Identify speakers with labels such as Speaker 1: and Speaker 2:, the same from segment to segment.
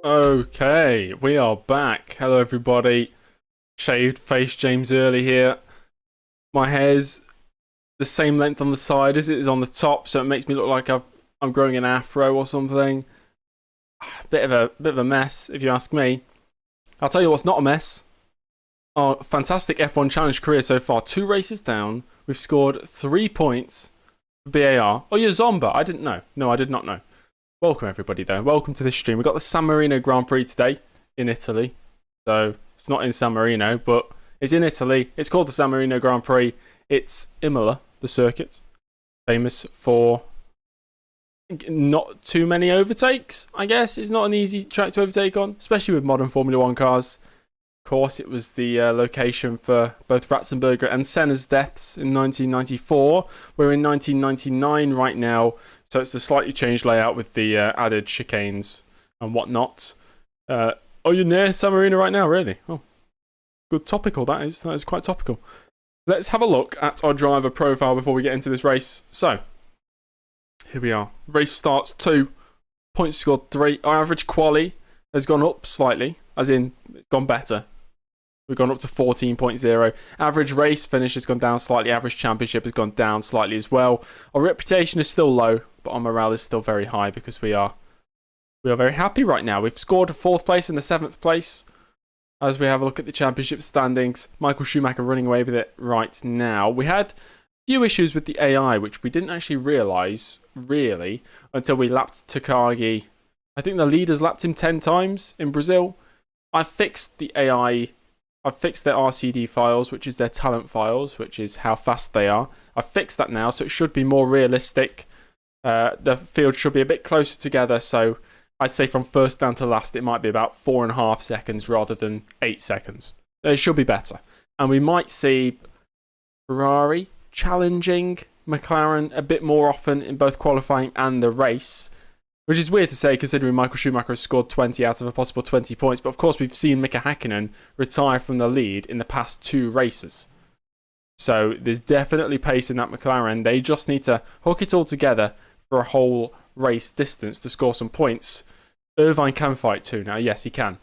Speaker 1: Okay, we are back. Hello everybody. Shaved face James Early here. My hair's the same length on the side as it is on the top, so it makes me look like I'm growing an afro or something. Bit of a mess, if you ask me. I'll tell you what's not a mess. Our fantastic F1 Challenge career so far. 2 races down. We've scored 3 points for BAR. Oh, you're Zomba. I didn't know. No, I did not know. Welcome everybody though. Welcome to this stream. We've got the San Marino Grand Prix today in Italy. So it's not in San Marino, but it's in Italy. It's called the San Marino Grand Prix. It's Imola, the circuit. Famous for not too many overtakes, I guess. It's not an easy track to overtake on, especially with modern Formula 1 cars. Of course, it was the location for both Ratzenberger and Senna's deaths in 1994. We're in 1999 right now, so it's a slightly changed layout with the added chicanes and whatnot. Oh, you're near San Marino right now, really? Oh, good topical, that is. That is quite topical. Let's have a look at our driver profile before we get into this race. So, here we are. Race starts 2, points scored 3. Our average quali has gone up slightly, as in, it's gone better. We've gone up to 14.0. Average race finish has gone down slightly. Average championship has gone down slightly as well. Our reputation is still low, but our morale is still very high because we are very happy right now. We've scored a 4th place and a 7th place. As we have a look at the championship standings, Michael Schumacher running away with it right now. We had a few issues with the AI, which we didn't actually realise, really, until we lapped Takagi. I think the leaders lapped him 10 times in Brazil. I fixed the AI. I've fixed their RCD files, which is their talent files, which is how fast they are. I've fixed that now, so it should be more realistic. The field should be a bit closer together, so I'd say from first down to last, it might be about 4.5 seconds rather than 8 seconds. It should be better. And we might see Ferrari challenging McLaren a bit more often in both qualifying and the race. Which is weird to say considering Michael Schumacher has scored 20 out of a possible 20 points. But of course we've seen Mika Häkkinen retire from the lead in the past 2 races. So there's definitely pace in that McLaren. They just need to hook it all together for a whole race distance to score some points. Irvine can fight too now. Yes, he can.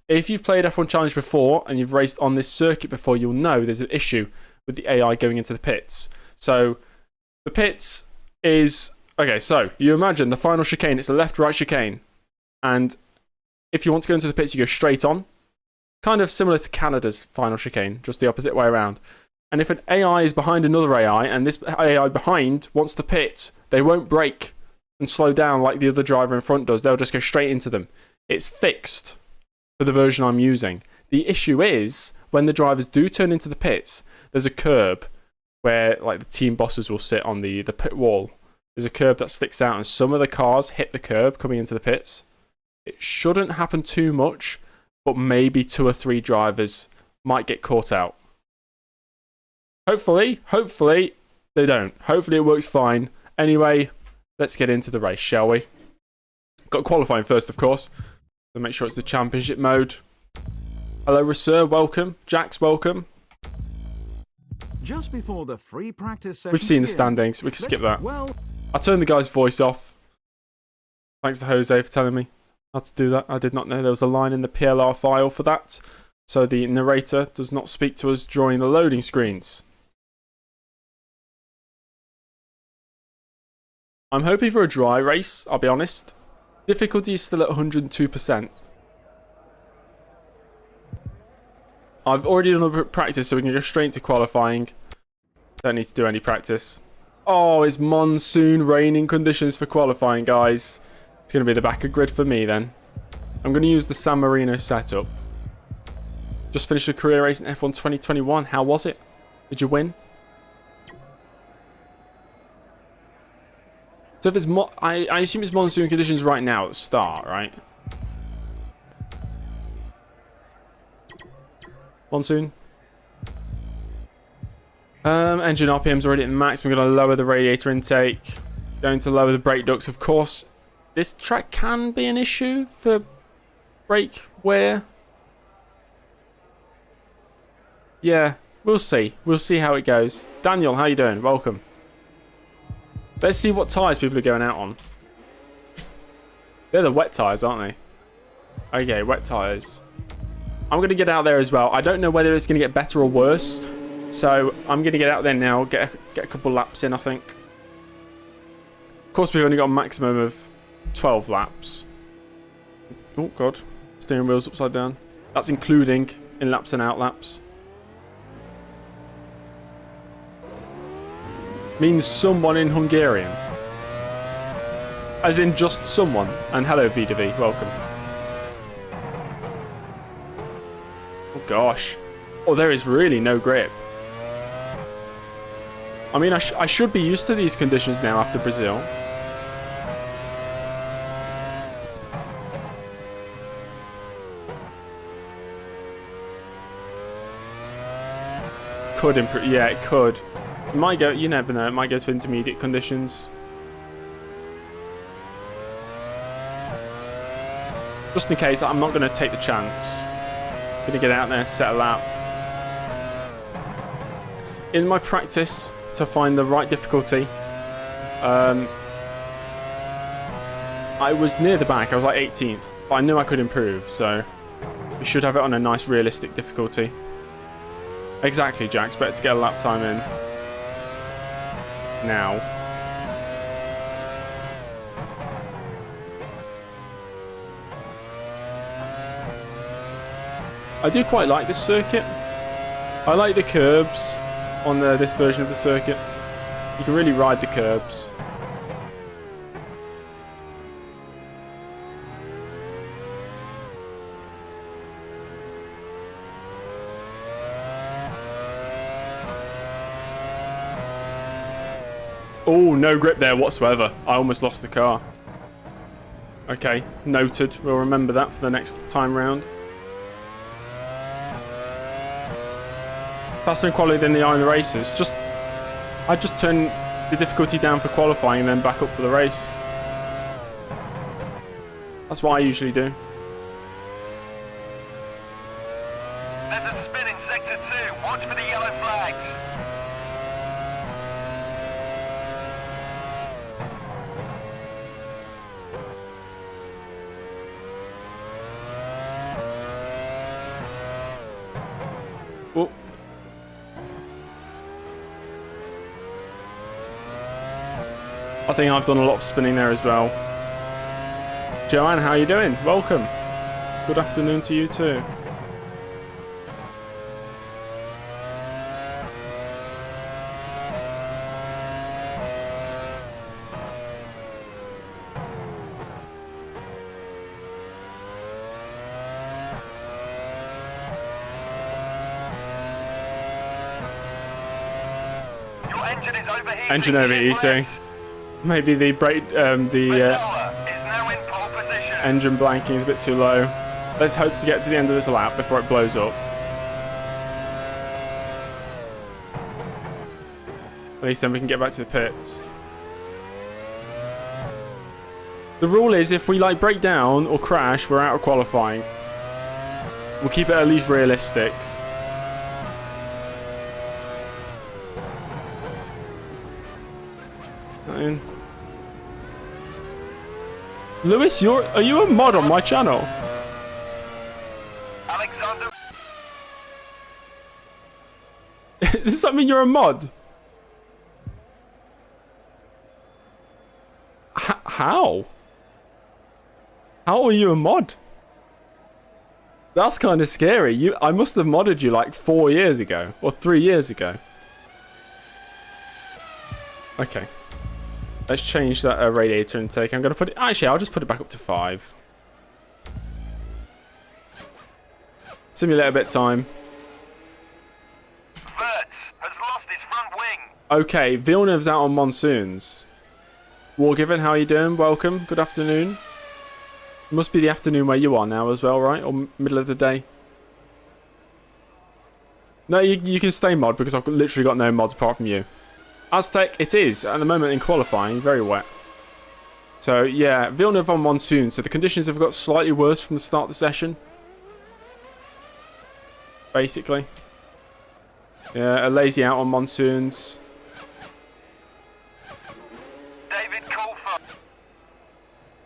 Speaker 1: If you've played F1 Challenge before and you've raced on this circuit before, you'll know there's an issue with the AI going into the pits. So the pits is... Okay, so you imagine the final chicane, it's a left-right chicane. And if you want to go into the pits, you go straight on. Kind of similar to Canada's final chicane, just the opposite way around. And if an AI is behind another AI, and this AI behind wants to pit, they won't brake and slow down like the other driver in front does. They'll just go straight into them. It's fixed for the version I'm using. The issue is, when the drivers do turn into the pits, there's a curb where like the team bosses will sit on the pit wall. There's a curb that sticks out and some of the cars hit the curb coming into the pits. It shouldn't happen too much, but maybe 2 or 3 drivers might get caught out. Hopefully they don't. Hopefully it works fine. Anyway, let's get into the race, shall we? Got qualifying first, of course. So make sure it's the championship mode. Hello, Rasur, welcome. Jax, welcome.
Speaker 2: Just before the free practice session
Speaker 1: We've seen the standings. We can skip that. I turned the guy's voice off. Thanks to Jose for telling me how to do that. I did not know there was a line in the PLR file for that. So the narrator does not speak to us during the loading screens. I'm hoping for a dry race, I'll be honest. Difficulty is still at 102%. I've already done a bit of practice, so we can go straight into qualifying. Don't need to do any practice. Oh, it's monsoon raining conditions for qualifying, guys. It's going to be the back of grid for me then. I'm going to use the San Marino setup. Just finished a career race in F1 2021. How was it? Did you win? So if it's I assume it's monsoon conditions right now at the start, right? Monsoon. Engine RPM's already at max. We're going to lower the radiator intake. Going to lower the brake ducts. Of course, this track can be an issue for brake wear. Yeah, we'll see. We'll see how it goes. Daniel, how you doing? Welcome. Let's see what tyres people are going out on. They're the wet tyres, aren't they? Okay, wet tyres. I'm going to get out there as well. I don't know whether it's going to get better or worse. So I'm going to get out there now, get a couple laps in, I think. Of course, we've only got a maximum of 12 laps. Oh, God. Steering wheel's upside down. That's including in laps and out laps. Means someone in Hungarian. As in just someone. And hello, V2V. Welcome. Oh, gosh. Oh, there is really no grip. I mean, I should be used to these conditions now after Brazil. Could improve. Yeah, it could. It might go, you never know, it might go to intermediate conditions. Just in case, I'm not going to take the chance. I'm going to get out there and set a lap. In my practice to find the right difficulty, I was near the back, I was like 18th, but I knew I could improve, so we should have it on a nice realistic difficulty. Exactly, Jax, better to get a lap time in. Now. I do quite like this circuit. I like the curbs on this version of the circuit. You can really ride the curbs. Oh, no grip there whatsoever. I almost lost the car. Okay, noted. We'll remember that for the next time round. Faster in quality than the Iron Racers. I just turn the difficulty down for qualifying and then back up for the race. That's what I usually do.
Speaker 3: There's a spin in sector 2. Watch for the yellow flags.
Speaker 1: Oh. I think I've done a lot of spinning there as well. Joanne, how you doing? Welcome. Good afternoon to you too.
Speaker 3: Your engine is overheating.
Speaker 1: Engine overheating. Maybe the brake,
Speaker 3: Is now in pole position.
Speaker 1: engine blanking is a bit too low. Let's hope to get to the end of this lap before it blows up. At least then we can get back to the pits. The rule is if we like break down or crash, we're out of qualifying. We'll keep it at least realistic. Lewis, are you a mod on my channel?
Speaker 3: Alexander.
Speaker 1: Does that mean you're a mod? How? How are you a mod? That's kind of scary. I must have modded you like 4 years ago or 3 years ago. Okay. Let's change that radiator intake. I'm going to put it... Actually, I'll just put it back up to 5. Simulate a bit time.
Speaker 3: Verts has lost his front wing.
Speaker 1: Okay, Villeneuve's out on monsoons. Wargiven, how are you doing? Welcome. Good afternoon. It must be the afternoon where you are now as well, right? Or middle of the day. No, you can stay mod because I've literally got no mods apart from you. Aztec, it is, at the moment in qualifying, very wet. So, yeah, Villeneuve on monsoon. So the conditions have got slightly worse from the start of the session. Basically. Yeah, a lazy out on monsoons.
Speaker 3: David Coulthard.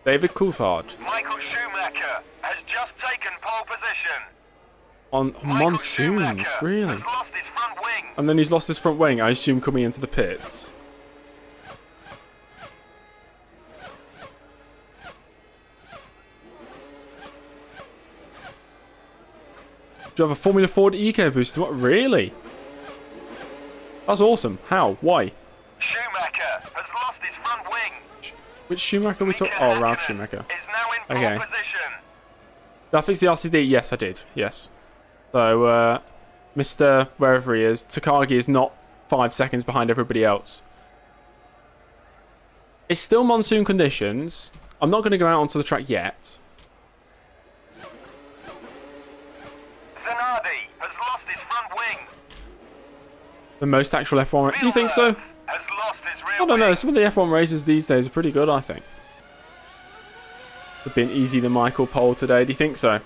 Speaker 1: David Coulthard.
Speaker 3: Michael Schumacher has just taken pole position.
Speaker 1: On monsoons,
Speaker 3: Schumacher
Speaker 1: really?
Speaker 3: has lost his front wing.
Speaker 1: And then he's lost his front wing, I assume, coming into the pits. Do you have a Formula Ford Eco Booster? What, really? That's awesome. How? Why?
Speaker 3: Schumacher has lost his front wing.
Speaker 1: Which Schumacher we talking? Oh, Ralph Schumacher.
Speaker 3: Is now in
Speaker 1: Okay.
Speaker 3: pole position.
Speaker 1: Did I fix the LCD? Yes, I did. Yes. So, Mr. wherever he is, Takagi is not 5 seconds behind everybody else. It's still monsoon conditions. I'm not going to go out onto the track yet.
Speaker 3: Zanardi has lost his front wing.
Speaker 1: The most actual F1 race. Do you think so?
Speaker 3: Has lost his rear
Speaker 1: I don't know.
Speaker 3: wing.
Speaker 1: Some of the F1 races these days are pretty good, I think. Would be an easy to Michael pole today. Do you think so?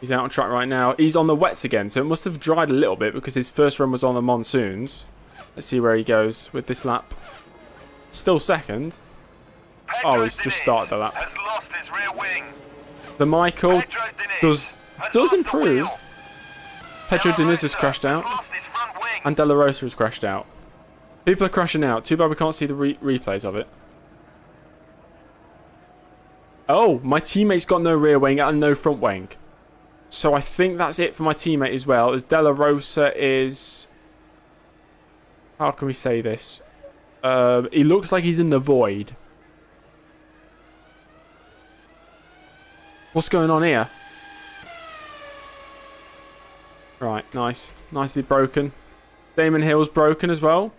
Speaker 1: He's out on track right now. He's on the wets again, so it must have dried a little bit because his first run was on the monsoons. Let's see where he goes with this lap. Still second.
Speaker 3: Pedro
Speaker 1: Oh, he's just
Speaker 3: Diniz
Speaker 1: started the lap.
Speaker 3: Has lost his rear wing.
Speaker 1: The Michael
Speaker 3: Pedro Diniz
Speaker 1: does
Speaker 3: has lost the
Speaker 1: improve.
Speaker 3: wheel.
Speaker 1: Pedro
Speaker 3: De La
Speaker 1: Diniz has
Speaker 3: Rosa
Speaker 1: crashed out.
Speaker 3: lost his front wing.
Speaker 1: And De La Rosa has crashed out. People are crashing out. Too bad we can't see the replays of it. Oh, my teammate's got no rear wing and no front wing. So I think that's it for my teammate as well. As De La Rosa is... How can we say this? He looks like he's in the void. What's going on here? Right, nice. Nicely broken. Damon Hill's broken as well.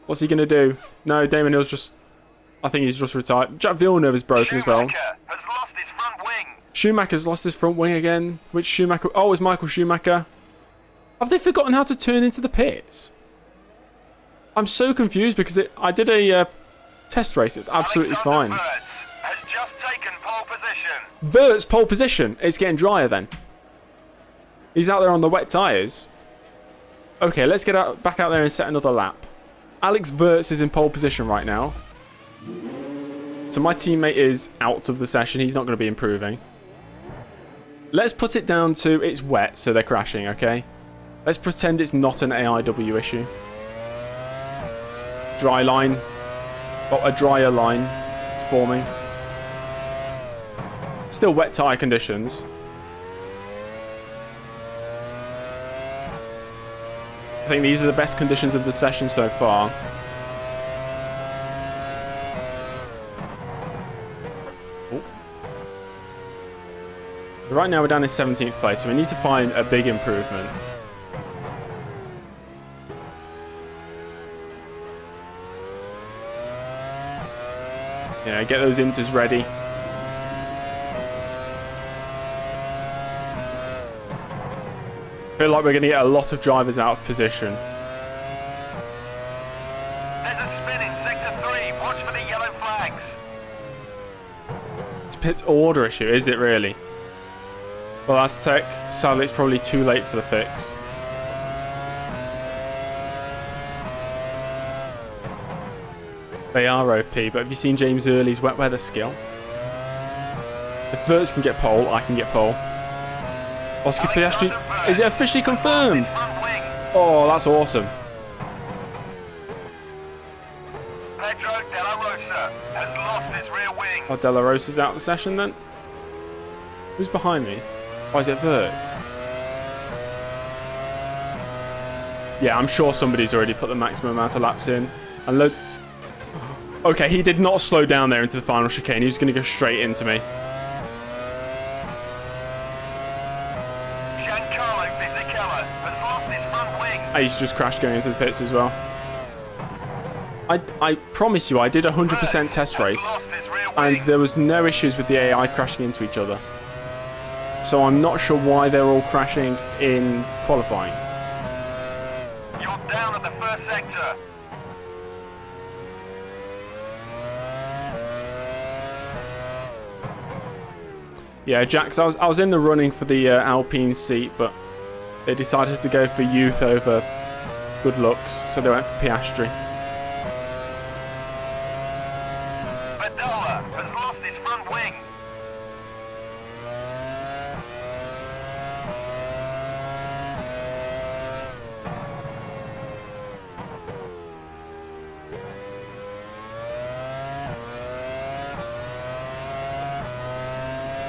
Speaker 1: What's he going to do? No, Damon Hill's just... I think he's just retired. Jack Villeneuve is broken as well.
Speaker 3: Schumacher has lost his front wing.
Speaker 1: Schumacher's lost his front wing again. Which Schumacher? Oh, it's Michael Schumacher. Have they forgotten how to turn into the pits? I'm so confused because I did a test race. It's absolutely fine.
Speaker 3: Alexander Wirtz has just taken pole position.
Speaker 1: Vert's pole position. It's getting drier then. He's out there on the wet tyres. Okay, let's get back out there and set another lap. Alex Wirtz is in pole position right now. So my teammate is out of the session. He's not going to be improving. Let's put it down to it's wet, so they're crashing, okay? Let's pretend it's not an AIW issue. Dry line. Oh, a drier line. It's forming. Still wet tyre conditions. I think these are the best conditions of the session so far. Oh. Right now we're down in 17th place, so we need to find a big improvement. Yeah, get those inters ready. I feel like we're going to get a lot of drivers out of position.
Speaker 3: There's a spin in sector 3. Watch for the yellow flags.
Speaker 1: It's a pit order issue, is it really? Well, that's tech. Sadly, it's probably too late for the fix. They are OP, but have you seen James Early's wet weather skill? If Wirtz can get pole, I can get pole. Oscar Piastri, is it officially confirmed? Oh, that's awesome.
Speaker 3: Pedro De La Rosa has lost his rear wing.
Speaker 1: Oh, De La Rosa's out of the session then? Who's behind me? Why is it Wirtz? Yeah, I'm sure somebody's already put the maximum amount of laps in. And okay, he did not slow down there into the final chicane. He was going to go straight into me. He's just crashed going into the pits as well. I promise you, I did a 100% test race, and there was no issues with the AI crashing into each other. So I'm not sure why they're all crashing in qualifying.
Speaker 3: You're down at the first sector.
Speaker 1: Yeah, Jax, I was in the running for the Alpine seat, but they decided to go for youth over good looks, so they went for Piastri.
Speaker 3: Badala has lost his front wing.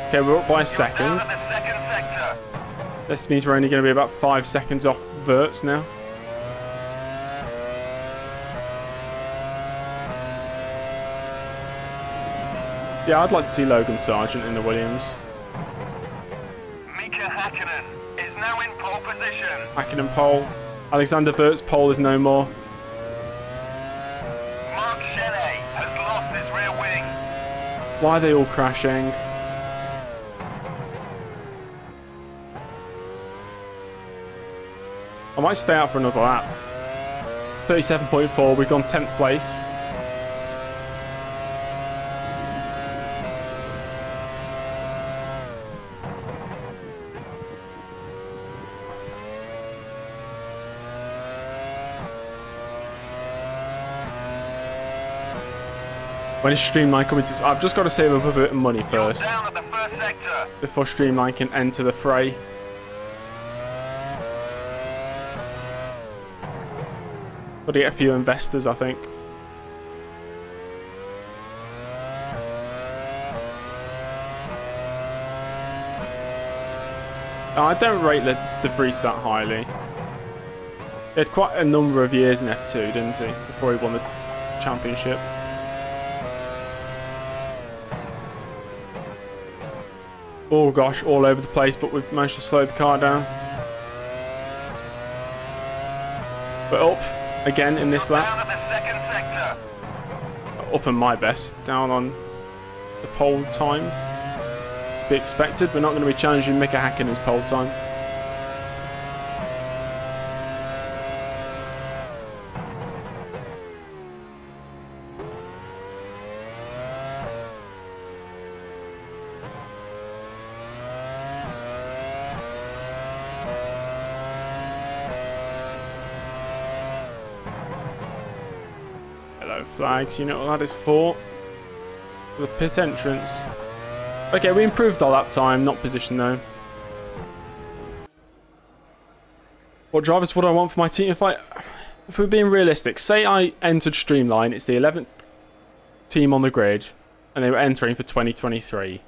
Speaker 1: Okay, we're up by a
Speaker 3: You're
Speaker 1: second.
Speaker 3: down at the second sector.
Speaker 1: This means we're only going to be about 5 seconds off Verts now. Yeah, I'd like to see Logan Sargent in the Williams.
Speaker 3: Mika Hakkinen is now in pole position.
Speaker 1: Hakkinen pole. Alexander Verts pole is no more.
Speaker 3: Mark Shelley has lost his rear wing.
Speaker 1: Why are they all crashing? I might stay out for another lap. 37.4, we've gone 10th place. When is Streamline coming to... I've just got to save up a bit of money first
Speaker 3: Down at the first sector.
Speaker 1: before Streamline can enter the fray. Got to get a few investors, I think. I don't rate De Vries that highly. He had quite a number of years in F2, didn't he? Before he won the championship. Oh gosh, all over the place, but we've managed to slow the car down. We're up again in this lap.
Speaker 3: Down at the second sector.
Speaker 1: Up on my best, down on the pole time. It's to be expected. We're not going to be challenging Mika Hakkinen's pole time. Hello, flags. You know what that is for? The pit entrance. Okay, we improved our lap time, not position though. What drivers would I want for my team? If we're being realistic, say I entered Streamline, it's the 11th team on the grid, and they were entering for 2023.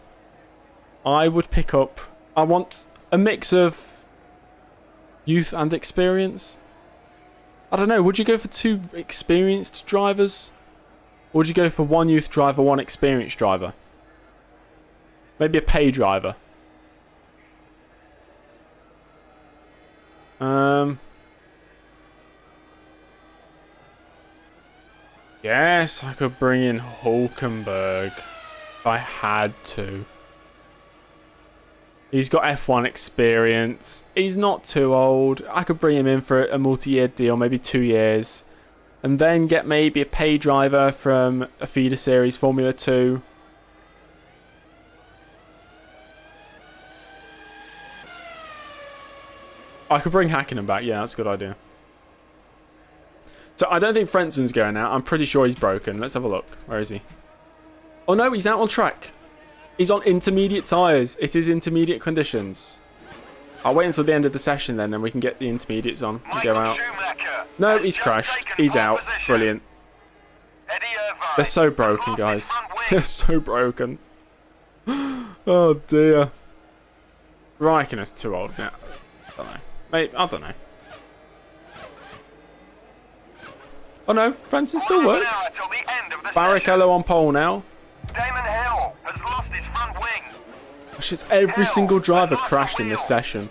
Speaker 1: I would pick up... I want a mix of youth and experience. I don't know, would you go for 2 experienced drivers? Or would you go for 1 youth driver, 1 experienced driver? Maybe a pay driver. Yes, I could bring in Hulkenberg if I had to. He's got F1 experience. He's not too old. I could bring him in for a multi-year deal, maybe 2 years. And then get maybe a pay driver from a feeder series, Formula 2. I could bring Hakkinen back. Yeah, that's a good idea. So I don't think Frenson's going out. I'm pretty sure he's broken. Let's have a look. Where is he? Oh no, he's out on track. He's on intermediate tyres. It is intermediate conditions. I'll wait until the end of the session then, and we can get the intermediates on and go out. No, he's crashed. He's out. Brilliant. They're so broken, guys. They're so broken. Oh dear. Raikkonen's too old now. I don't know. Maybe, I don't know. Oh no, Frenson still works. Barrichello on pole now.
Speaker 3: Damon Hill has lost his front wing.
Speaker 1: Gosh, it's every single driver crashed in this session.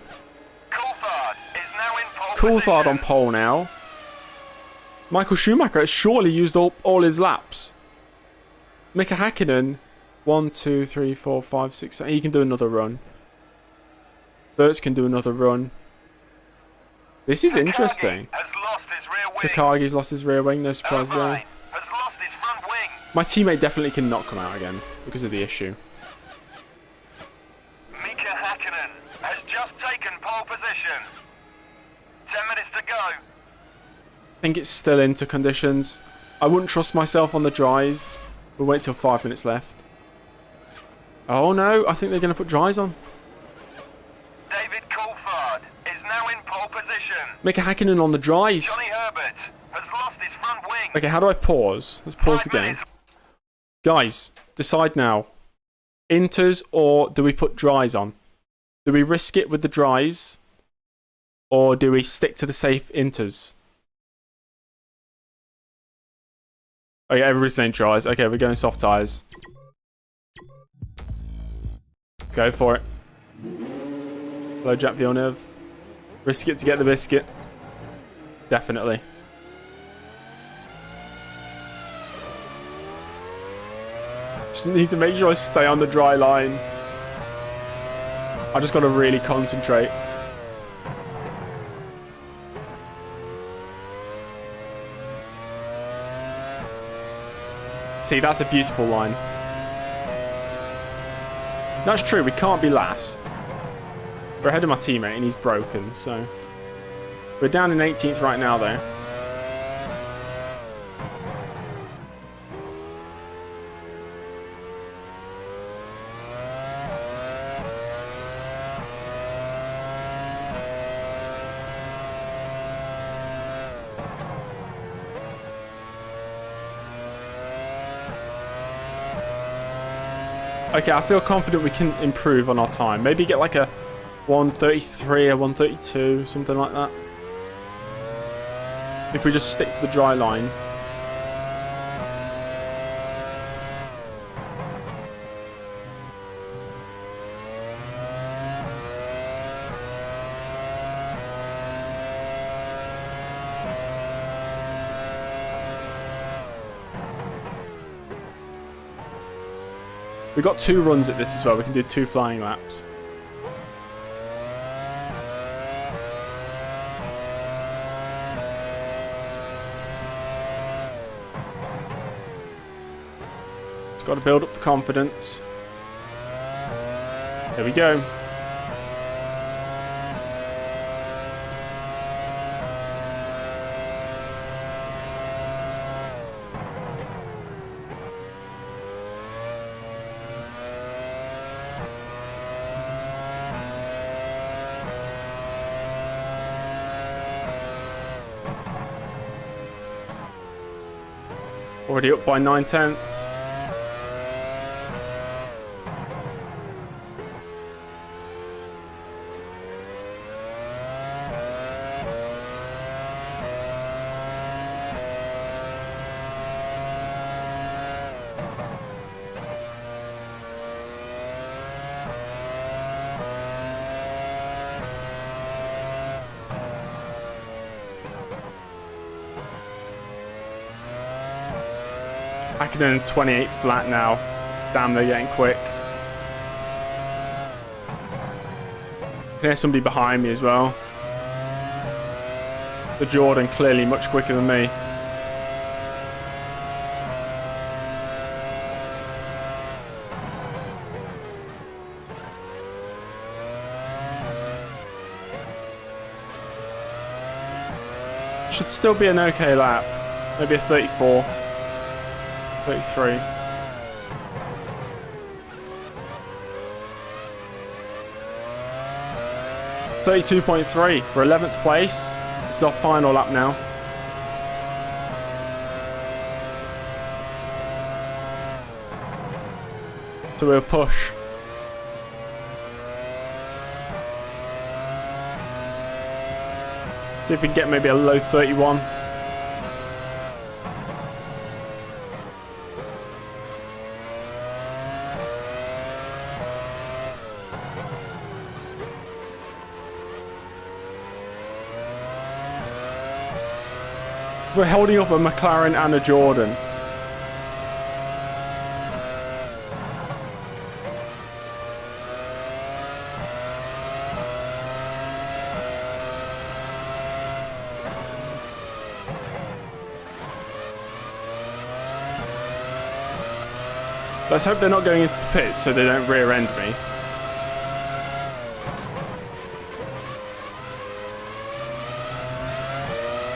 Speaker 3: Coulthard is now in pole
Speaker 1: Coulthard
Speaker 3: position.
Speaker 1: on pole now. Michael Schumacher has surely used all his laps. Mika Hakkinen, 1, 2, 3, 4, 5, 6, 7. He can do another run. Bertz can do another run. This is interesting.
Speaker 3: Has lost his rear wing.
Speaker 1: Takagi's lost his rear wing, no surprise there.
Speaker 3: Irvine has lost his front wing.
Speaker 1: My teammate definitely cannot come out again because of the issue.
Speaker 3: Mika Hakkinen has just taken pole position. 10 minutes to go.
Speaker 1: I think it's still into conditions. I wouldn't trust myself on the dries. We'll wait till 5 minutes left. Oh no, I think they're going to put dries on.
Speaker 3: David Coulthard is now in pole position.
Speaker 1: Mika Hakkinen on the dries.
Speaker 3: Johnny Herbert has lost his front wing.
Speaker 1: Okay, how do I pause? Let's pause the
Speaker 3: 5
Speaker 1: game.
Speaker 3: minutes.
Speaker 1: Guys, decide now. Inters, or do we put dries on? Do we risk it with the dries, or do we stick to the safe inters? Oh yeah, everybody's saying dries. Okay, we're going soft tyres. Go for it. Hello, Jack Villeneuve. Risk it to get the biscuit. Definitely. Just need to make sure I stay on the dry line. I just got to really concentrate. See, that's a beautiful line. That's true, we can't be last. We're ahead of my teammate and he's broken, so... We're down in 18th right now, though. Okay, I feel confident we can improve on our time. Maybe get like a 1:33 or 1:32, something like that. If we just stick to the dry line. We've got 2 runs at this as well. We can do 2 flying laps. Just got to build up the confidence. There we go. Already up by 9/10. I can earn 28 flat now. Damn, they're getting quick. There's somebody behind me as well. The Jordan clearly much quicker than me. Should still be an okay lap. Maybe a 34. 33. .3. We're 11th place. This is our final lap now. So we'll push. See if we can get maybe a low 31. We're holding up a McLaren and a Jordan. Let's hope they're not going into the pits so they don't rear end me.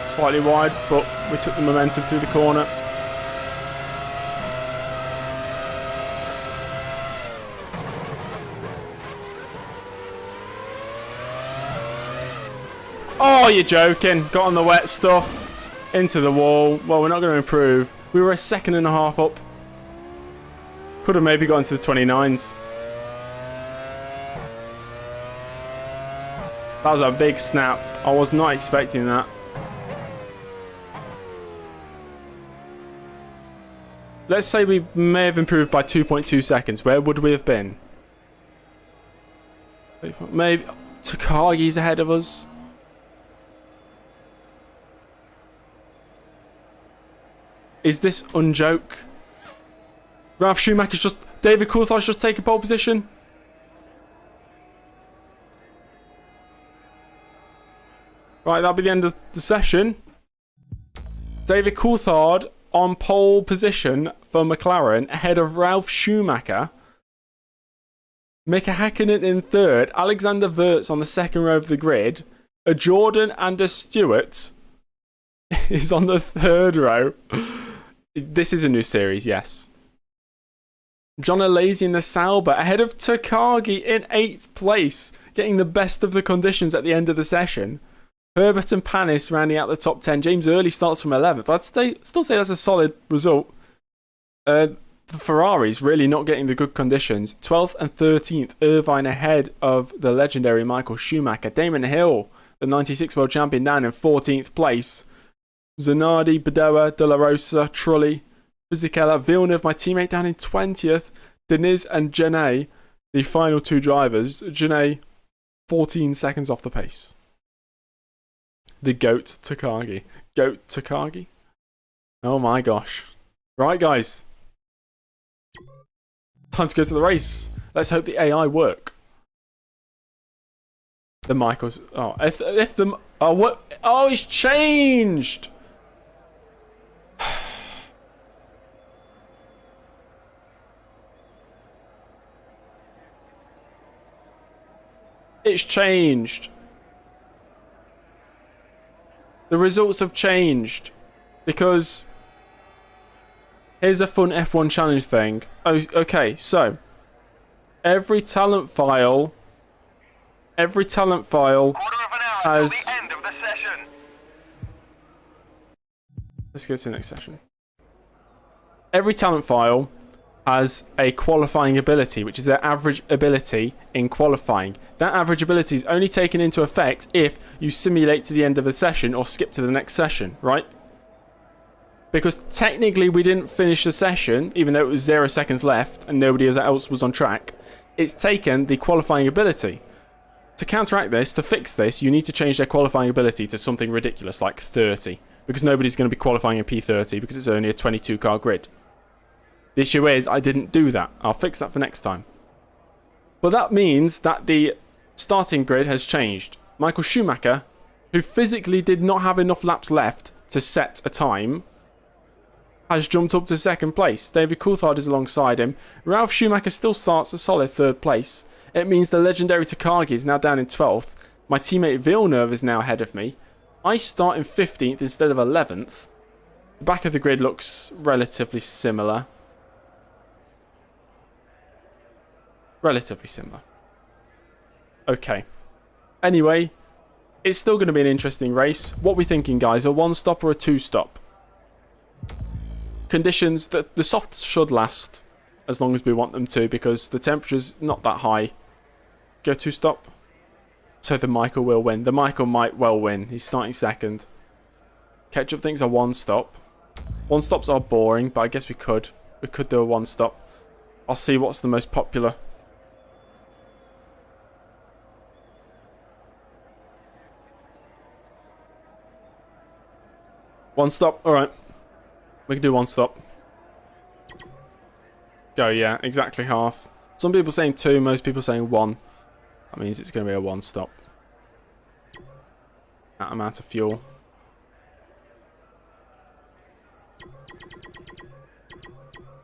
Speaker 1: Slightly wide, but we took the momentum through the corner. Oh, you're joking. Got on the wet stuff. Into the wall. Well, we're not going to improve. We were a second and a half up. Could have maybe got into the 29s. That was a big snap. I was not expecting that. Let's say we may have improved by 2.2 seconds. Where would we have been? Maybe Takagi's ahead of us. Is this unjoke? Ralf Schumacher's just... David Coulthard's just taken pole position. Right, that'll be the end of the session. David Coulthard on pole position for McLaren, ahead of Ralf Schumacher. Mika Häkkinen in third. Alexander Wurz on the second row of the grid. A Jordan and a Stewart is on the third row. This is a new series, yes. John Alesi in the Sauber, ahead of Takagi in 8th place, getting the best of the conditions at the end of the session. Herbert and Panis rounding out the top 10. James Early starts from 11th. I'd still say that's a solid result. The Ferraris really not getting the good conditions. 12th and 13th. Irvine ahead of the legendary Michael Schumacher. Damon Hill, the 96 world champion, down in 14th place. Zanardi, Bedoya, De La Rosa, Trulli, Fisichella, Villeneuve, my teammate, down in 20th. Deniz and Genet, the final two drivers. Genet, 14 seconds off the pace. The GOAT Takagi. GOAT Takagi? Oh my gosh. Right, guys. Time to go to the race. Let's hope the AI work. The Michaels... Oh, if the... Oh, what? Oh, it's changed! It's changed. The results have changed. Because... Here's a fun F1 challenge thing. Oh, okay, so... Every talent file has... Let's go to the next session. Every talent file has a qualifying ability, which is their average ability in qualifying. That average ability is only taken into effect if you simulate to the end of the session or skip to the next session, right? Because technically we didn't finish the session, even though it was 0 seconds left and nobody else was on track. It's taken the qualifying ability. To counteract this, to fix this, you need to change their qualifying ability to something ridiculous like 30. Because nobody's going to be qualifying in P30 because it's only a 22 car grid. The issue is, I didn't do that. I'll fix that for next time. But that means that the starting grid has changed. Michael Schumacher, who physically did not have enough laps left to set a time, has jumped up to second place. David Coulthard is alongside him. Ralf Schumacher still starts a solid third place. It means the legendary Takagi is now down in 12th. My teammate Villeneuve is now ahead of me. I start in 15th instead of 11th. The back of the grid looks relatively similar. Relatively similar. Okay. Anyway, it's still going to be an interesting race. What are we thinking, guys? A one-stop or a two-stop? Conditions that the softs should last as long as we want them to, because the temperature's not that high. Go two-stop. So the Michael will win. The Michael might well win. He's starting second. Ketchup thinks a one-stop. One-stops are boring, but I guess we could. We could do a one-stop. I'll see what's the most popular. One stop, alright. We can do one stop. Go, yeah, exactly half. Some people saying 2, most people saying 1. That means it's going to be a one stop. That amount of fuel.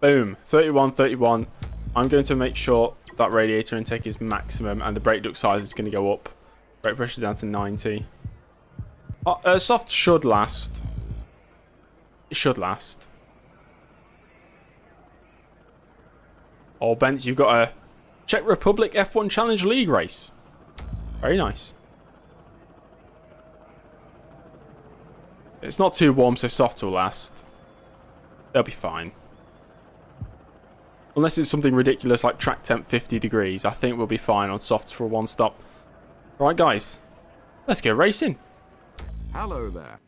Speaker 1: Boom, 31, 31. I'm going to make sure that radiator intake is maximum and the brake duct size is going to go up. Brake pressure down to 90. Soft should last. It should last. Oh, Bence, you've got a Czech Republic F1 Challenge League race. Very nice. It's not too warm, so soft will last. They'll be fine. Unless it's something ridiculous like track temp 50 degrees, I think we'll be fine on softs for a one stop. Right, guys. Let's go racing.
Speaker 2: Hello there.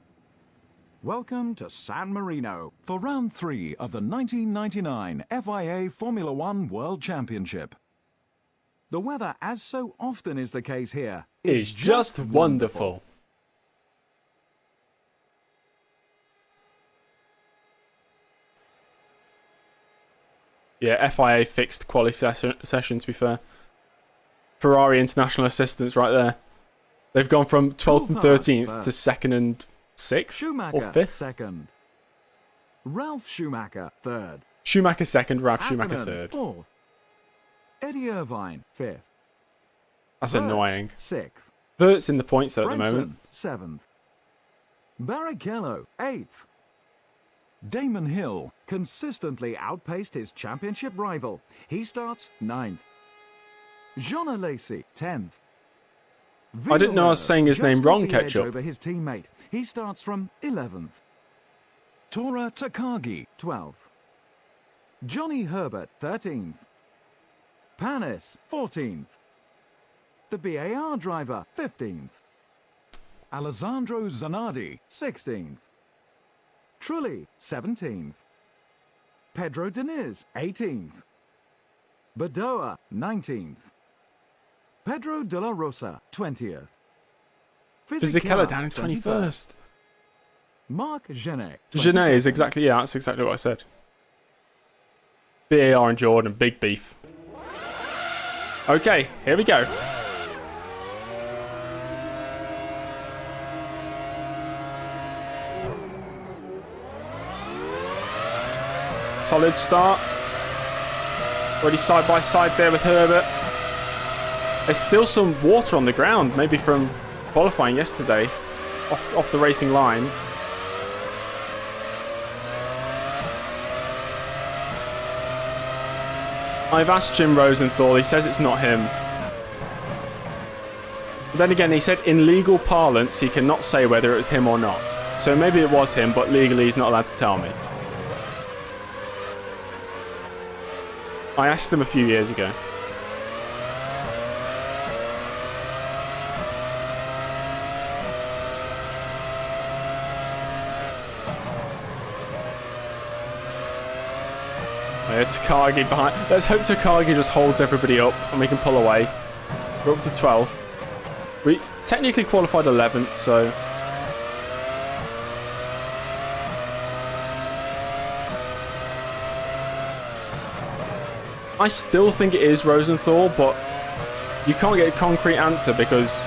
Speaker 2: Welcome to San Marino for round 3 of the 1999 FIA Formula One World Championship. The weather, as so often is the case here,
Speaker 1: Is just wonderful. Yeah, FIA fixed quali session, to be fair. Ferrari international assistants right there. They've gone from 12th and 13th to 2nd and 6th
Speaker 2: Schumacher,
Speaker 1: or 5th.
Speaker 2: 2nd. Ralph Schumacher, 3rd.
Speaker 1: Schumacher 2nd, Ralph Schumacher
Speaker 2: Hakkinen,
Speaker 1: 3rd.
Speaker 2: 4th. Eddie Irvine, 5th.
Speaker 1: That's
Speaker 2: Wirtz,
Speaker 1: annoying.
Speaker 2: 6th.
Speaker 1: Vert's in the points though at the moment.
Speaker 2: 7th. Barrichello, 8th. Damon Hill consistently outpaced his championship rival. He starts 9th. Jean Alesi, 10th.
Speaker 1: I didn't know I was saying his name
Speaker 2: just
Speaker 1: wrong,
Speaker 2: got the edge
Speaker 1: Ketchup.
Speaker 2: over his teammate. He starts from 11th. Tora Takagi, 12th. Johnny Herbert, 13th. Panis, 14th. The BAR driver, 15th. Alessandro Zanardi, 16th. Trulli, 17th. Pedro Diniz, 18th. Badoa, 19th. Pedro de la Rosa, 20th.
Speaker 1: Fisichella down in 21st.
Speaker 2: Marc Genet.
Speaker 1: Genet is exactly, yeah, that's exactly what I said. BAR and Jordan, big beef. Okay, here we go. Solid start. Already side by side there with Herbert. There's still some water on the ground, maybe from qualifying yesterday, off the racing line. I've asked Jim Rosenthal, he says it's not him. But then again, he said in legal parlance he cannot say whether it was him or not. So maybe it was him, but legally he's not allowed to tell me. I asked him a few years ago. Takagi behind. Let's hope Takagi just holds everybody up and we can pull away. We're up to 12th. We technically qualified 11th, so... I still think it is Rosenthal, but you can't get a concrete answer because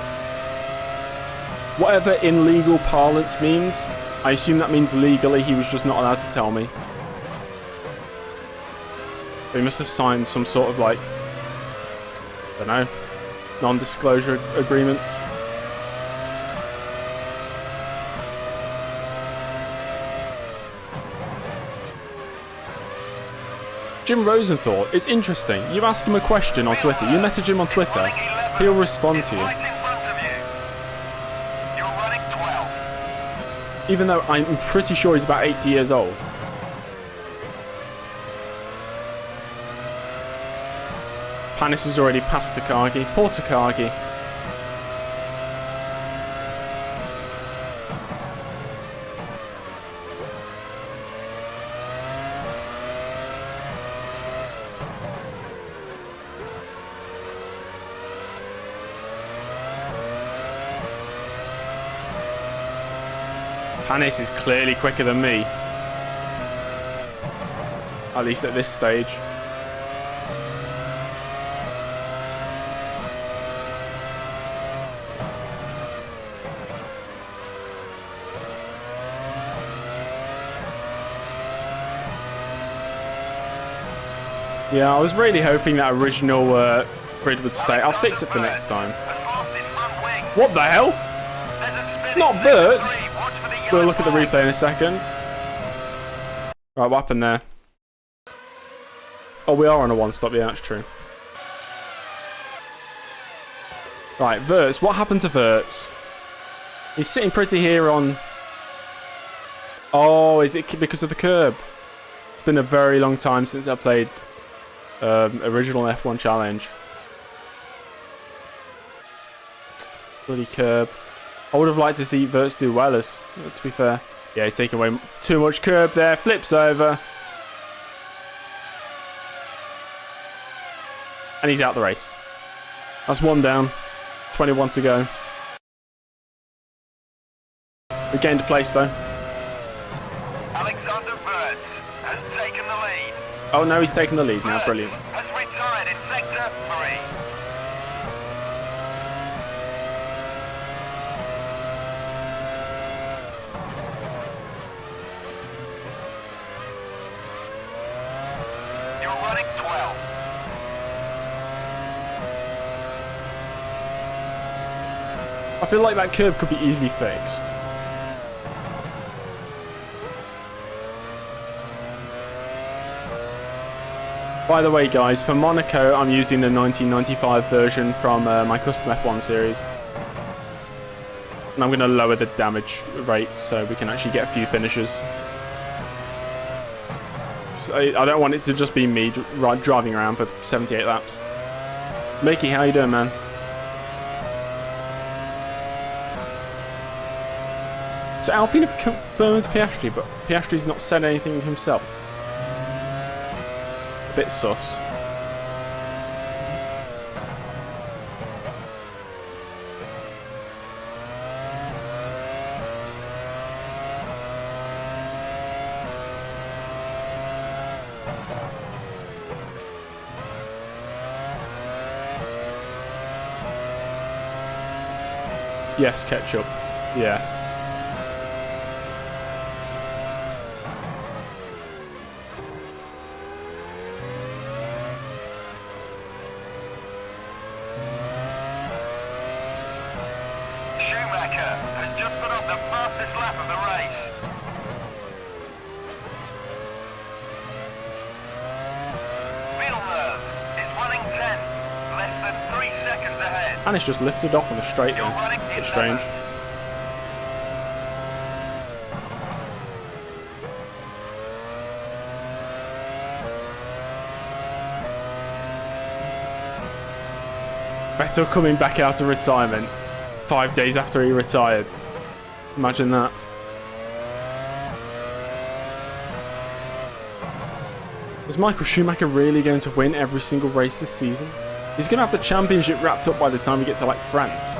Speaker 1: whatever in legal parlance means, I assume that means legally he was just not allowed to tell me. He must have signed some sort of, like, I don't know, non-disclosure agreement. Jim Rosenthal, it's interesting. You ask him a question on Twitter, you message him on Twitter, he'll respond to you.
Speaker 3: You're running 12th.
Speaker 1: Even though I'm pretty sure he's about 80 years old. Panis has already passed Takagi. Poor Takagi. Panis is clearly quicker than me. At least at this stage. Yeah, I was really hoping that original grid would stay. I'll fix it for next time. What the hell? Not Vert! We'll look at the replay in a second. Right, what happened there? Oh, we are on a one-stop. Yeah, that's true. Right, Verts. What happened to Verts? He's sitting pretty here on... Oh, is it because of the curb? It's been a very long time since I played original F1 Challenge. Bloody curb. I would have liked to see Wirtz do well, as to be fair. Yeah, he's taking away too much curb there. Flips over. And he's out the race. That's one down. 21 to go. We gained a place though.
Speaker 3: Alexander Wirtz has taken the lead.
Speaker 1: Oh no, he's taking the lead now. Brilliant.
Speaker 3: Has retired in sector 3. You're running 12.
Speaker 1: I feel like that curb could be easily fixed. By the way, guys, for Monaco, I'm using the 1995 version from my custom F1 series. And I'm going to lower the damage rate so we can actually get a few finishes. So I don't want it to just be me driving around for 78 laps. Mickey, how you doing, man? So Alpine have confirmed Piastri, but Piastri's not said anything himself. A bit sus. Yes, ketchup. Yes.
Speaker 3: Has just put up the fastest lap of the race. Villeneuve is running 10, less than 3 seconds ahead.
Speaker 1: And it's just lifted off on the straight
Speaker 3: You're
Speaker 1: there.
Speaker 3: running
Speaker 1: Bit strange.
Speaker 3: 11th.
Speaker 1: Vettel coming back out of retirement 5 days after he retired. Imagine that. Is Michael Schumacher really going to win every single race this season? He's going to have the championship wrapped up by the time we get to like France.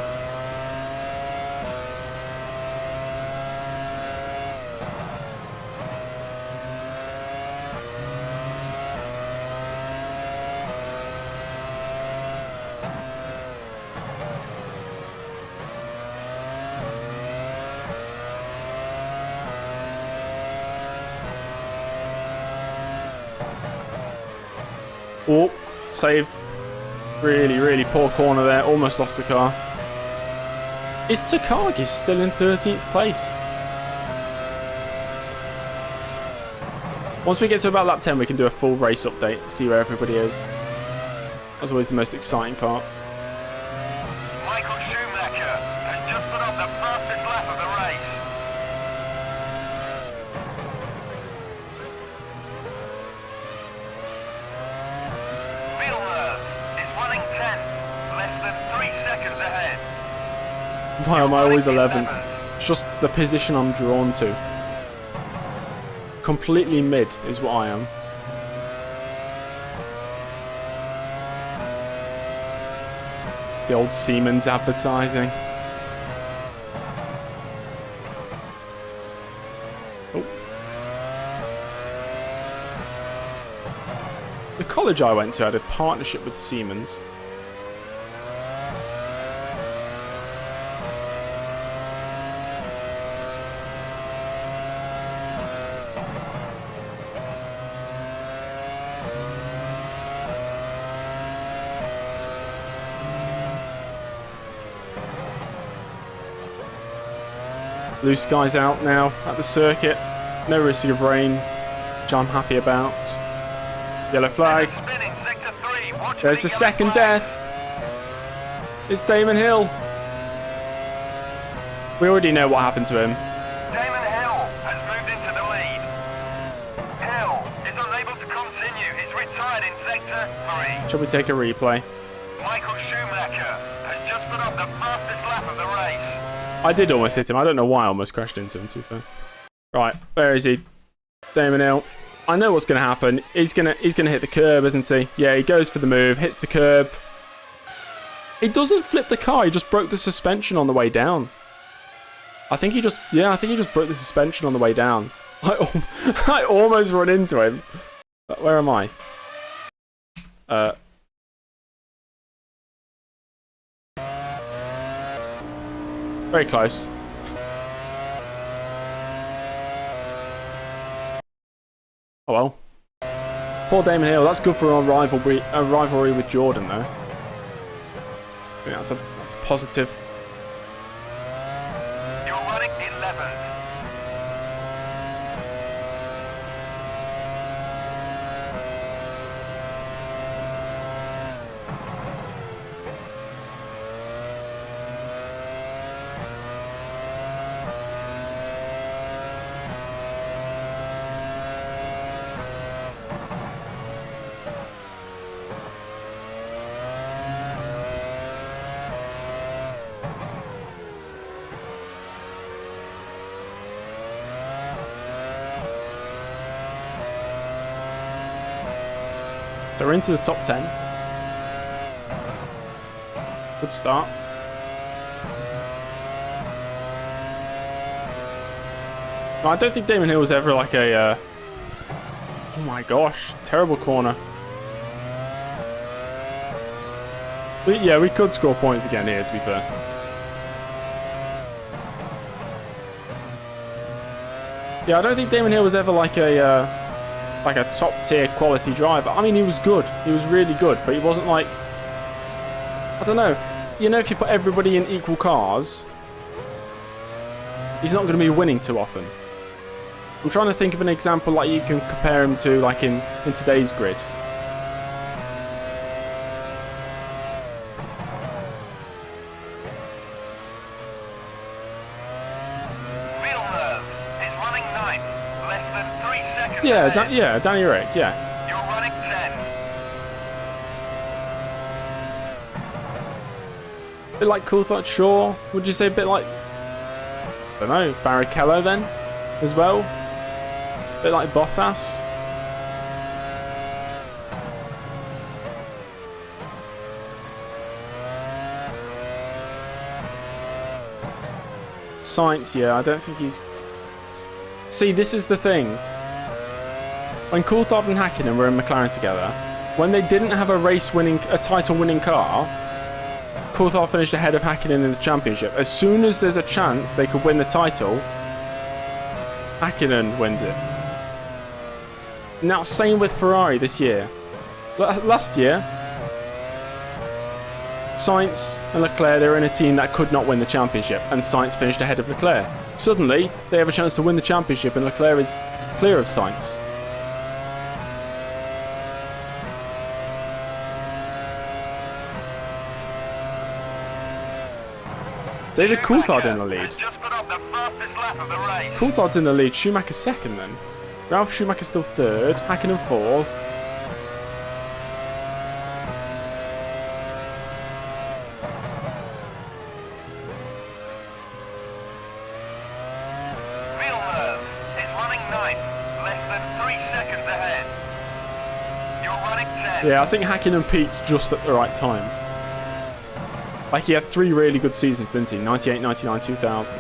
Speaker 1: Oh, saved. Really, really poor corner there. Almost lost the car. Is Takagi still in 13th place? Once we get to about lap 10, we can do a full race update, see where everybody is. That's always the most exciting part.
Speaker 3: Michael Schumacher has just put up the fastest lap of the race. Villeneuve is running 10, less than 3 seconds ahead.
Speaker 1: Why am I always 11th?
Speaker 3: 11th.
Speaker 1: It's just the position I'm drawn to. Completely mid is what I am. The old Siemens advertising. Oh. The college I went to had a partnership with Siemens. Blue skies out now at the circuit. No risk of rain, which I'm happy about. Yellow flag.
Speaker 3: Spinning sector 3. Watch
Speaker 1: There's the
Speaker 3: yellow
Speaker 1: second
Speaker 3: flag.
Speaker 1: death. It's Damon Hill. We already know what happened to him.
Speaker 3: Damon Hill has moved into the lead. Hill is unable to continue. He's retired in sector 3.
Speaker 1: Shall we take a replay?
Speaker 3: Michael Schumacher has just put up the fastest lap of the race.
Speaker 1: I did almost hit him. I don't know why I almost crashed into him, to be fair. Right, where is he? Damon Hill. I know what's going to happen. He's gonna hit the curb, isn't he? Yeah, he goes for the move, hits the curb. He doesn't flip the car. He just broke the suspension on the way down. I think he just broke the suspension on the way down. I almost run into him. Where am I? Very close. Oh well. Poor Damon Hill. That's good for our rivalry with Jordan, though. I think that's a positive.
Speaker 3: You're running 11th.
Speaker 1: So we're into the top 10. Good start. No, I don't think Damon Hill was ever like a... Oh my gosh, terrible corner. Yeah, we could score points again here, to be fair. Yeah, I don't think Damon Hill was ever like a top tier quality driver. I mean, he was good. He was really good, but he wasn't like... I don't know. You know, if you put everybody in equal cars, he's not going to be winning too often. I'm trying to think of an example like you can compare him to, like in today's grid. Yeah, Danny Rick, yeah.
Speaker 3: You're running 10.
Speaker 1: A bit like Coulthard Shaw. Would you say a bit like... I don't know, Barrichello then, as well? A bit like Bottas. Sainz, yeah, I don't think he's... See, this is the thing. When Coulthard and Hakkinen were in McLaren together, when they didn't have a title-winning car, Coulthard finished ahead of Hakkinen in the championship. As soon as there's a chance they could win the title, Hakkinen wins it. Now, same with Ferrari this year. Last year, Sainz and Leclerc, they were in a team that could not win the championship, and Sainz finished ahead of Leclerc. Suddenly, they have a chance to win the championship, and Leclerc is clear of Sainz. David Coulthard in the lead. Coulthard's in the lead. Schumacher second then. Ralf Schumacher still third. Hakkinen fourth.
Speaker 3: Villeneuve is running 9th, less than 3 seconds ahead. You're running 10.
Speaker 1: Yeah, I think Hakkinen peaked just at the right time. Like, he had 3 really good seasons, didn't he? 98, 99, 2000.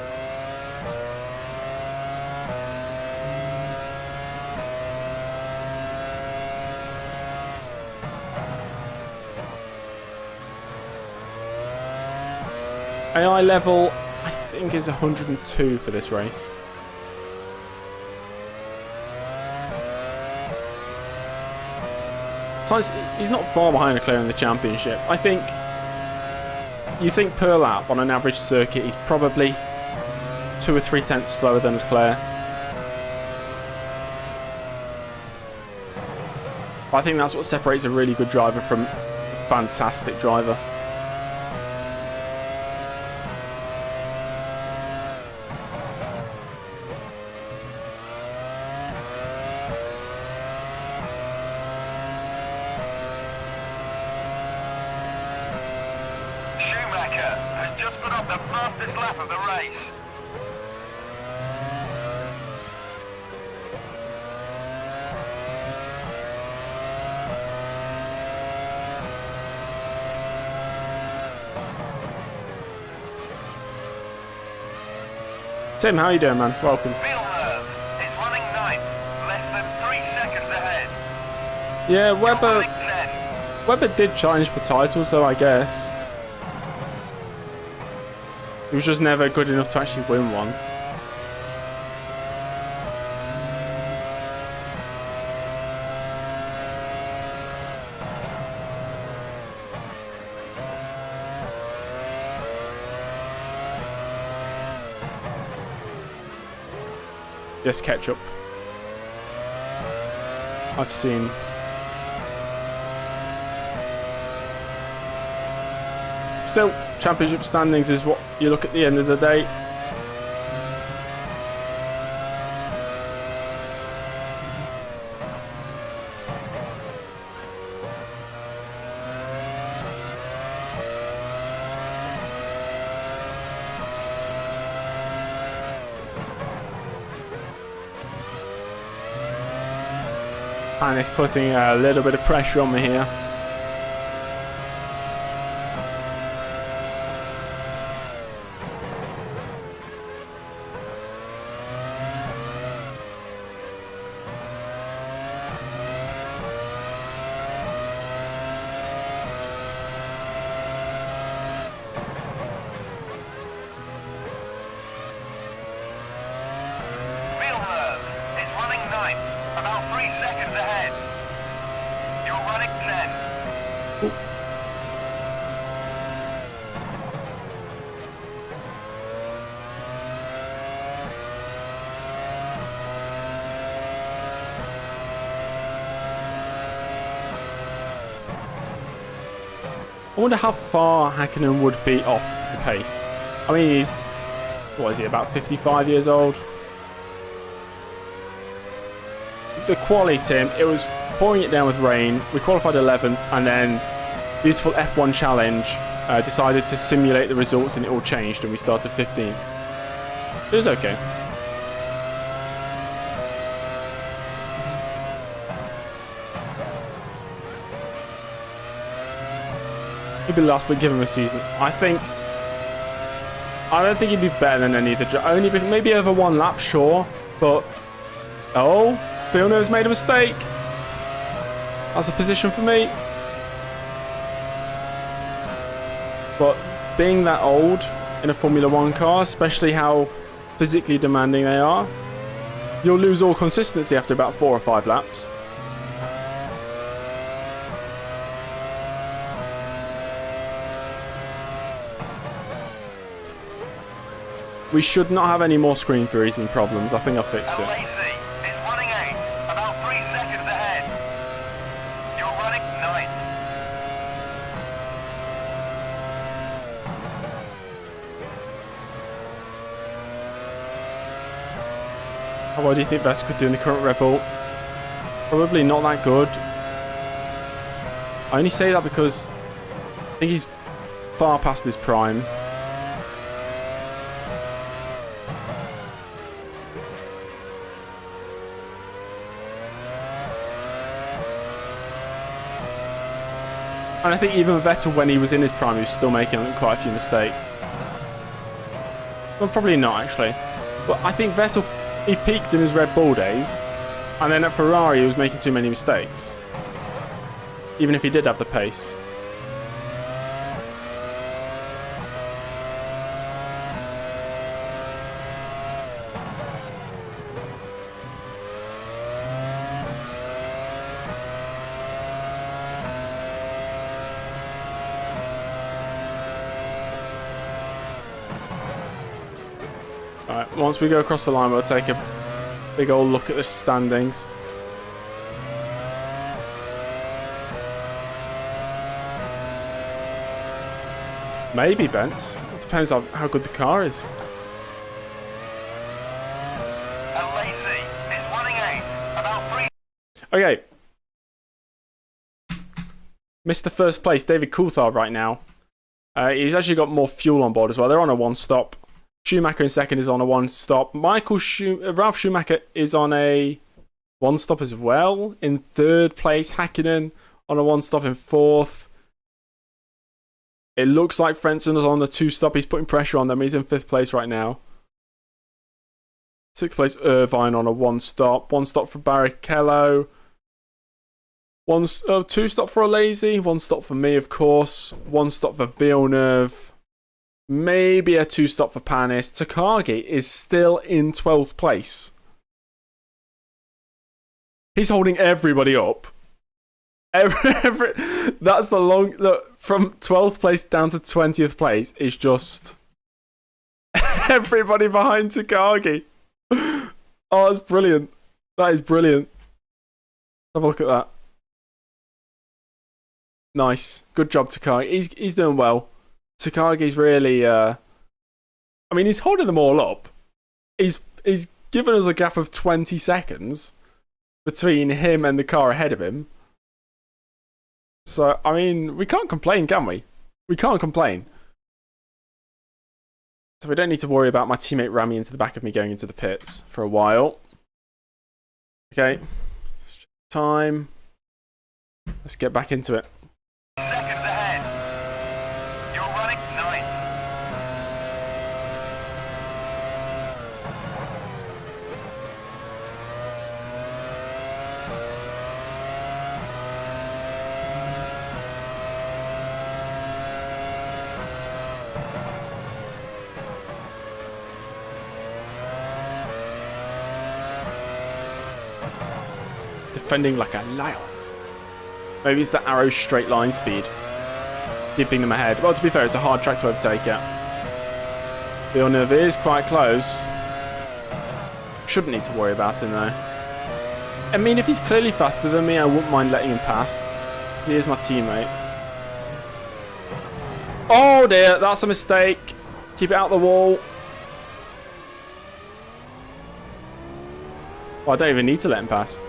Speaker 1: AI level, I think, is 102 for this race. So he's not far behind Leclerc in the championship. I think... You think per lap on an average circuit, he's probably 2 or 3 tenths slower than Leclerc. I think that's what separates a really good driver from a fantastic driver.
Speaker 3: Schumacher has just put up the the fastest lap of the race.
Speaker 1: Tim, how you doing, man? Welcome.
Speaker 3: Villeneuve is running 9th, less than 3 seconds ahead.
Speaker 1: Yeah,
Speaker 3: You're
Speaker 1: Webber
Speaker 3: running 10th.
Speaker 1: Webber did challenge for title, so I guess he was just never good enough to actually win one. Yes, ketchup. I've seen. Still, championship standings is what you look at the end of the day. And it's putting a little bit of pressure on me here.
Speaker 3: Villeneuve is running 9th, about 3 seconds ahead. You're running 10th.
Speaker 1: I wonder how far Hakkinen would be off the pace. I mean, he's, what is he, about 55 years old? The quali, Tim, it was pouring it down with rain. We qualified 11th, and then beautiful F1 challenge decided to simulate the results, and it all changed, and we started 15th. It was okay. He'd be last, but give him a season. I don't think he'd be better than any of the... Only maybe over one lap, sure, but... Oh, Villeneuve's made a mistake. That's a position for me. But being that old in a Formula 1 car, especially how physically demanding they are, you'll lose all consistency after about 4 or 5 laps. We should not have any more screen freezing problems. I think I fixed it.
Speaker 3: Lacey is running 8th, about 3 seconds ahead. You're running 9th.
Speaker 1: How well do you think Vettel could do in the current Red Bull? Probably not that good. I only say that because I think he's far past his prime. And I think even Vettel, when he was in his prime, he was still making quite a few mistakes. Well, probably not, actually. But I think Vettel, he peaked in his Red Bull days. And then at Ferrari, he was making too many mistakes. Even if he did have the pace. Alright, once we go across the line, we'll take a big old look at the standings. Maybe, Bence. It depends on how good the car is.
Speaker 3: Lacey is running 8th, about 3.
Speaker 1: Okay. Mr. First Place, David Coulthard right now. He's actually got more fuel on board as well. They're on a one-stop. Schumacher in second is on a one-stop. Ralf Schumacher is on a one-stop as well. In third place, Hakkinen on a one-stop in fourth. It looks like Frentzen is on the two-stop. He's putting pressure on them. He's in fifth place right now. Sixth place, Irvine on a one-stop. One-stop for Barrichello. Two-stop for Alesi. One-stop for me, of course. One-stop for Villeneuve. Maybe a two-stop for Panis. Takagi is still in 12th place. He's holding everybody up. That's the long... Look, from 12th place down to 20th place is just... everybody behind Takagi. Oh, that's brilliant. That is brilliant. Have a look at that. Nice. Good job, Takagi. He's doing well. Takagi's really... I mean, he's holding them all up. He's given us a gap of 20 seconds between him and the car ahead of him. So, I mean, we can't complain, can we? We can't complain. So we don't need to worry about my teammate ramming into the back of me going into the pits for a while. Okay. Time. Let's get back into it.
Speaker 3: Seconds ahead. You're running ninth.
Speaker 1: Defending like a lion. Maybe it's the arrow straight line speed. Keeping them ahead. Well, to be fair, it's a hard track to overtake it. Villeneuve is quite close. Shouldn't need to worry about him, though. I mean, if he's clearly faster than me, I wouldn't mind letting him past. He is my teammate. Oh, dear. That's a mistake. Keep it out the wall. Well, I don't even need to let him past.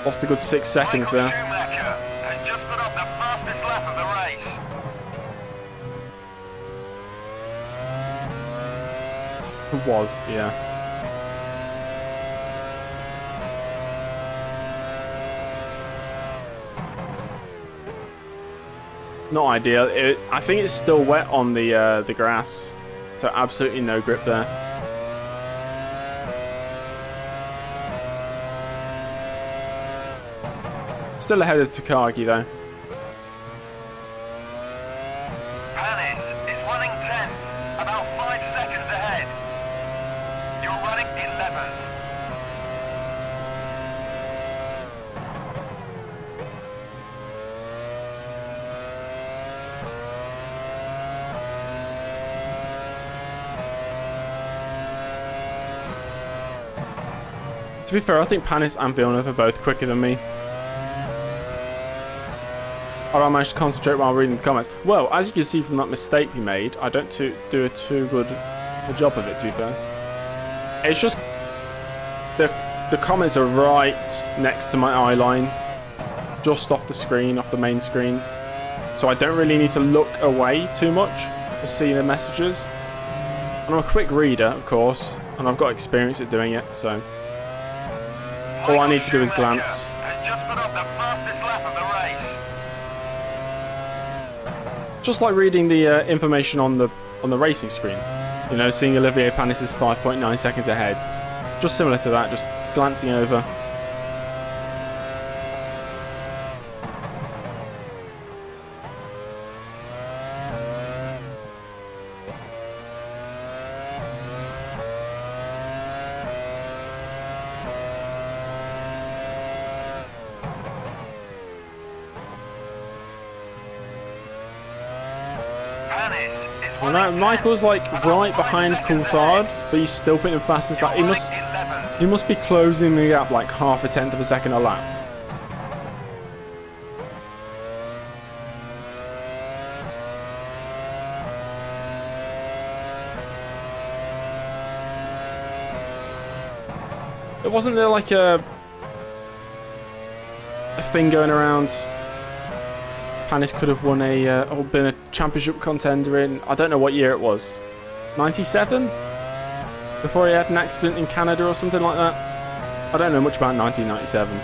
Speaker 1: Lost a good 6 seconds there.
Speaker 3: Schumacher has just put up the fastest lap of the race.
Speaker 1: It was, yeah. Not ideal. I think it's still wet on the grass, so absolutely no grip there. Still ahead of Takagi, though.
Speaker 3: Panis is running 10th, about 5 seconds ahead. You're running 11th.
Speaker 1: To be fair, I think Panis and Villeneuve are both quicker than me. I managed to concentrate while reading the comments. Well, as you can see from that mistake we made, I don't do a too good a job of it, to be fair. It's just... The comments are right next to my eye line. Just off the screen, off the main screen. So I don't really need to look away too much to see the messages. And I'm a quick reader, of course. And I've got experience at doing it, so... All I need to do is glance.
Speaker 3: Has just put up the fastest lap of the race.
Speaker 1: Just like reading the information on the racing screen. You know, seeing Olivier Panis is 5.9 seconds ahead. Just similar to that, just glancing over. Well, now Michael's like right behind Coulthard, but he's still putting him fastest. Like he must be closing the gap like half a tenth of a second a lap. Wasn't there like a thing going around Panis could have won or been a championship contender in, I don't know what year it was, 97? Before he had an accident in Canada or something like that. I don't know much about 1997.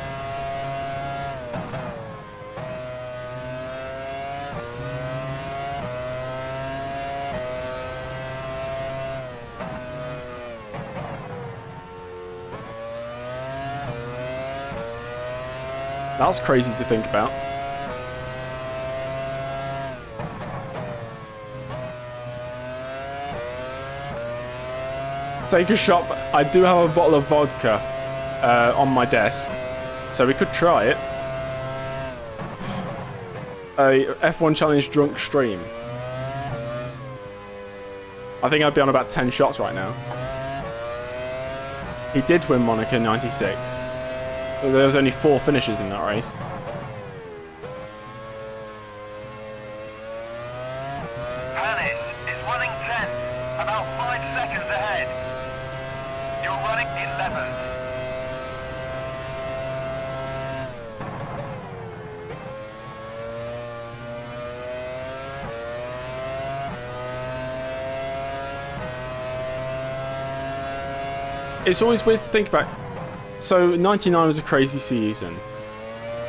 Speaker 1: That's crazy to think about. Take a shot. I do have a bottle of vodka on my desk, so we could try it. A F1 Challenge drunk stream. I think I'd be on about 10 shots right now. He did win Monaco in 96. There was only 4 finishes in that race.
Speaker 3: Panis is running 10th, about 5 seconds ahead. You're running 11th.
Speaker 1: It's always weird to think about. So 99 was a crazy season.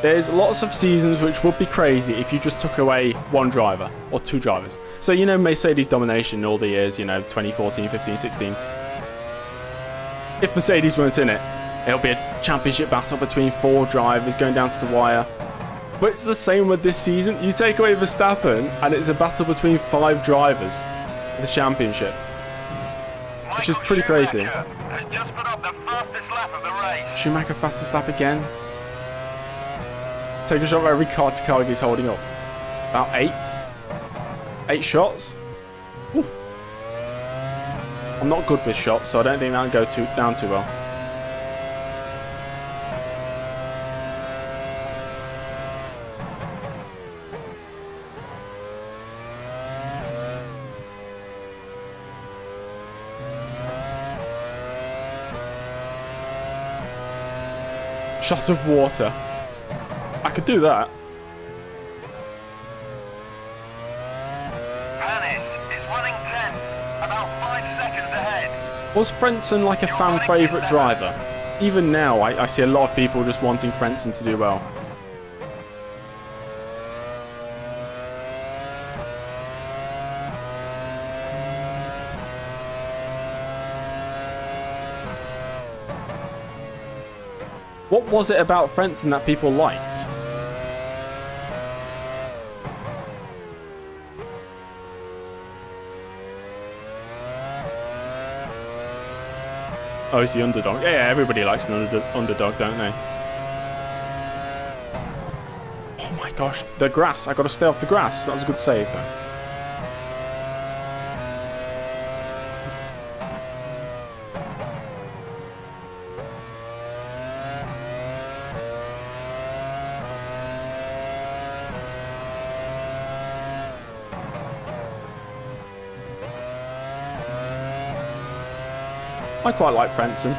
Speaker 1: There's lots of seasons which would be crazy if you just took away one driver or 2 drivers. So, you know, Mercedes domination all the years, you know, 2014, 15, 16. If Mercedes weren't in it, it'll be a championship battle between 4 drivers going down to the wire. But it's the same with this season. You take away Verstappen and it's a battle between 5 drivers for the championship. Which is pretty crazy.
Speaker 3: Has just put up the fastest lap of the race.
Speaker 1: Schumacher fastest lap again. Take a shot of every car to car he's holding up. About 8. 8 shots. Ooh. I'm not good with shots, so I don't think that'll go down too well. Shot of water. I could do that.
Speaker 3: Panis is running 10th, about 5 seconds ahead.
Speaker 1: Was Frentzen like a fan favourite driver? Even now, I see a lot of people just wanting Frentzen to do well. What was it about Frentzen that people liked? Oh, he's the underdog. Yeah, everybody likes an underdog, don't they? Oh my gosh, the grass. I got to stay off the grass. That was a good save, though. I quite like Frentzen.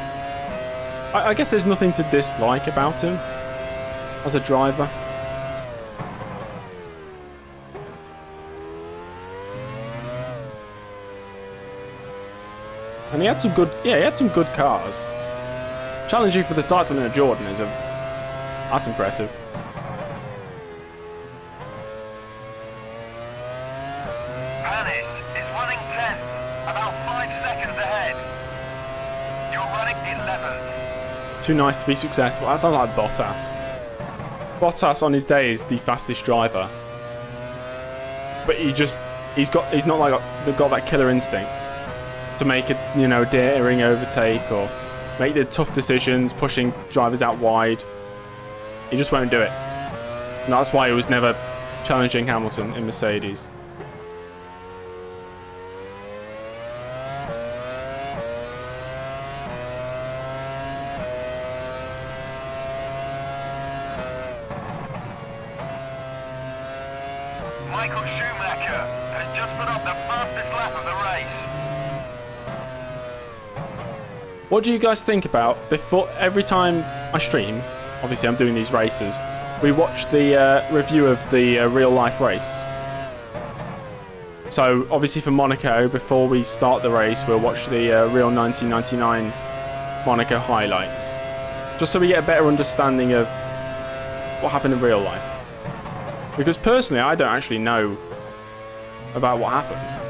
Speaker 1: I guess there's nothing to dislike about him as a driver. And he had some good, yeah, he had some good cars. Challenging for the title in a Jordan is that's impressive.
Speaker 3: Panis is running 10th, about 5 seconds ahead. You're running 11th.
Speaker 1: Too nice to be successful. That sounds like Bottas. Bottas on his day is the fastest driver, but he's not like got that killer instinct to make a, you know, daring overtake or make the tough decisions, pushing drivers out wide. He just won't do it. And that's why he was never challenging Hamilton in Mercedes.
Speaker 3: Michael Schumacher has just put up the fastest lap of the race.
Speaker 1: What do you guys think about, before every time I stream, obviously I'm doing these races, we watched the review of the real life race. So obviously for Monaco, before we start the race, we'll watch the real 1999 Monaco highlights, just so we get a better understanding of what happened in real life. Because personally, I don't actually know about what happened.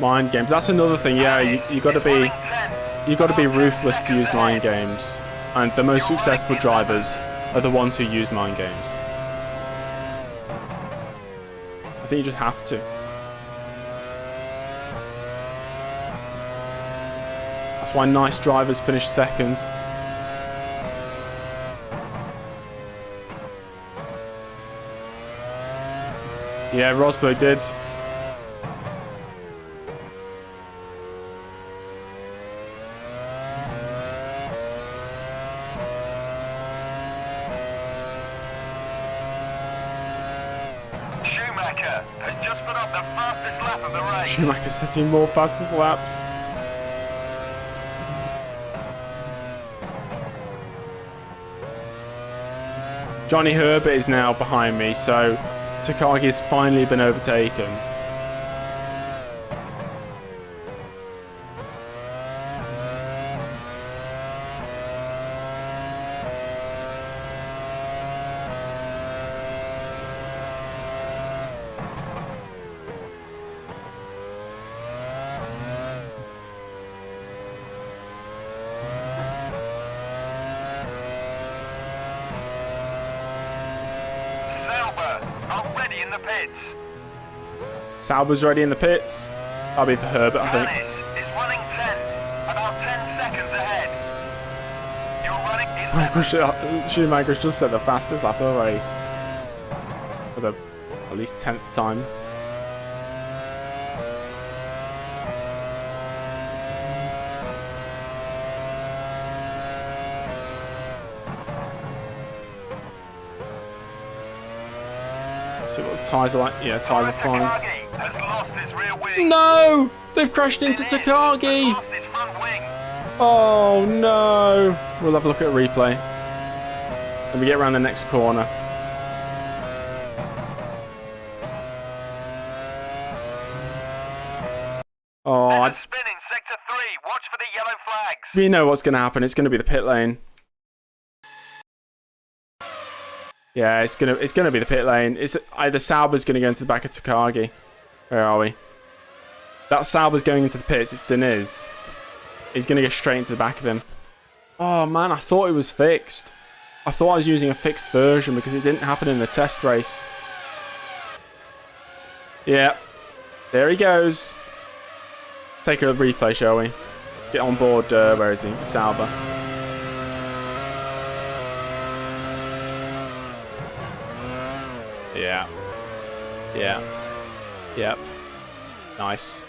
Speaker 1: Mind games. That's another thing. Yeah, you got to be ruthless to use mind games, and the most successful drivers are the ones who use mind games. I think you just have to. That's why nice drivers finish second. Yeah, Rosberg did.
Speaker 3: Has just put up the fastest lap of the race.
Speaker 1: Schumacher setting more fastest laps. Johnny Herbert is now behind me, so Takagi has finally been overtaken.
Speaker 3: Already in the pits.
Speaker 1: Sauber's ready in the pits. That'll be for Herbert, I think.
Speaker 3: Is running 10, about 10 seconds ahead. You're running in
Speaker 1: Schumacher's just set the fastest lap of the race for the at least 10th time. See what the tyres are like. Yeah, tyres are fine.
Speaker 3: has lost his rear wing.
Speaker 1: No! They've crashed into Takagi! Oh no! We'll have a look at a replay. Let me get around the next corner. Oh,
Speaker 3: spin in sector 3. Watch for the yellow flags.
Speaker 1: We know what's going to happen. It's going to be the pit lane. Yeah, it's gonna be the pit lane. It's either Sauber's gonna go into the back of Takagi. Where are we? That Sauber's going into the pits. It's Deniz. He's gonna go straight into the back of him. Oh man, I thought it was fixed. I thought I was using a fixed version because it didn't happen in the test race. Yeah, there he goes. Take a replay, shall we? Get on board. Where is he? The Sauber. Yeah. Yeah. Yep. Nice.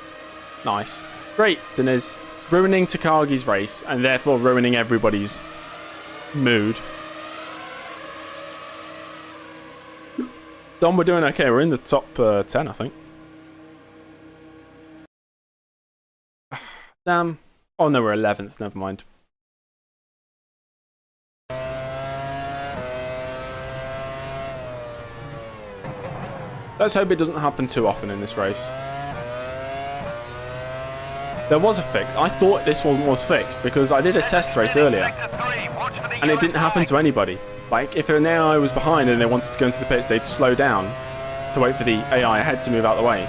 Speaker 1: Nice. Great, Deniz. Ruining Takagi's race and therefore ruining everybody's mood. Dom, we're doing okay. We're in the top 10, I think. Damn. Oh no, we're 11th. Never mind. Let's hope it doesn't happen too often in this race. There was a fix. I thought this one was fixed because I did a test race earlier and it didn't happen to anybody. Like, if an AI was behind and they wanted to go into the pits, they'd slow down to wait for the AI ahead to move out of the way.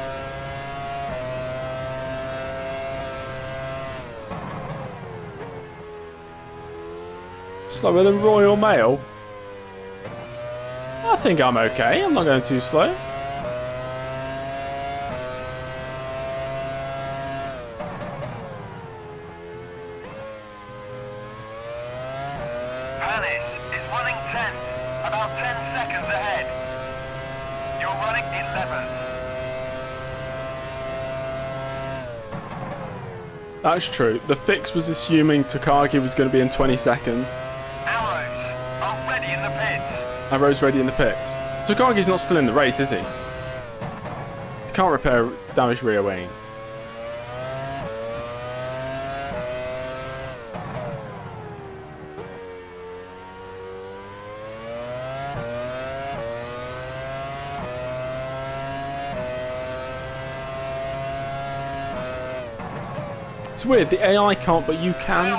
Speaker 1: Slower than Royal Mail? I think I'm okay. I'm not going too slow. That's true. The fix was assuming Takagi was going to be in 22nd.
Speaker 3: Arrows are ready in the pits.
Speaker 1: Arrows ready in the pits. Takagi's not still in the race, is he? He can't repair damaged rear wing. It's weird, the AI can't, but you can.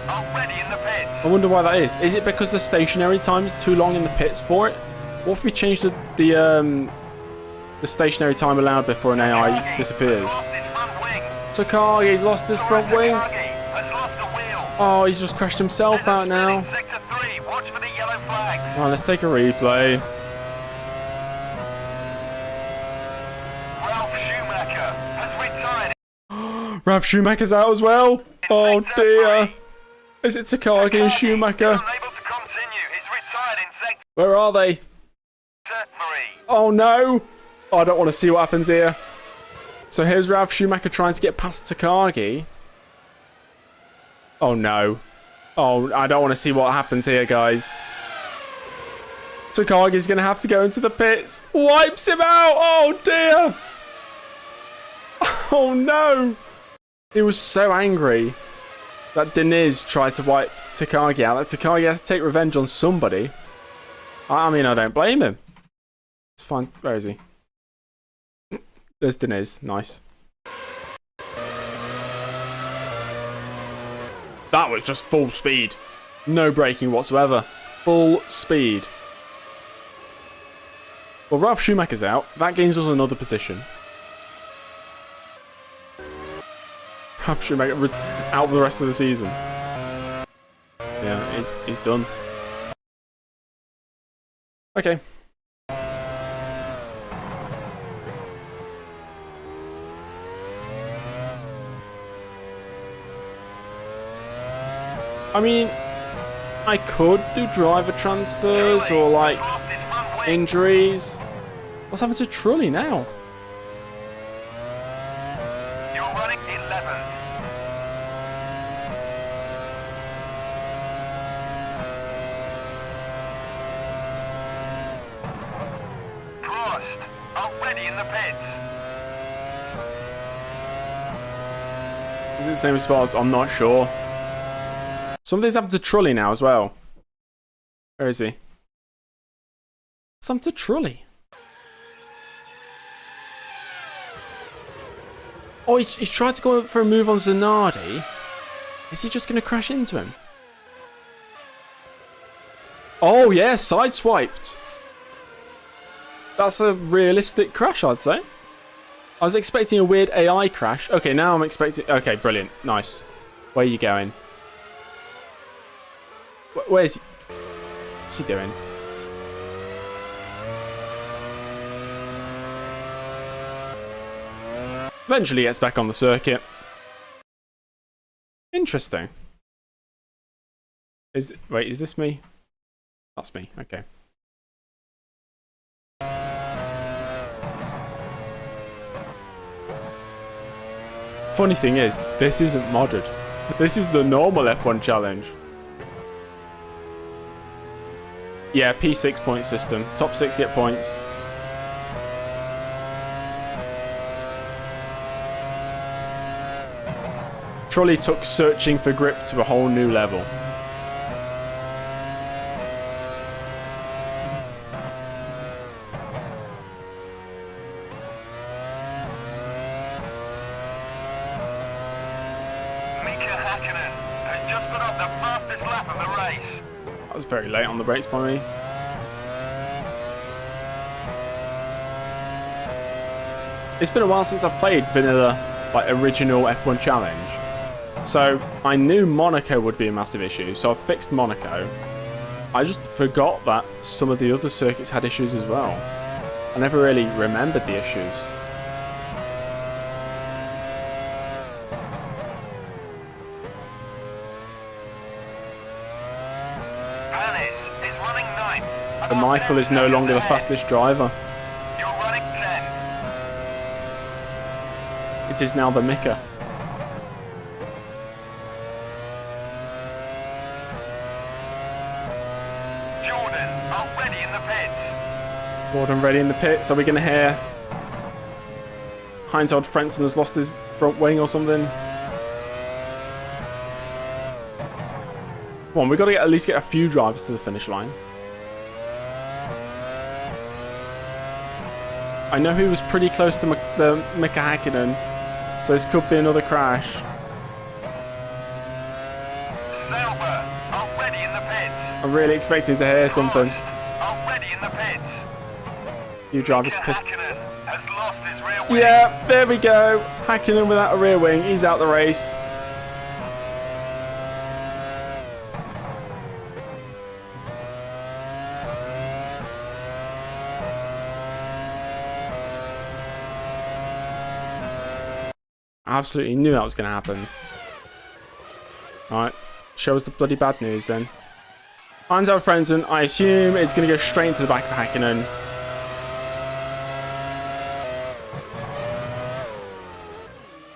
Speaker 3: Already in the pits.
Speaker 1: I wonder why that is. Is it because the stationary time is too long in the pits for it? What if we change the stationary time allowed before an AI disappears? Takagi's lost his front wing. Oh, he's just crashed himself out now. Oh, let's take a replay. Ralf Schumacher's out as well. Oh dear. Is it Takagi and Schumacher? Where are they? Oh no. Oh, I don't want to see what happens here. So here's Ralf Schumacher trying to get past Takagi. Oh no. Oh, I don't want to see what happens here, guys. Takagi's going to have to go into the pits. Wipes him out. Oh dear. Oh no. He was so angry that Diniz tried to wipe Takagi out. That Takagi has to take revenge on somebody. I mean, I don't blame him. It's fine. Where is he? There's Diniz. Nice. That was just full speed. No braking whatsoever. Full speed. Well, Ralf Schumacher's out. That gains us another position. Ralf Schumacher out for the rest of the season. Yeah, he's done. Okay. I mean, I could do driver transfers or like injuries. What's happened to Trulli now?
Speaker 3: You're running 11th. Prost, already in the pits.
Speaker 1: Is it the same as Spas? I'm not sure. Something's happened to Trulli now as well. Where is he? Something to Trulli. Oh, he's tried to go for a move on Zanardi. Is he just going to crash into him? Oh, yeah, sideswiped. That's a realistic crash, I'd say. I was expecting a weird AI crash. Okay, now I'm expecting... Okay, brilliant. Nice. Where are you going? Where's he? What's he doing? Eventually gets back on the circuit. Interesting. Wait, is this me? That's me. Okay. Funny thing is, this isn't modded. This is the normal F1 challenge. Yeah, P6 point system. Top 6 get points. Trulli took searching for grip to a whole new level. That was very late on the brakes by me. It's been a while since I've played vanilla, like original F1 challenge. So I knew Monaco would be a massive issue, so I fixed Monaco. I just forgot that some of the other circuits had issues as well. I never really remembered the issues. But Michael is no longer the fastest driver.
Speaker 3: You're running 10.
Speaker 1: It is now the Mika.
Speaker 3: Jordan, already in the pits.
Speaker 1: Gordon ready in the pits. Are we going to hear Heinzold Frentzen has lost his front wing or something? Come on, we've got to at least get a few drivers to the finish line. I know he was pretty close to Mika Häkkinen, so this could be another crash.
Speaker 3: Sauber, already in the pits.
Speaker 1: I'm really expecting to hear something.
Speaker 3: Already in the pits.
Speaker 1: You drivers pit.
Speaker 3: Häkkinen has lost his rear wing.
Speaker 1: Yeah, there we go. Häkkinen without a rear wing. He's out the race. I absolutely knew that was going to happen. Alright, show us the bloody bad news then. Heinzold Frentzen, I assume, is going to go straight into the back of Häkkinen.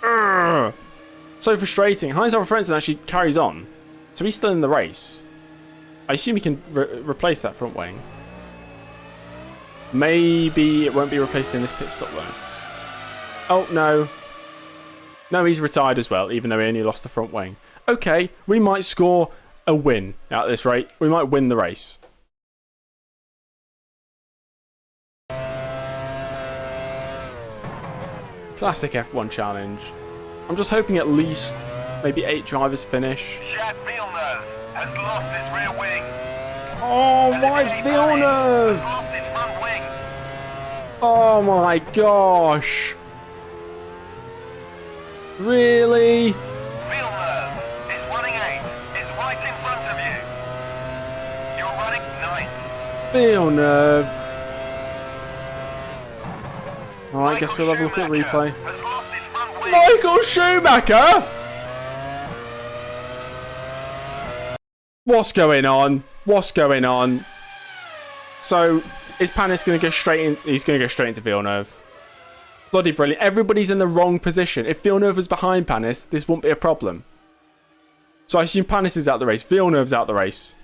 Speaker 1: Urgh. So frustrating. Heinzold Frentzen actually carries on. So he's still in the race. I assume he can replace that front wing. Maybe it won't be replaced in this pit stop though. Oh, no. No, he's retired as well, even though he only lost the front wing. Okay, we might score a win at this rate. We might win the race. Classic F1 challenge. I'm just hoping at least maybe 8 drivers finish.
Speaker 3: Jacques Villeneuve has lost his rear wing.
Speaker 1: Oh, my Villeneuve!
Speaker 3: Has lost his front wing.
Speaker 1: Oh my gosh! Really?
Speaker 3: Villeneuve is running 8. Is right in front of you. You're running 9.
Speaker 1: Villeneuve. Alright, guess we'll have a look at replay.
Speaker 3: Has lost his front wing.
Speaker 1: Michael Schumacher! What's going on? What's going on? So, is Panis going to go straight in? He's going to go straight into Villeneuve. Bloody brilliant. Everybody's in the wrong position. If Villeneuve was behind Panis, this wouldn't be a problem. So I assume Panis is out the race. Villeneuve's out the race.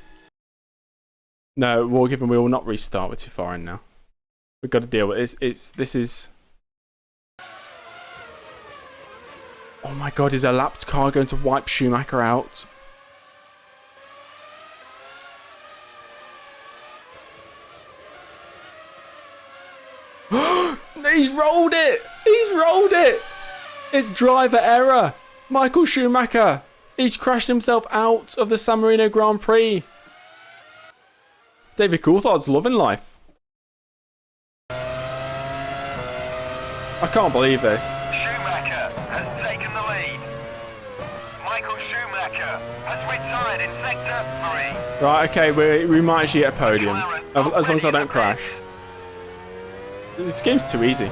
Speaker 1: No, we will not restart. We're too far in now. We've got to deal with it. This is... Oh my god, is a lapped car going to wipe Schumacher out? He's rolled it! He's rolled it! It's driver error! Michael Schumacher! He's crashed himself out of the San Marino Grand Prix. David Coulthard's loving life. I can't believe this.
Speaker 3: Schumacher has taken the lead. Michael Schumacher has retired in sector 3.
Speaker 1: Right, okay, we might actually get a podium. As long as I don't crash. This game's too easy.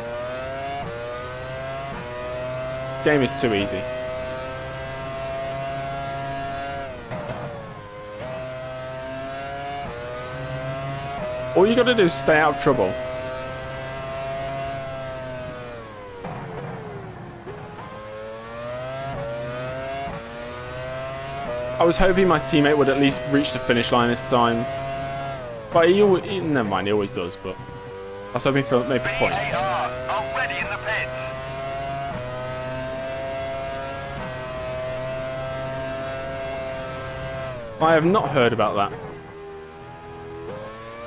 Speaker 1: Game is too easy. All you gotta do is stay out of trouble. I was hoping my teammate would at least reach the finish line this time. But never mind, he always does, but I was hoping for maybe points.
Speaker 3: VAR already in the pits.
Speaker 1: I have not heard about that.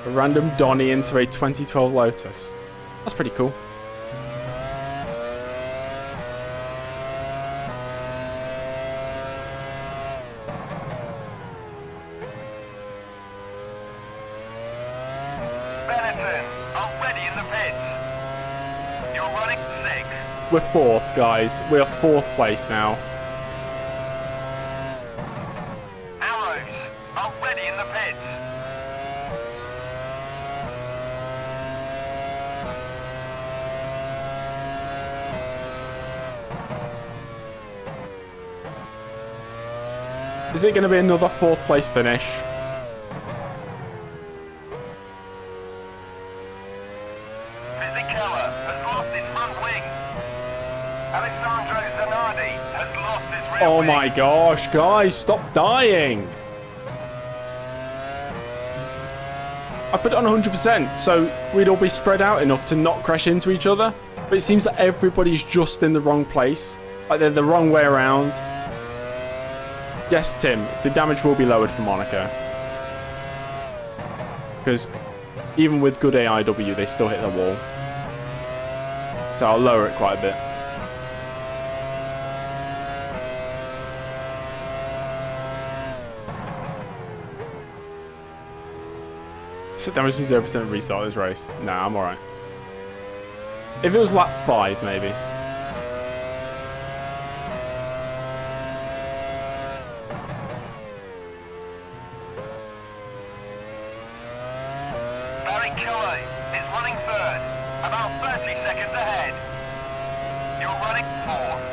Speaker 1: A random Donny into a 2012 Lotus. That's pretty cool. We're 4th, guys. We are 4th place now.
Speaker 3: Arrows already in the pits.
Speaker 1: Is it going to be another 4th place finish? Oh my gosh, guys, stop dying! I put it on 100%, so we'd all be spread out enough to not crash into each other. But it seems that everybody's just in the wrong place. Like they're the wrong way around. Yes, Tim, the damage will be lowered for Monaco. Because even with good AIW, they still hit the wall. So I'll lower it quite a bit. So damage to 0% restart this race. Nah, I'm alright. If it was lap 5, maybe.
Speaker 3: Barrichello is running third, about 30 seconds ahead. You're running fourth.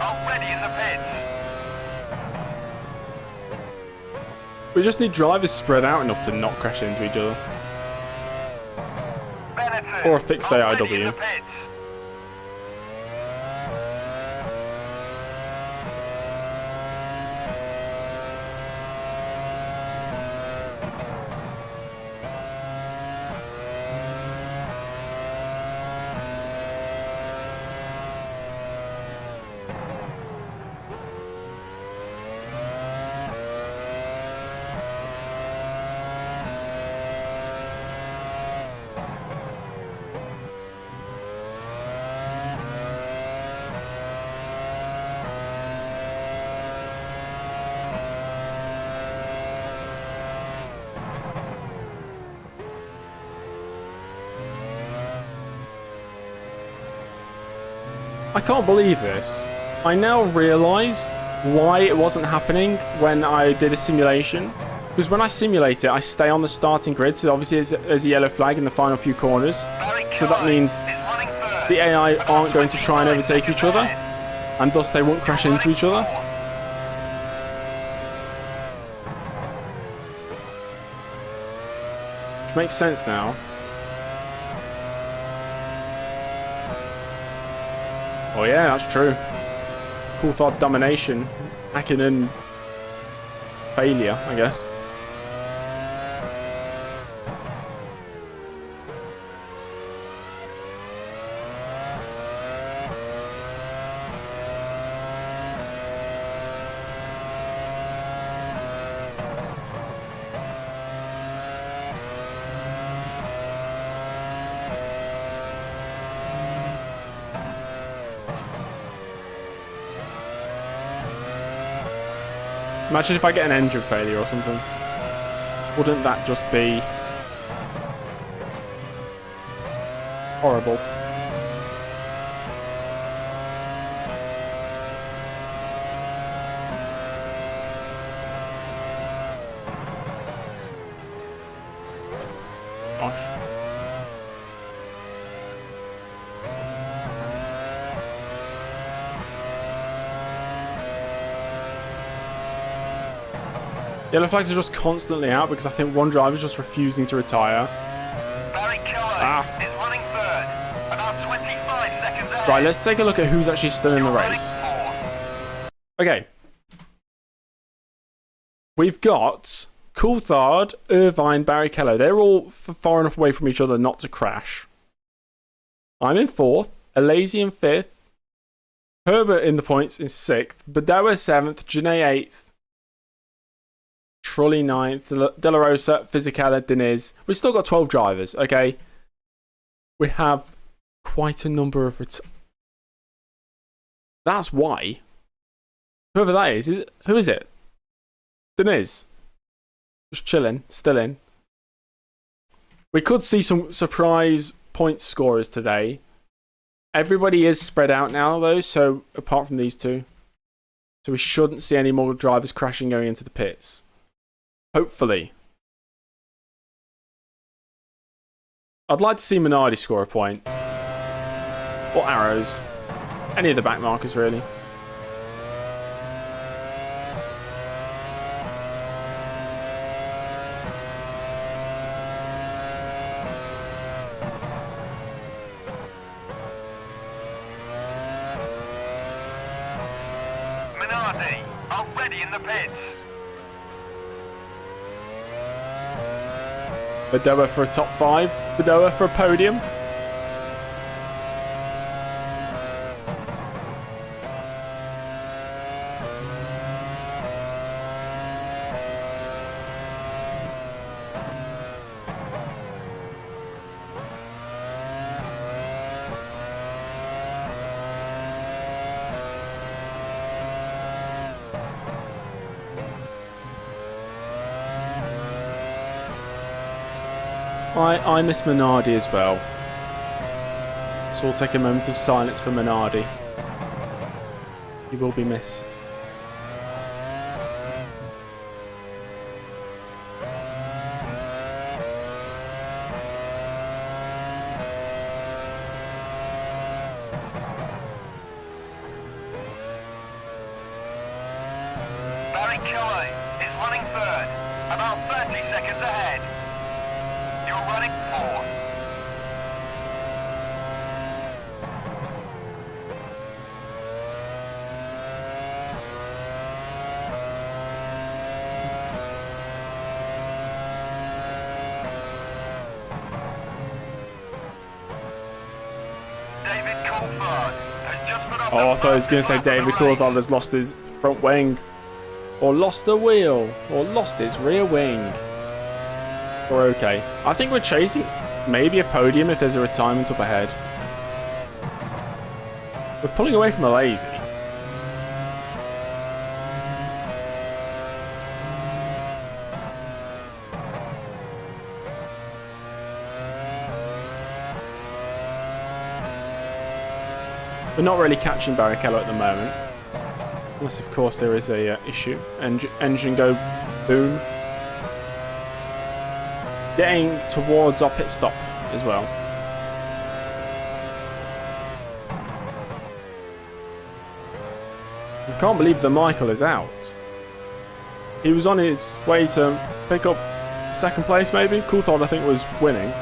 Speaker 3: Already in the pits.
Speaker 1: We just need drivers spread out enough to not crash into each other.
Speaker 3: Benetton,
Speaker 1: Or a fixed
Speaker 3: already in
Speaker 1: AIW.
Speaker 3: the pits.
Speaker 1: I can't believe this. I now realise why it wasn't happening when I did a simulation. Because when I simulate it, I stay on the starting grid, so obviously there's a yellow flag in the final few corners. So that means the AI aren't going to try and overtake each other, and thus they won't crash into each other. Which makes sense now. Oh yeah, that's true. Cool thought domination. Hacking and failure, I guess. Imagine if I get an engine failure or something. Wouldn't that just be horrible? Gosh. Yellow flags are just constantly out because I think one driver is just refusing to retire.
Speaker 3: Barrichello is running third, about 25 seconds ahead.
Speaker 1: Right, let's take a look at who's actually still in the race. Okay. We've got Coulthard, Irvine, Barrichello. They're all far enough away from each other not to crash. I'm in 4th, Alesi in 5th, Herbert in the points in 6th, Badoa 7th, Janae 8th, Trulli 9th, De La Rosa, Fisichella, Diniz. We've still got 12 drivers, okay? We have quite a number of... That's why. Whoever that is who is it? Diniz. Just chilling, still in. We could see some surprise point scorers today. Everybody is spread out now, though, so apart from these two. So we shouldn't see any more drivers crashing going into the pits. Hopefully. I'd like to see Minardi score a point. Or Arrows. Any of the back markers, really.
Speaker 3: Minardi, already in the pits.
Speaker 1: Bedoya for a top 5. Bedoya for a podium. I miss Minardi as well. So we'll take a moment of silence for Minardi. He will be missed.
Speaker 3: Barrichello is running third, about 30 seconds ahead. You're running fourth. David Coulthard has just put up
Speaker 1: Oh, I thought I was going to say David Coulthard has lost his front wing. Or lost a wheel. Or lost his rear wing. We're okay. I think we're chasing maybe a podium if there's a retirement up ahead. We're pulling away from a lazy. We're not really catching Barrichello at the moment. Unless, of course, there is a issue. Engine go boom. Getting towards our pit stop as well. I can't believe that Michael is out. He was on his way to pick up second place, maybe. Coulthard, I think, was winning.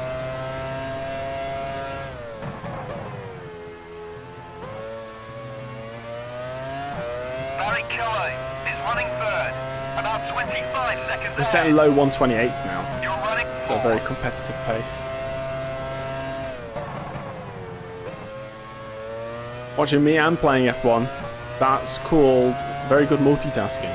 Speaker 3: Barrichello is running third, about 25 seconds
Speaker 1: We're
Speaker 3: ahead.
Speaker 1: setting low 128s now.
Speaker 3: You're running
Speaker 1: So a
Speaker 3: fourth.
Speaker 1: very competitive pace. Watching me and playing F1, that's called very good multitasking.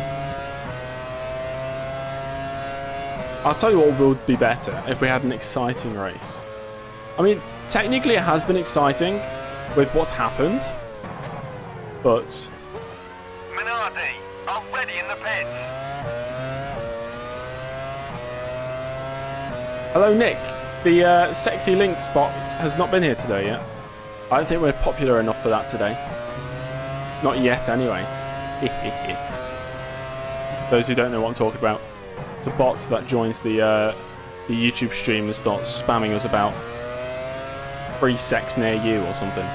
Speaker 1: I'll tell you what would be better if we had an exciting race. I mean, technically it has been exciting with what's happened, but
Speaker 3: Minardi, already in the pits.
Speaker 1: hello Nick, the sexy link spot has not been here today yet. I don't think we're popular enough for that today. Not yet anyway. Those who don't know what I'm talking about, it's a bot that joins the YouTube stream and starts spamming us about free sex near you or something.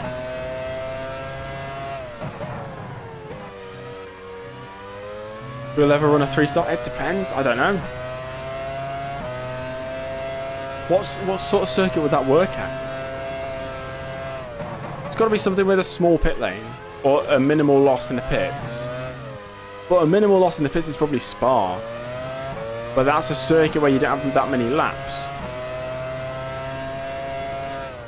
Speaker 1: We'll ever run a 3-star? It depends, I don't know. What sort of circuit would that work at? It's got to be something with a small pit lane or a minimal loss in the pits. But a minimal loss in the pits is probably Spa. But that's a circuit where you don't have that many laps.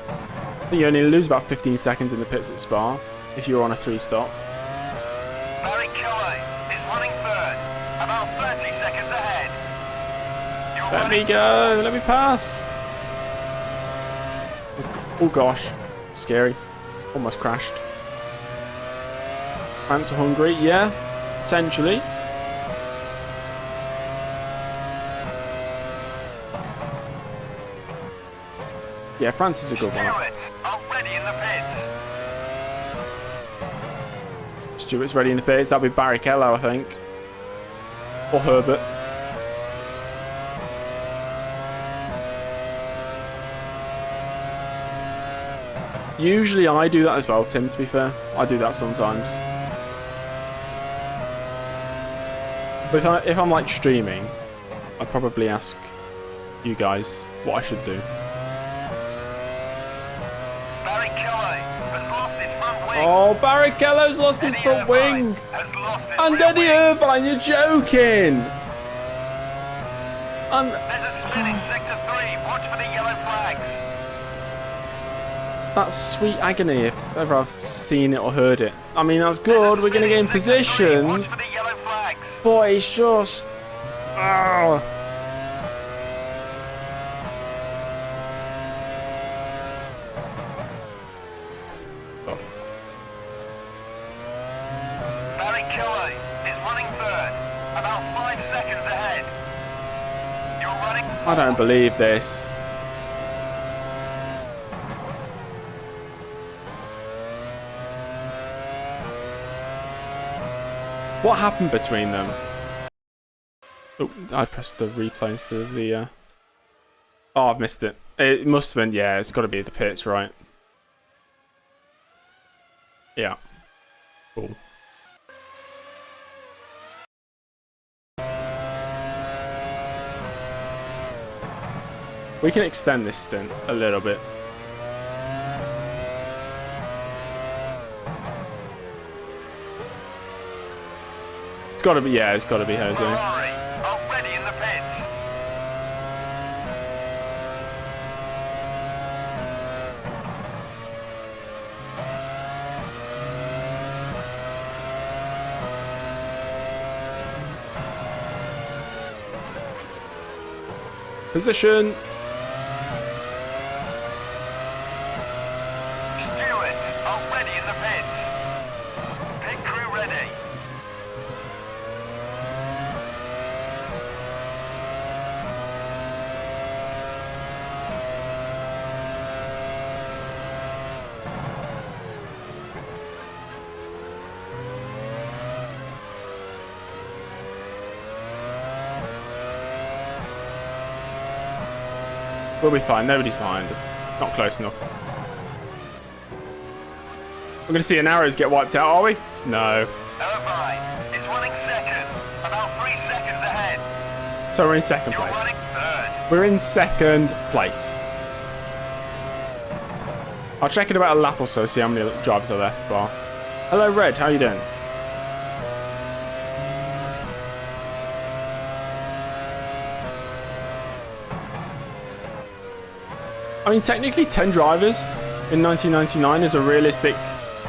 Speaker 1: I think you only lose about 15 seconds in the pits at Spa if you're on a 3-stop.
Speaker 3: Barrichello is running third, about 30 seconds ahead. You're
Speaker 1: Let
Speaker 3: running
Speaker 1: me go, let me pass. Oh gosh, scary. Almost crashed. France are hungry, yeah, potentially. Yeah, France is a good one.
Speaker 3: Stewart, already in the pits.
Speaker 1: Stewart's ready in the pits. That'll be Barrichello, I think. Or Herbert. Usually I do that as well, Tim, to be fair. I do that sometimes. But if I'm like streaming, I'd probably ask you guys what I should do.
Speaker 3: Barrichello has lost his front wing.
Speaker 1: Oh, Barrichello's lost his
Speaker 3: Eddie
Speaker 1: front
Speaker 3: Irvine
Speaker 1: wing.
Speaker 3: has lost his
Speaker 1: And
Speaker 3: rear
Speaker 1: Eddie
Speaker 3: wing.
Speaker 1: Irvine, you're joking.
Speaker 3: There's a spin in sector 3. Watch for the yellow flags.
Speaker 1: That's sweet agony if ever I've seen it or heard it. I mean, that's good. We're going to gain
Speaker 3: Watch for
Speaker 1: positions.
Speaker 3: the yellow flags.
Speaker 1: But it's just... Oh.
Speaker 3: Barrichello is running third, about 5 seconds ahead. You're running.
Speaker 1: I don't believe this. What happened between them? Oh, I pressed the replay instead of the... Oh, I've missed it. It must have been... Yeah, it's got to be the pits, right? Yeah. Cool. We can extend this stint a little bit. It's got to be... Yeah, it's got to be Jose.
Speaker 3: Ferrari are ready in the pits.
Speaker 1: Position.
Speaker 3: Stewards are ready in the pits. Pit crew ready.
Speaker 1: We'll be fine. Nobody's behind us. Not close enough. We're going to see an arrows get wiped out, are we? No.
Speaker 3: Irvine is running second, about 3 seconds ahead.
Speaker 1: So we're in second
Speaker 3: You're
Speaker 1: place.
Speaker 3: running third.
Speaker 1: We're in second place. I'll check in about a lap or so, see how many drivers are left, bar. Hello, Red. How you doing? I mean, technically 10 drivers in 1999 is a realistic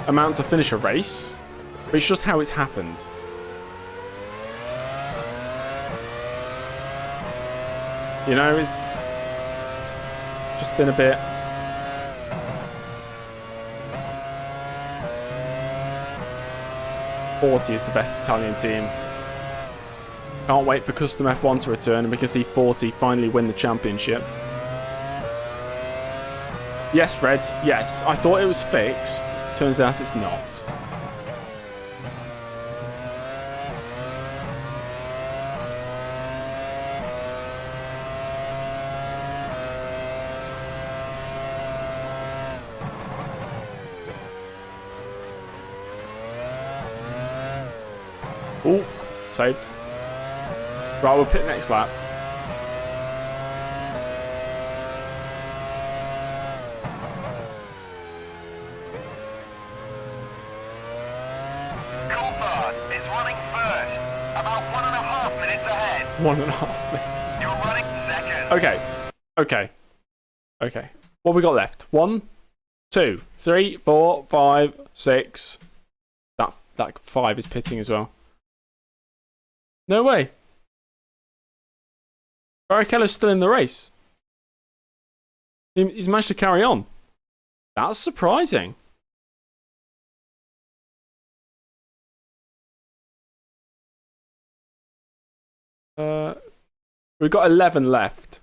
Speaker 1: amount to finish a race, but it's just how it's happened. You know, it's just been a bit... Forty is the best Italian team. Can't wait for Custom F1 to return and we can see 40 finally win the championship. Yes, Red. Yes. I thought it was fixed. Turns out it's not. Oh, saved. Right, we'll pit next lap.
Speaker 3: Coulthard is running first, about 1.5 minutes ahead.
Speaker 1: 1.5 minutes.
Speaker 3: You're running second.
Speaker 1: Okay. What have we got left? 1, 2, 3, 4, 5, 6. That 5 is pitting as well. No way. Barrichello's still in the race. He's managed to carry on. That's surprising. We've got 11 left.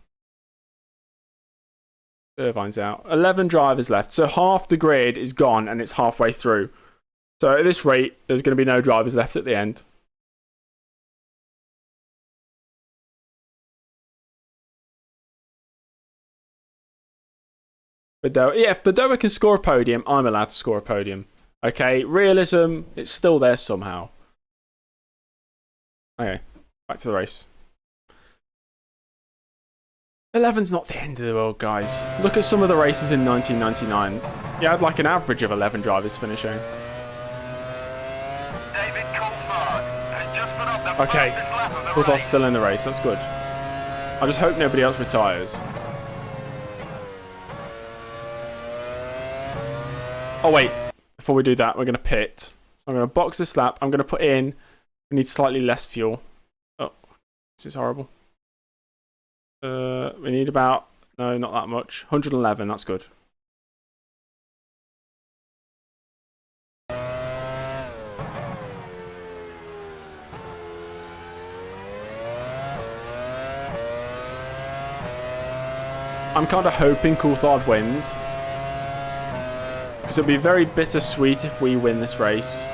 Speaker 1: Irvine's out. 11 drivers left. So half the grid is gone and it's halfway through. So at this rate, there's going to be no drivers left at the end. If Bedoya can score a podium, I'm allowed to score a podium. Okay, realism, it's still there somehow. Okay, back to the race. 11's not the end of the world, guys. Look at some of the races in 1999. Yeah, I had like an average of 11 drivers finishing.
Speaker 3: David Coulthard has just put up the
Speaker 1: Okay,
Speaker 3: fastest lap of the
Speaker 1: Coulthard's
Speaker 3: race.
Speaker 1: still in the race. That's good. I just hope nobody else retires. Oh wait, before we do that, we're going to pit. So I'm going to box this lap. I'm going to put in. We need slightly less fuel. Oh, this is horrible. We need about, no, not that much. 111, that's good. I'm kind of hoping Coulthard wins. Because it'll be very bittersweet if we win this race.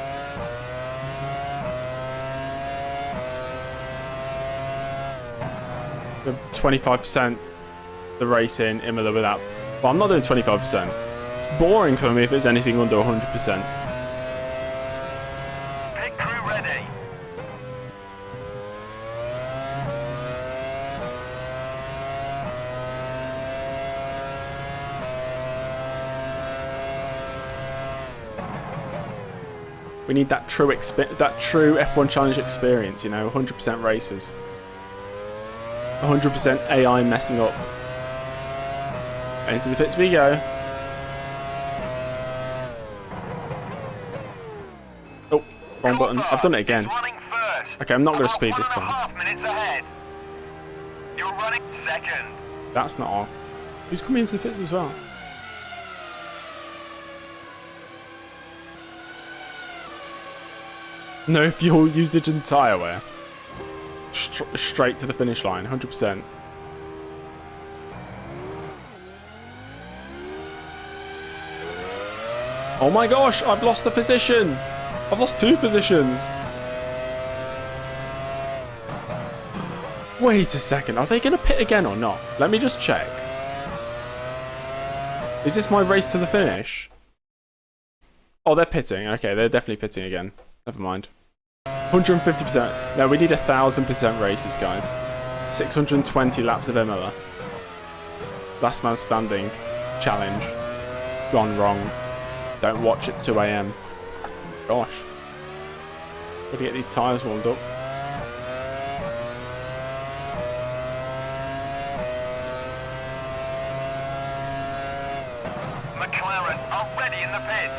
Speaker 1: The 25% the race in Imola without. Well, I'm not doing 25%. It's boring for me if it's anything under 100%.
Speaker 3: Pit crew ready.
Speaker 1: We need that true F1 Challenge experience, you know, 100% races. 100% AI messing up. Into the pits we go. Oh, wrong button. I've done it again.
Speaker 3: Running first.
Speaker 1: Okay, I'm not going to
Speaker 3: About
Speaker 1: speed this
Speaker 3: 1.5
Speaker 1: time.
Speaker 3: minutes ahead. You're running second.
Speaker 1: That's not all. Who's coming into the pits as well? No fuel usage and tyre wear. Straight to the finish line, 100%. Oh my gosh, I've lost the position. I've lost 2 positions. Wait a second, are they going to pit again or not? Let me just check. Is this my race to the finish? Oh, they're pitting. Okay, they're definitely pitting again. Never mind. 150%. No, we need 1,000% races, guys. 620 laps of Imola. Last man standing. Challenge. Gone wrong. Don't watch at 2 AM. Gosh. Gotta get these tyres warmed up.
Speaker 3: McLaren are ready in the pits.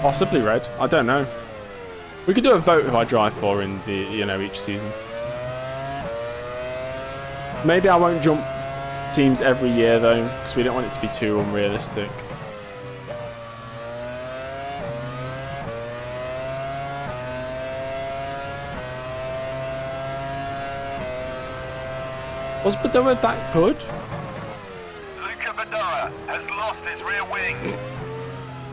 Speaker 1: Possibly red. I don't know. We could do a vote who I drive for in the, you know, each season. Maybe I won't jump teams every year though, because we don't want it to be too unrealistic. Was Bedoya that good?
Speaker 3: Luca Bedoya has lost his rear wing.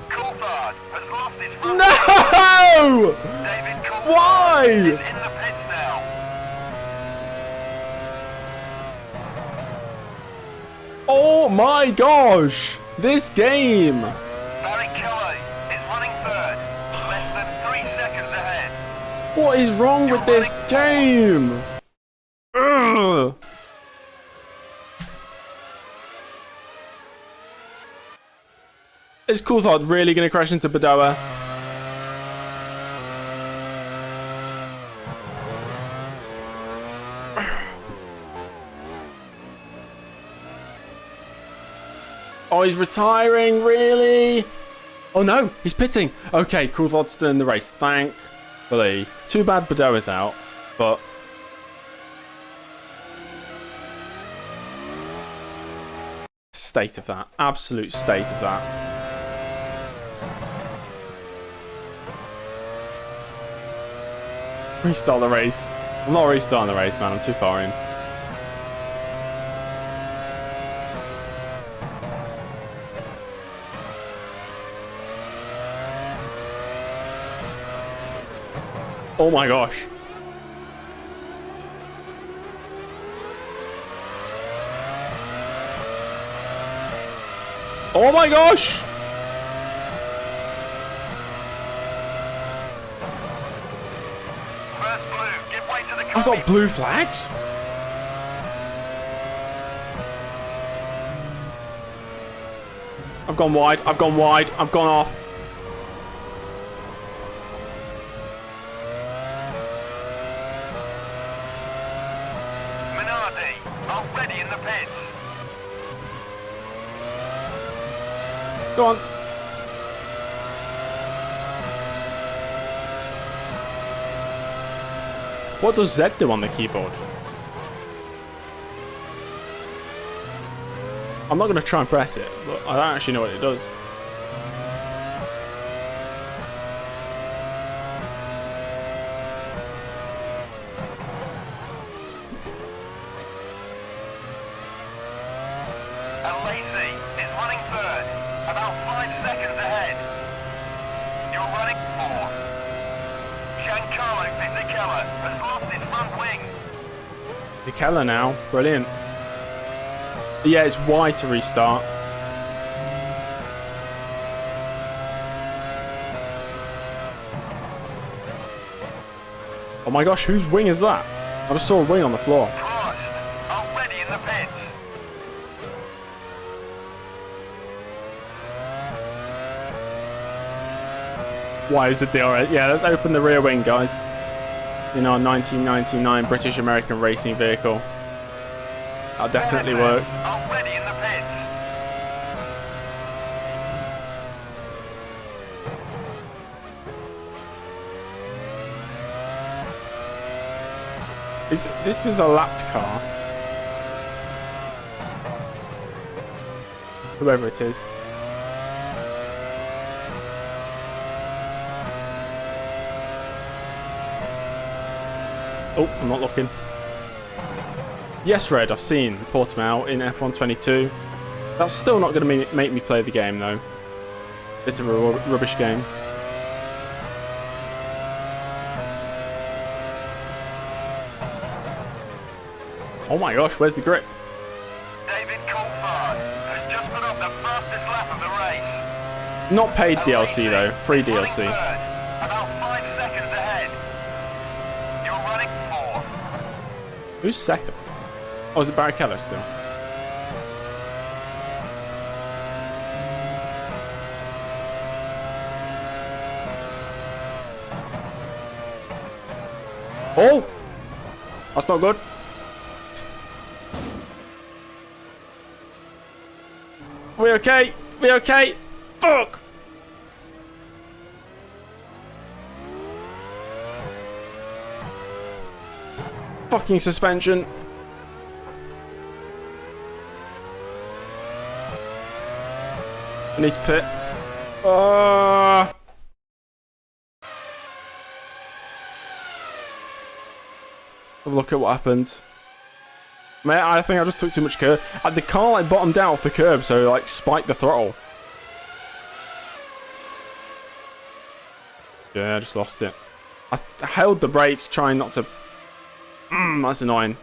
Speaker 3: Coulthard has lost his front wing.
Speaker 1: No!
Speaker 3: David Coulthard
Speaker 1: Why?
Speaker 3: is in the pits now.
Speaker 1: Oh my gosh! This game!
Speaker 3: Barry Kelly is running third, less than 3 seconds ahead.
Speaker 1: What is wrong with this game? Ugh. Is Coulthard really going to crash into Bedoya? Oh, he's retiring, really? Oh no, he's pitting. Okay, Coulthard's still in the race, thankfully. Too bad Bedoya's out, but... State of that. Absolute state of that. Restart the race. I'm not restarting the race, man. I'm too far in. Oh my gosh. Oh my gosh!
Speaker 3: First blue, give way to the
Speaker 1: I've got blue flags? I've gone wide. I've gone wide. I've gone off.
Speaker 3: Minardi, already in the pits.
Speaker 1: Go on. What does Z do on the keyboard? I'm not going to try and press it, but I don't actually know what it does.
Speaker 3: And Lacey is running third, about 5 seconds ahead. You're running fourth. Giancarlo Fisichella has lost his front wing.
Speaker 1: DeKeller now. Brilliant. Yeah, it's Y to restart. Oh my gosh, whose wing is that? I just saw a wing on the floor.
Speaker 3: Quashed, already in the pits.
Speaker 1: Why is the DRS? Yeah, let's open the rear wing, guys. In our 1999 British American racing vehicle. That'll definitely work.
Speaker 3: Already in the pits.
Speaker 1: This was a lapped car. Whoever it is. Oh, I'm not looking. Yes, Red, I've seen Portimao in F1 22. That's still not going to make me play the game, though. It's a rubbish game. Oh my gosh, where's the grip?
Speaker 3: David Coulthard has just put up the fastest lap of the race.
Speaker 1: Not paid DLC, though. Free
Speaker 3: Running
Speaker 1: DLC.
Speaker 3: third, about 5 seconds ahead. You're running fourth.
Speaker 1: Who's second? Oh, is it Barrichello still? Oh! That's not good. We okay? We okay? Fuck! Fucking suspension. I need to pit. Have a look at what happened. Mate, I think I just took too much curb. The car like bottomed out off the curb, so like spiked the throttle. Yeah, I just lost it. I held the brakes, trying not to. That's annoying.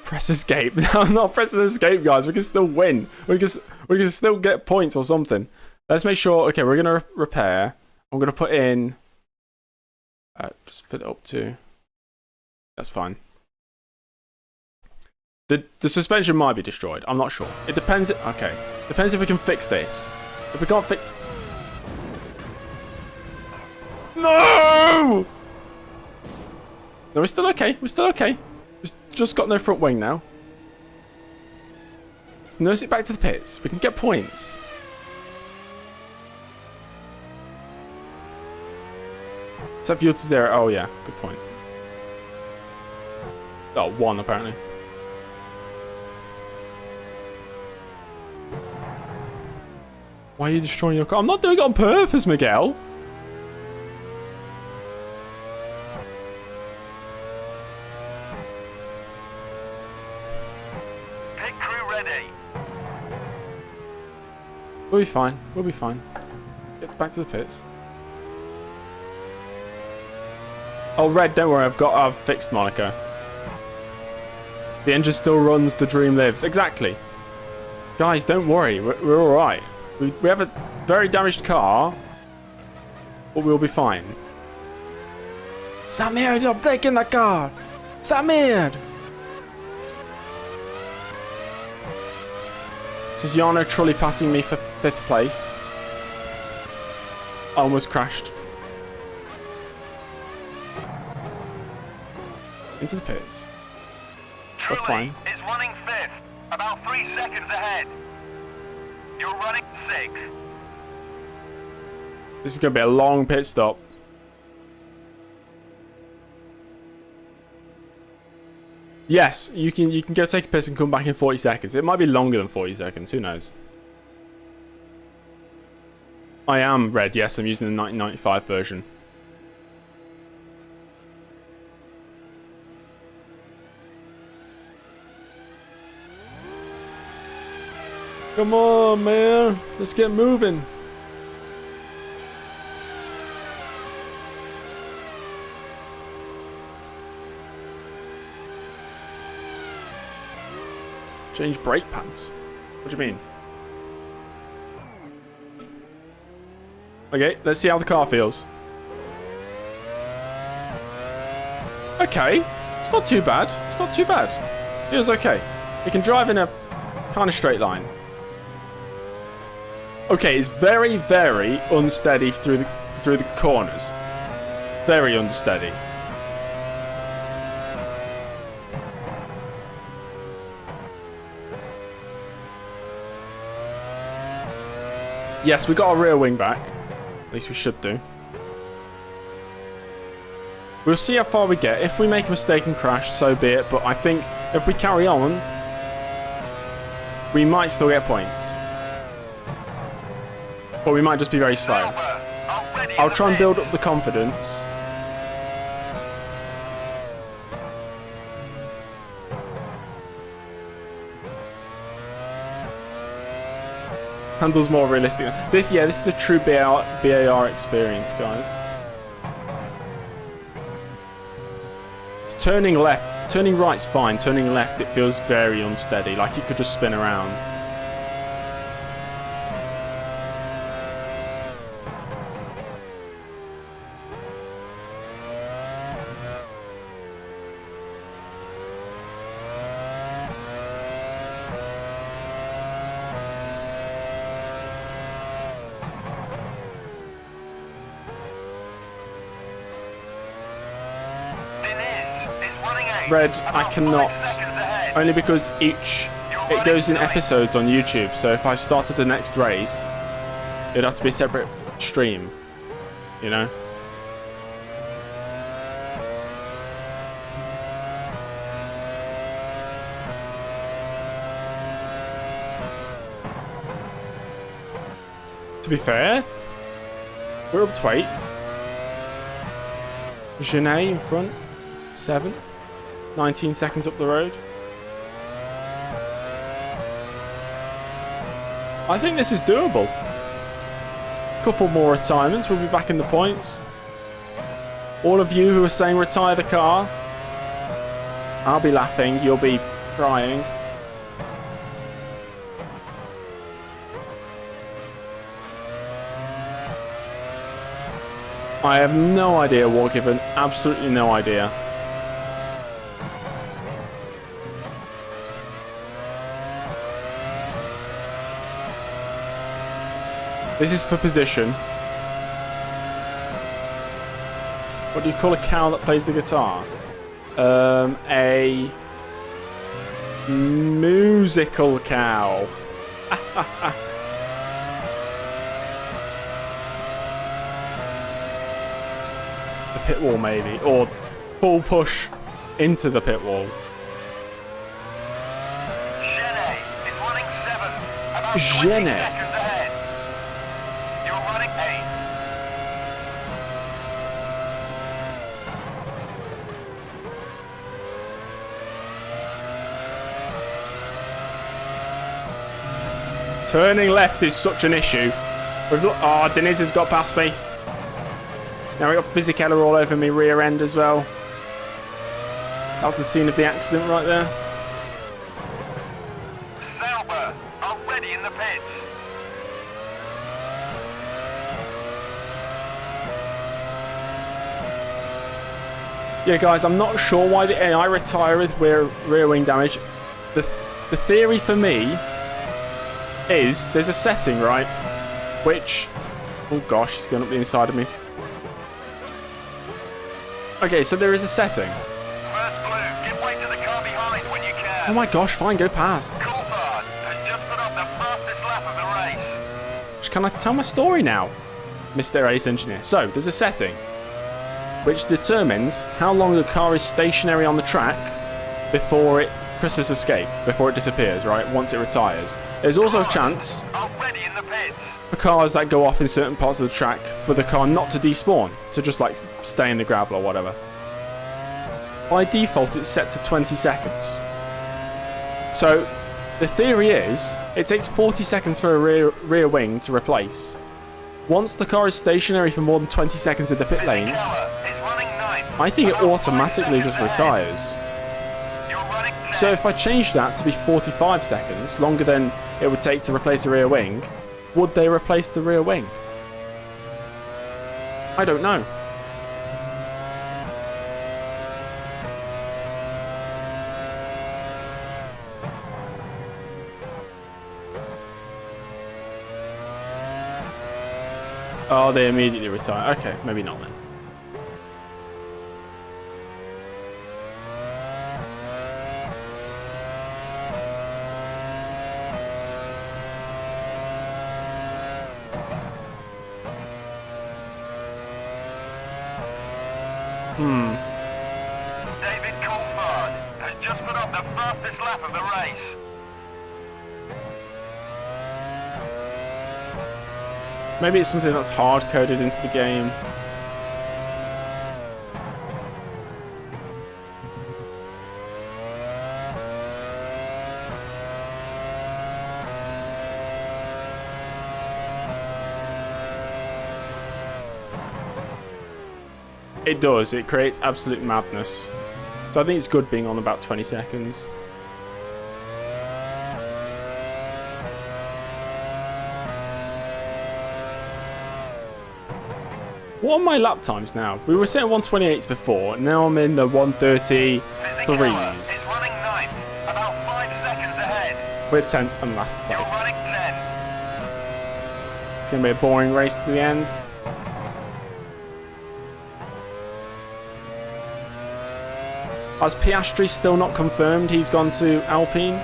Speaker 1: Press escape. No, I'm not pressing escape, guys. We can still win. We can still get points or something. Let's make sure. Okay, we're gonna repair. I'm gonna put in. Just fit it up to. That's fine. The suspension might be destroyed. I'm not sure. It depends. Okay, depends if we can fix this. If we can't fix. No! No, we're still okay. We're still okay. We've just got no front wing now. Let's nurse it back to the pits. We can get points. Set fuel to 0. Oh, yeah. Good point. Oh, 1 apparently. Why are you destroying your car? I'm not doing it on purpose, Miguel.
Speaker 3: Pit crew ready.
Speaker 1: We'll be fine. We'll be fine. Get back to the pits. Oh, Red, don't worry. I've fixed Monaco. The engine still runs. The dream lives. Exactly. Guys, don't worry. We're all right. We have a very damaged car, but we'll be fine. Samir, you're breaking the car. Samir. Tiziano Trulli passing me for 5th place. I almost crashed. Into the pits. But fine.
Speaker 3: Trulli is running 5th, about 3 seconds ahead. You're running 6th.
Speaker 1: This is going to be a long pit stop. Yes, you can go take a piss and come back in 40 seconds. It might be longer than 40 seconds, who knows. I am red, yes, I'm using the 1995 version. Come on, man. Let's get moving. Change brake pads. What do you mean? Okay, let's see how the car feels. Okay, it's not too bad. It's not too bad. Feels okay. You can drive in a kind of straight line. Okay, it's very, very unsteady through the corners. Very unsteady. Yes, we got our rear wing back. At least we should do. We'll see how far we get. If we make a mistake and crash, so be it. But I think if we carry on, we might still get points. But we might just be very slow. I'll try and build up the confidence. Handles more realistic. This is the true BAR experience, guys. It's turning left. Turning right's fine. Turning left, it feels very unsteady. Like it could just spin around. Red, I cannot. Only because it goes in episodes on YouTube. So if I started the next race, it'd have to be a separate stream. You know? To be fair, we're up to 8th. Genet in front, 7th. 19 seconds up the road. I think this is doable. Couple more retirements, we'll be back in the points. All of you who are saying retire the car, I'll be laughing, you'll be crying. I have no idea what given, absolutely no idea. This is for position. What do you call a cow that plays the guitar? A musical cow. The pit wall maybe, or full push into the pit wall.
Speaker 3: Genet is running 7th, about 20
Speaker 1: Genet.
Speaker 3: seconds ahead. You're running 8th.
Speaker 1: Turning left is such an issue. Oh, Deniz has got past me. Now we got Fisichella all over me rear end as well. That was the scene of the accident right there.
Speaker 3: Sauber are ready in the pits.
Speaker 1: Yeah, guys, I'm not sure why the AI retire with rear wing damage. The theory for me is there's a setting, right? Which, oh gosh, he's going up the inside of me. Okay, so there is a setting.
Speaker 3: First blue, give way to the car behind when you can.
Speaker 1: Oh my gosh, fine, go past.
Speaker 3: Coulthard has just put up the fastest lap of the race.
Speaker 1: Can I tell my story now, Mr. Ace Engineer? So, there's a setting which determines how long the car is stationary on the track before it presses escape, before it disappears, right? Once it retires. There's also a chance
Speaker 3: Already in the pits.
Speaker 1: for cars that go off in certain parts of the track for the car not to despawn, to just like stay in the gravel or whatever. By default, it's set to 20 seconds. So, the theory is, it takes 40 seconds for a rear wing to replace. Once the car is stationary for more than 20 seconds in the pit lane, I think it automatically just retires. So if I change that to be 45 seconds, longer than it would take to replace a rear wing, would they replace the rear wing? I don't know. Oh, they immediately retire. Okay, maybe not then.
Speaker 3: David Coulthard has just put up the fastest lap of the race.
Speaker 1: Maybe it's something that's hard-coded into the game. It does. It creates absolute madness. So I think it's good being on about 20 seconds. What are my lap times now? We were setting 128s before. Now I'm in the 133s.
Speaker 3: It's running ninth, about 5 seconds ahead.
Speaker 1: We're 10th and last
Speaker 3: You're
Speaker 1: place.
Speaker 3: running 10.
Speaker 1: It's going to be a boring race to the end. As Piastri still not confirmed, he's gone to Alpine.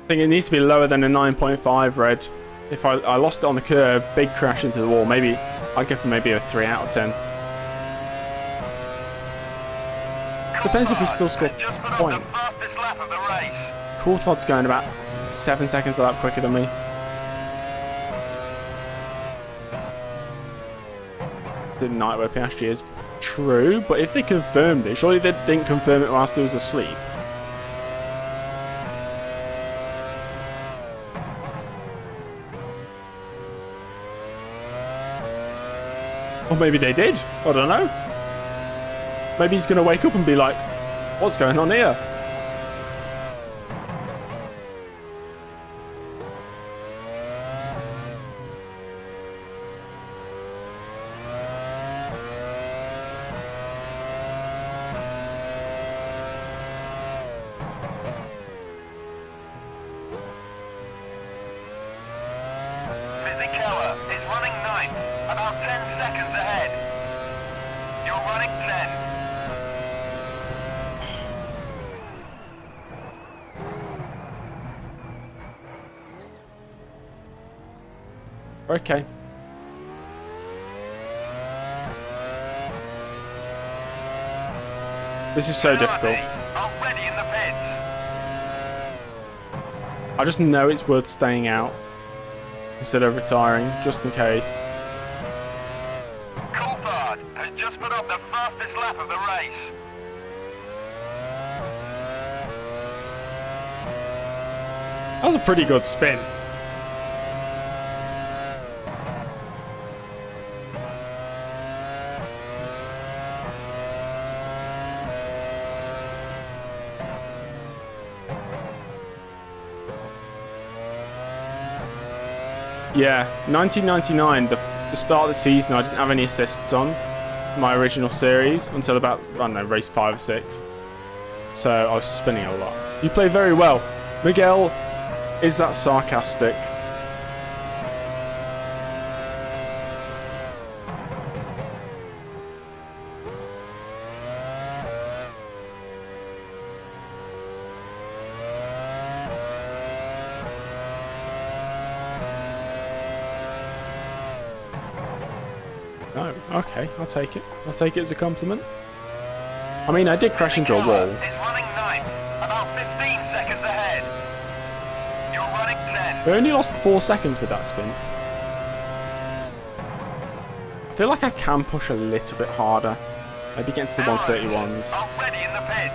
Speaker 1: I think it needs to be lower than a 9.5 red. If I lost it on the curve, big crash into the wall, maybe I'd go for maybe a 3 out of 10. Depends if he still scored points. Coulthard's going about 7 seconds a lap quicker than me. Didn't know where Piastri is. True, but if they confirmed it, surely they didn't confirm it whilst he was asleep. Or maybe they did. I don't know. Maybe he's going to wake up and be like, what's going on here?
Speaker 3: Is running 9th, about 10 seconds ahead. You're running 10.
Speaker 1: Okay. This is so difficult.
Speaker 3: Already in the pits.
Speaker 1: I just know it's worth staying out instead of retiring, just in case.
Speaker 3: Coulthard has just put up the fastest lap of the race.
Speaker 1: That was a pretty good spin. Yeah, 1999, the start of the season, I didn't have any assists on my original series until about, I don't know, race 5 or 6. So I was spinning a lot. You play very well. Miguel, is that sarcastic? No, okay, I'll take it. I'll take it as a compliment. I mean, I did crash into a wall.
Speaker 3: Is running 9th, about 15 seconds ahead. You're running 10.
Speaker 1: We only lost 4 seconds with that spin. I feel like I can push a little bit harder. Maybe get into the 131s.
Speaker 3: Already in the pits.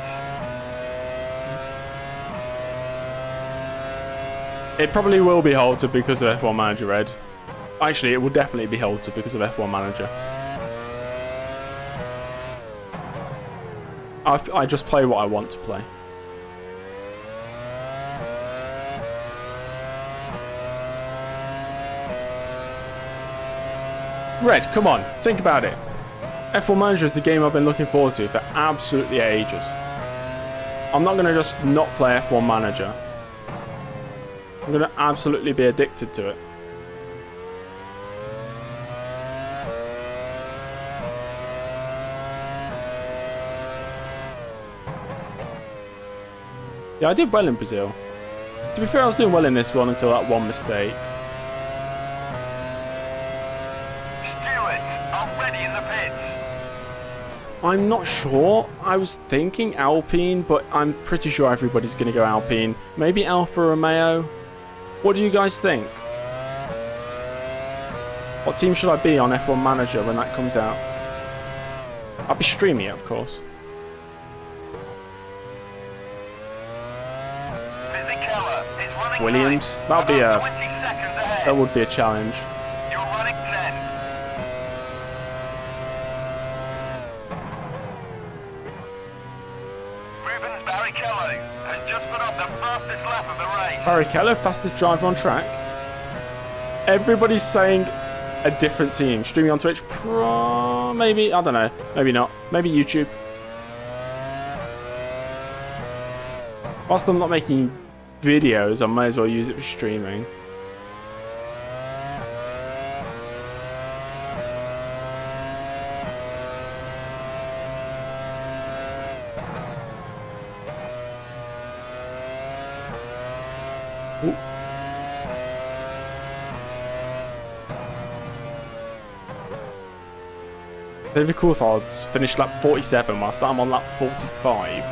Speaker 1: It probably will be halted because of F1 Manager Red. Actually, it will definitely be halted because of F1 Manager. I just play what I want to play. Red, come on, think about it. F1 Manager is the game I've been looking forward to for absolutely ages. I'm not going to just not play F1 Manager. I'm going to absolutely be addicted to it. Yeah, I did well in Brazil. To be fair, I was doing well in this one until that one mistake.
Speaker 3: Stewart, already in the pits.
Speaker 1: I'm not sure. I was thinking Alpine, but I'm pretty sure everybody's going to go Alpine. Maybe Alfa Romeo. What do you guys think? What team should I be on F1 Manager when that comes out? I'll be streaming it, of course. Williams, that would be a challenge.
Speaker 3: You're running 10. Rubens Barrichello has just put up the fastest lap of the race.
Speaker 1: Barrichello, fastest driver on track. Everybody's saying a different team. Streaming on Twitch, maybe, I don't know, maybe not. Maybe YouTube. Whilst I'm not making videos, I might as well use it for streaming. Ooh. David Coulthard's finished lap 47 whilst I'm on lap 45.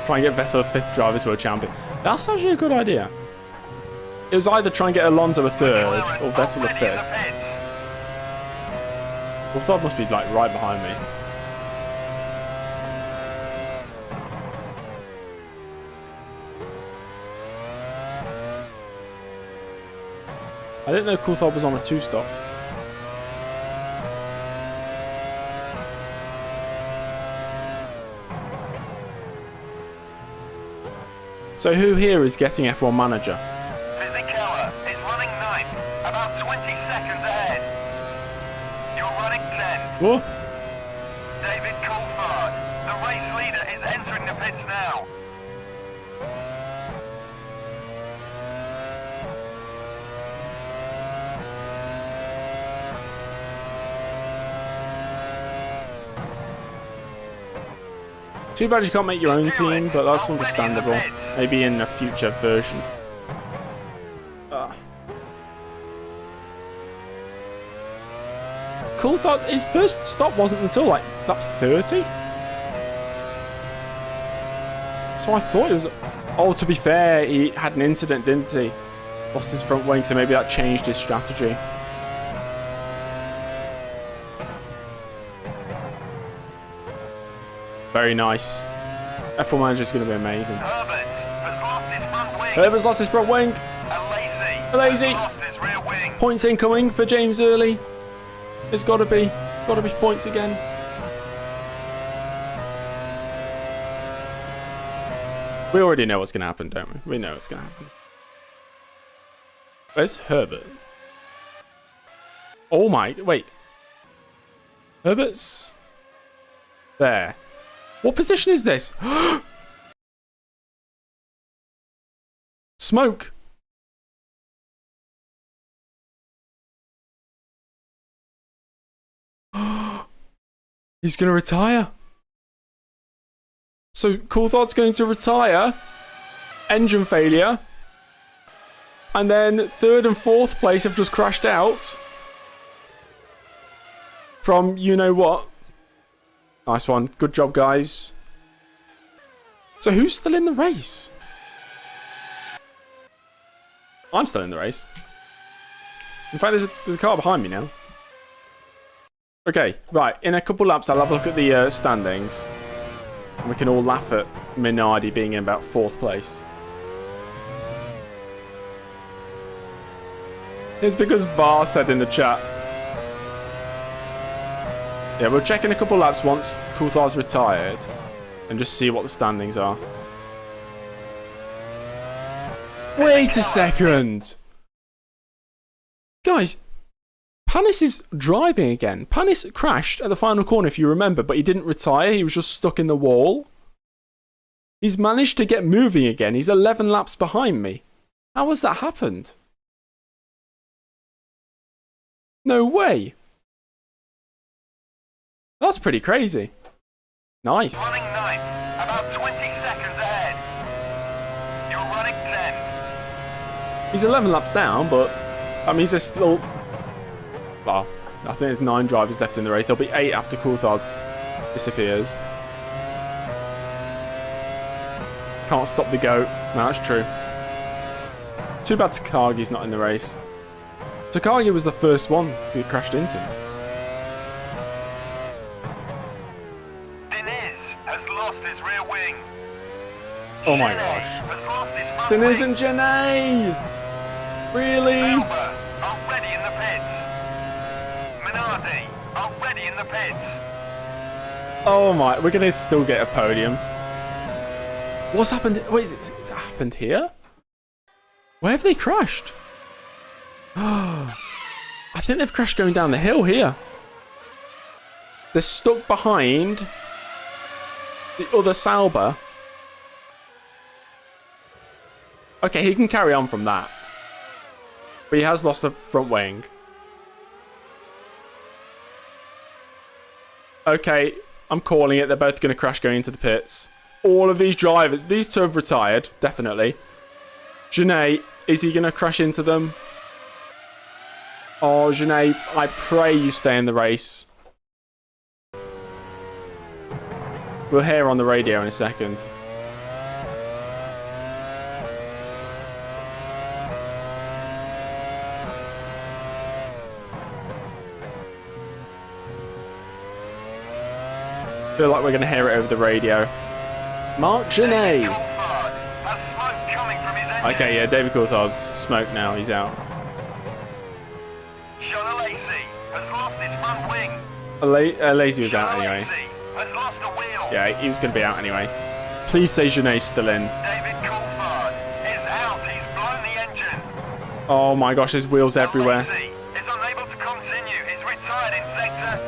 Speaker 1: Try and get Vettel a 5th Drivers' World Champion. That's actually a good idea. It was either try and get Alonso a 3rd or Vettel a 5th. Coulthard must be like right behind me. I didn't know Coulthard was on a 2-stop. So who here is getting F1 Manager?
Speaker 3: Fisichella is running 9th, about 20 seconds ahead. You're running 10.
Speaker 1: What?
Speaker 3: David Coulthard, the race leader, is entering the pits now.
Speaker 1: Too bad you can't make your own team, but that's understandable. Maybe in a future version. Coulthard, his first stop wasn't until like lap 30. So I thought it was... Oh, to be fair, he had an incident, didn't he? Lost his front wing, so maybe that changed his strategy. Very nice. F1 Manager is going to be amazing. Herbert's lost his front wing. Lazy. Points incoming for James Early. It's got to be points again. We already know what's going to happen, don't we? We know what's going to happen. Where's Herbert? Oh my, wait. Herbert's there. What position is this? Smoke. He's going to retire. So Coulthard's going to retire. Engine failure. And then third and fourth place have just crashed out. From you know what. Nice one. Good job, guys. So who's still in the race? I'm still in the race. In fact, there's a car behind me now. Okay, right. In a couple laps, I'll have a look at the standings. And we can all laugh at Minardi being in about fourth place. It's because Bar said in the chat. Yeah, we'll check in a couple laps once Coulthard's retired. And just see what the standings are. Wait a second! Guys, Panis is driving again. Panis crashed at the final corner, if you remember, but he didn't retire. He was just stuck in the wall. He's managed to get moving again. He's 11 laps behind me. How has that happened? No way. That's pretty crazy. Nice.
Speaker 3: Running 9th, about 20 seconds ahead. You're running 10.
Speaker 1: He's 11 laps down, but that means there's still... Well, I think there's 9 drivers left in the race. There'll be 8 after Coulthard disappears. Can't stop the goat. No, that's true. Too bad Takagi's not in the race. Takagi was the first one to be crashed into.
Speaker 3: Diniz has lost his rear wing.
Speaker 1: Oh my
Speaker 3: Janae
Speaker 1: gosh.
Speaker 3: has lost his front
Speaker 1: Deniz
Speaker 3: wing.
Speaker 1: and Janae! Really?
Speaker 3: Albert already in the pits. Minardi already in the pits.
Speaker 1: Oh my, we're gonna still get a podium. What's happened? Wait, is it happened here? Where have they crashed? I think they've crashed going down the hill here. They're stuck behind the other Sauber. Okay, he can carry on from that. But he has lost the front wing. Okay, I'm calling it. They're both going to crash going into the pits. All of these drivers, these two have retired, definitely. Janae, is he going to crash into them? Oh, Janae, I pray you stay in the race. We'll hear on the radio in a second. Feel like we're going to hear it over the radio. Mark Janae.
Speaker 3: Coulthard has smoke coming from his engine.
Speaker 1: Okay, yeah, David Coulthard's smoke now. He's out.
Speaker 3: Sean Lacey has lost his front wing.
Speaker 1: Lazy was out
Speaker 3: Sean
Speaker 1: anyway.
Speaker 3: Lacey has lost a wheel.
Speaker 1: Yeah, he was going to be out anyway. Please say Janae's still in.
Speaker 3: David Coulthard is out. He's blown the engine.
Speaker 1: Oh my gosh, there's wheels everywhere.
Speaker 3: Lacey is unable to continue. He's retired in sector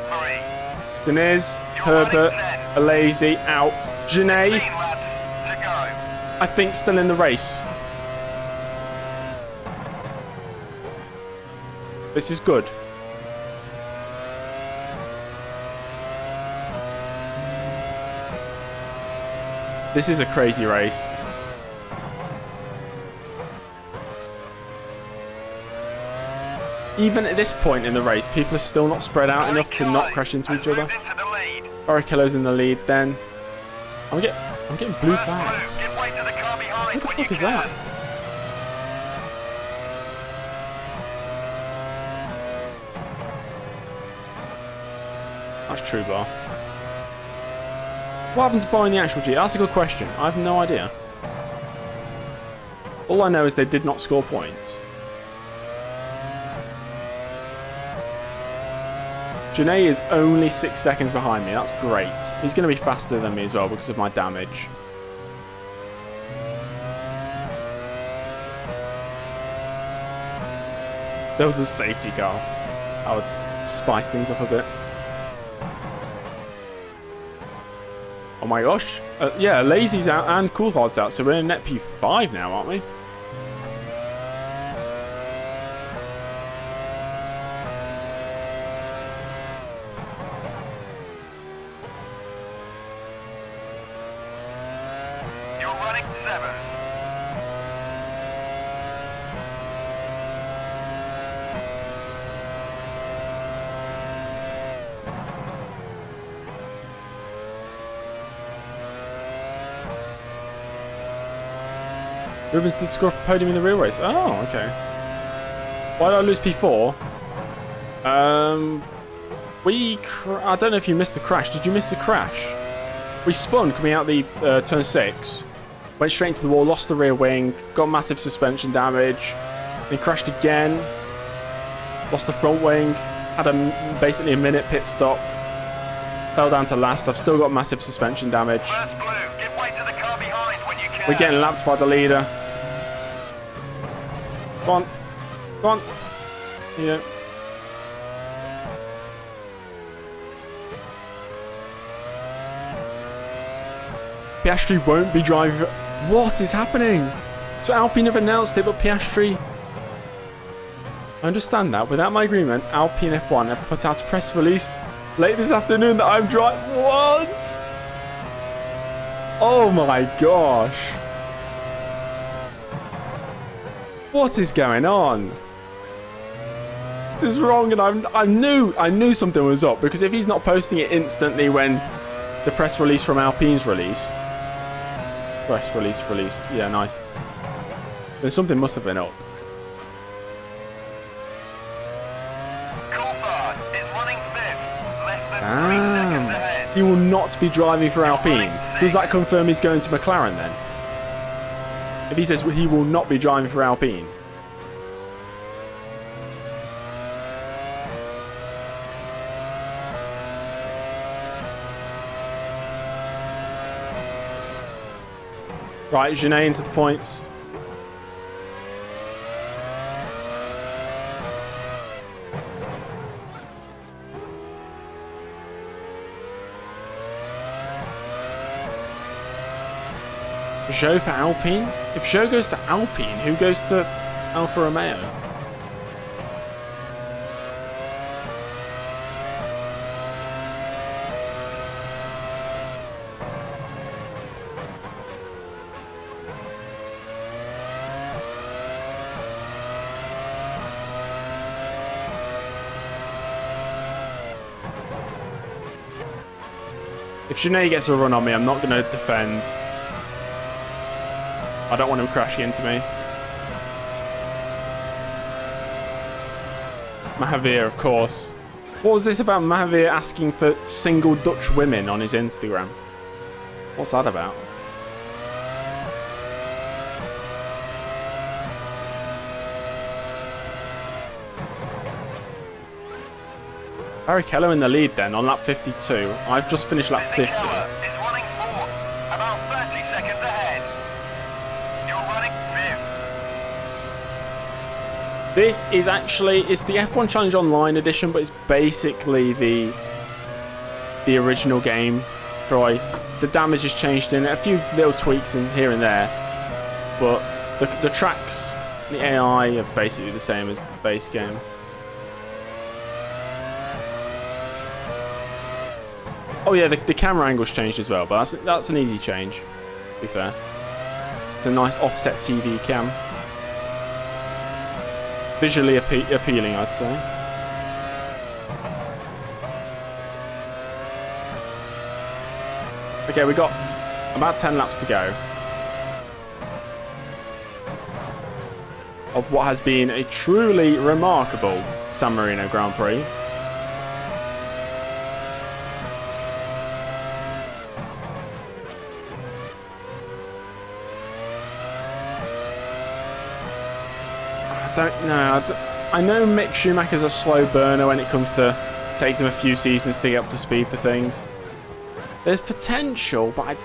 Speaker 3: 3.
Speaker 1: Deniz, Herbert, Lazy out. Janae,
Speaker 3: 15 laps to go.
Speaker 1: I think still in the race. This is good. This is a crazy race. Even at this point in the race, people are still not spread out enough to not crash into each other.
Speaker 3: Into the lead.
Speaker 1: Barrichello's in the lead then. I'm getting blue flags.
Speaker 3: Give way to the car behind
Speaker 1: What the
Speaker 3: when
Speaker 1: fuck
Speaker 3: you
Speaker 1: is that?
Speaker 3: can.
Speaker 1: That's true, Bar. What happened to Bar in the actual G? That's a good question. I have no idea. All I know is they did not score points. Janae is only 6 seconds behind me. That's great. He's going to be faster than me as well because of my damage. There was a safety car. I would spice things up a bit. Oh my gosh. Yeah, Lazy's out and Coulthard's out, so we're in net P5 now, aren't we?
Speaker 3: You're running 7.
Speaker 1: Rubens did score a podium in the real race. Oh, okay. Why did I lose P4? I don't know if you missed the crash. Did you miss the crash? We spun coming out the turn 6. Went straight into the wall, lost the rear wing, got massive suspension damage. Then crashed again. Lost the front wing. Had basically a minute pit stop. Fell down to last. I've still got massive suspension damage.
Speaker 3: First blue, give way to the car behind when you can.
Speaker 1: We're getting lapped by the leader. Come on. Come on. Yeah. Piastri won't be driving. What is happening? So Alpine have announced it, but Piastri... I understand that. Without my agreement, Alpine F1 have put out a press release late this afternoon that I'm driving... What? Oh my gosh. What is going on? This is wrong, and I knew something was up, because if he's not posting it instantly when the press release from Alpine's released... Press release released. Yeah, nice. Then something must have been up.
Speaker 3: Coulthard is running 5th. Less than 3 seconds ahead.
Speaker 1: He will not be driving for Alpine. Does that confirm he's going to McLaren then? If he says he will not be driving for Alpine. Right, Genet into the points. Zhou for Alpine? If Zhou goes to Alpine, who goes to Alfa Romeo? If Genet gets a run on me, I'm not going to defend. I don't want him crashing into me. Mahavir, of course. What was this about Mahavir asking for single Dutch women on his Instagram? What's that about? Barrichello in the lead then on lap 52. I've just finished lap 50.
Speaker 3: Is running 4th, about 30 seconds ahead. You're running 5th.
Speaker 1: This is actually, it's the F1 Challenge Online edition, but it's basically the original game, Troy. The damage has changed in it, a few little tweaks in here and there, but the tracks, the AI are basically the same as the base game. Oh yeah, the camera angle's changed as well, but that's an easy change, to be fair. It's a nice offset TV cam. Visually appealing, I'd say. Okay, we got about 10 laps to go of what has been a truly remarkable San Marino Grand Prix. I know Mick Schumacher's a slow burner when it comes to takes him a few seasons to get up to speed for things. There's potential, but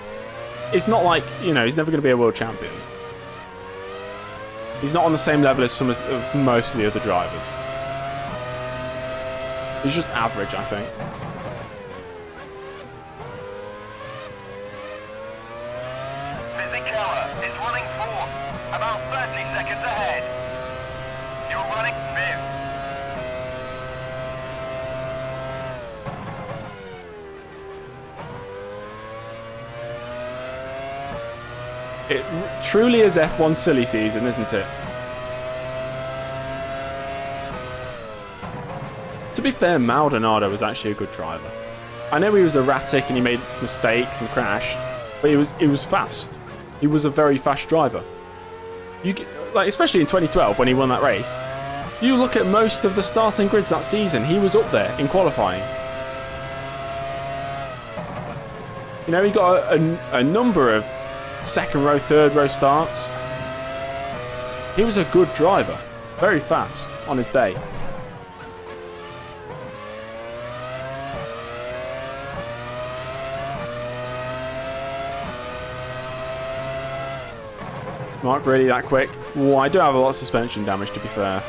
Speaker 1: it's not like, you know, he's never going to be a world champion. He's not on the same level as some of most of the other drivers. He's just average, I think.
Speaker 3: Is running fourth, about 30 seconds ahead. You're running fifth.
Speaker 1: It truly is F1 silly season, isn't it? To be fair, Maldonado was actually a good driver. I know he was erratic and he made mistakes and crashed, but he was fast. He was a very fast driver. Like especially in 2012 when he won that race. You look at most of the starting grids that season, he was up there in qualifying. You know, he got a number of second row, third row starts. He was a good driver, very fast on his day. Mark, really that quick? Oh, I do have a lot of suspension damage, to be fair.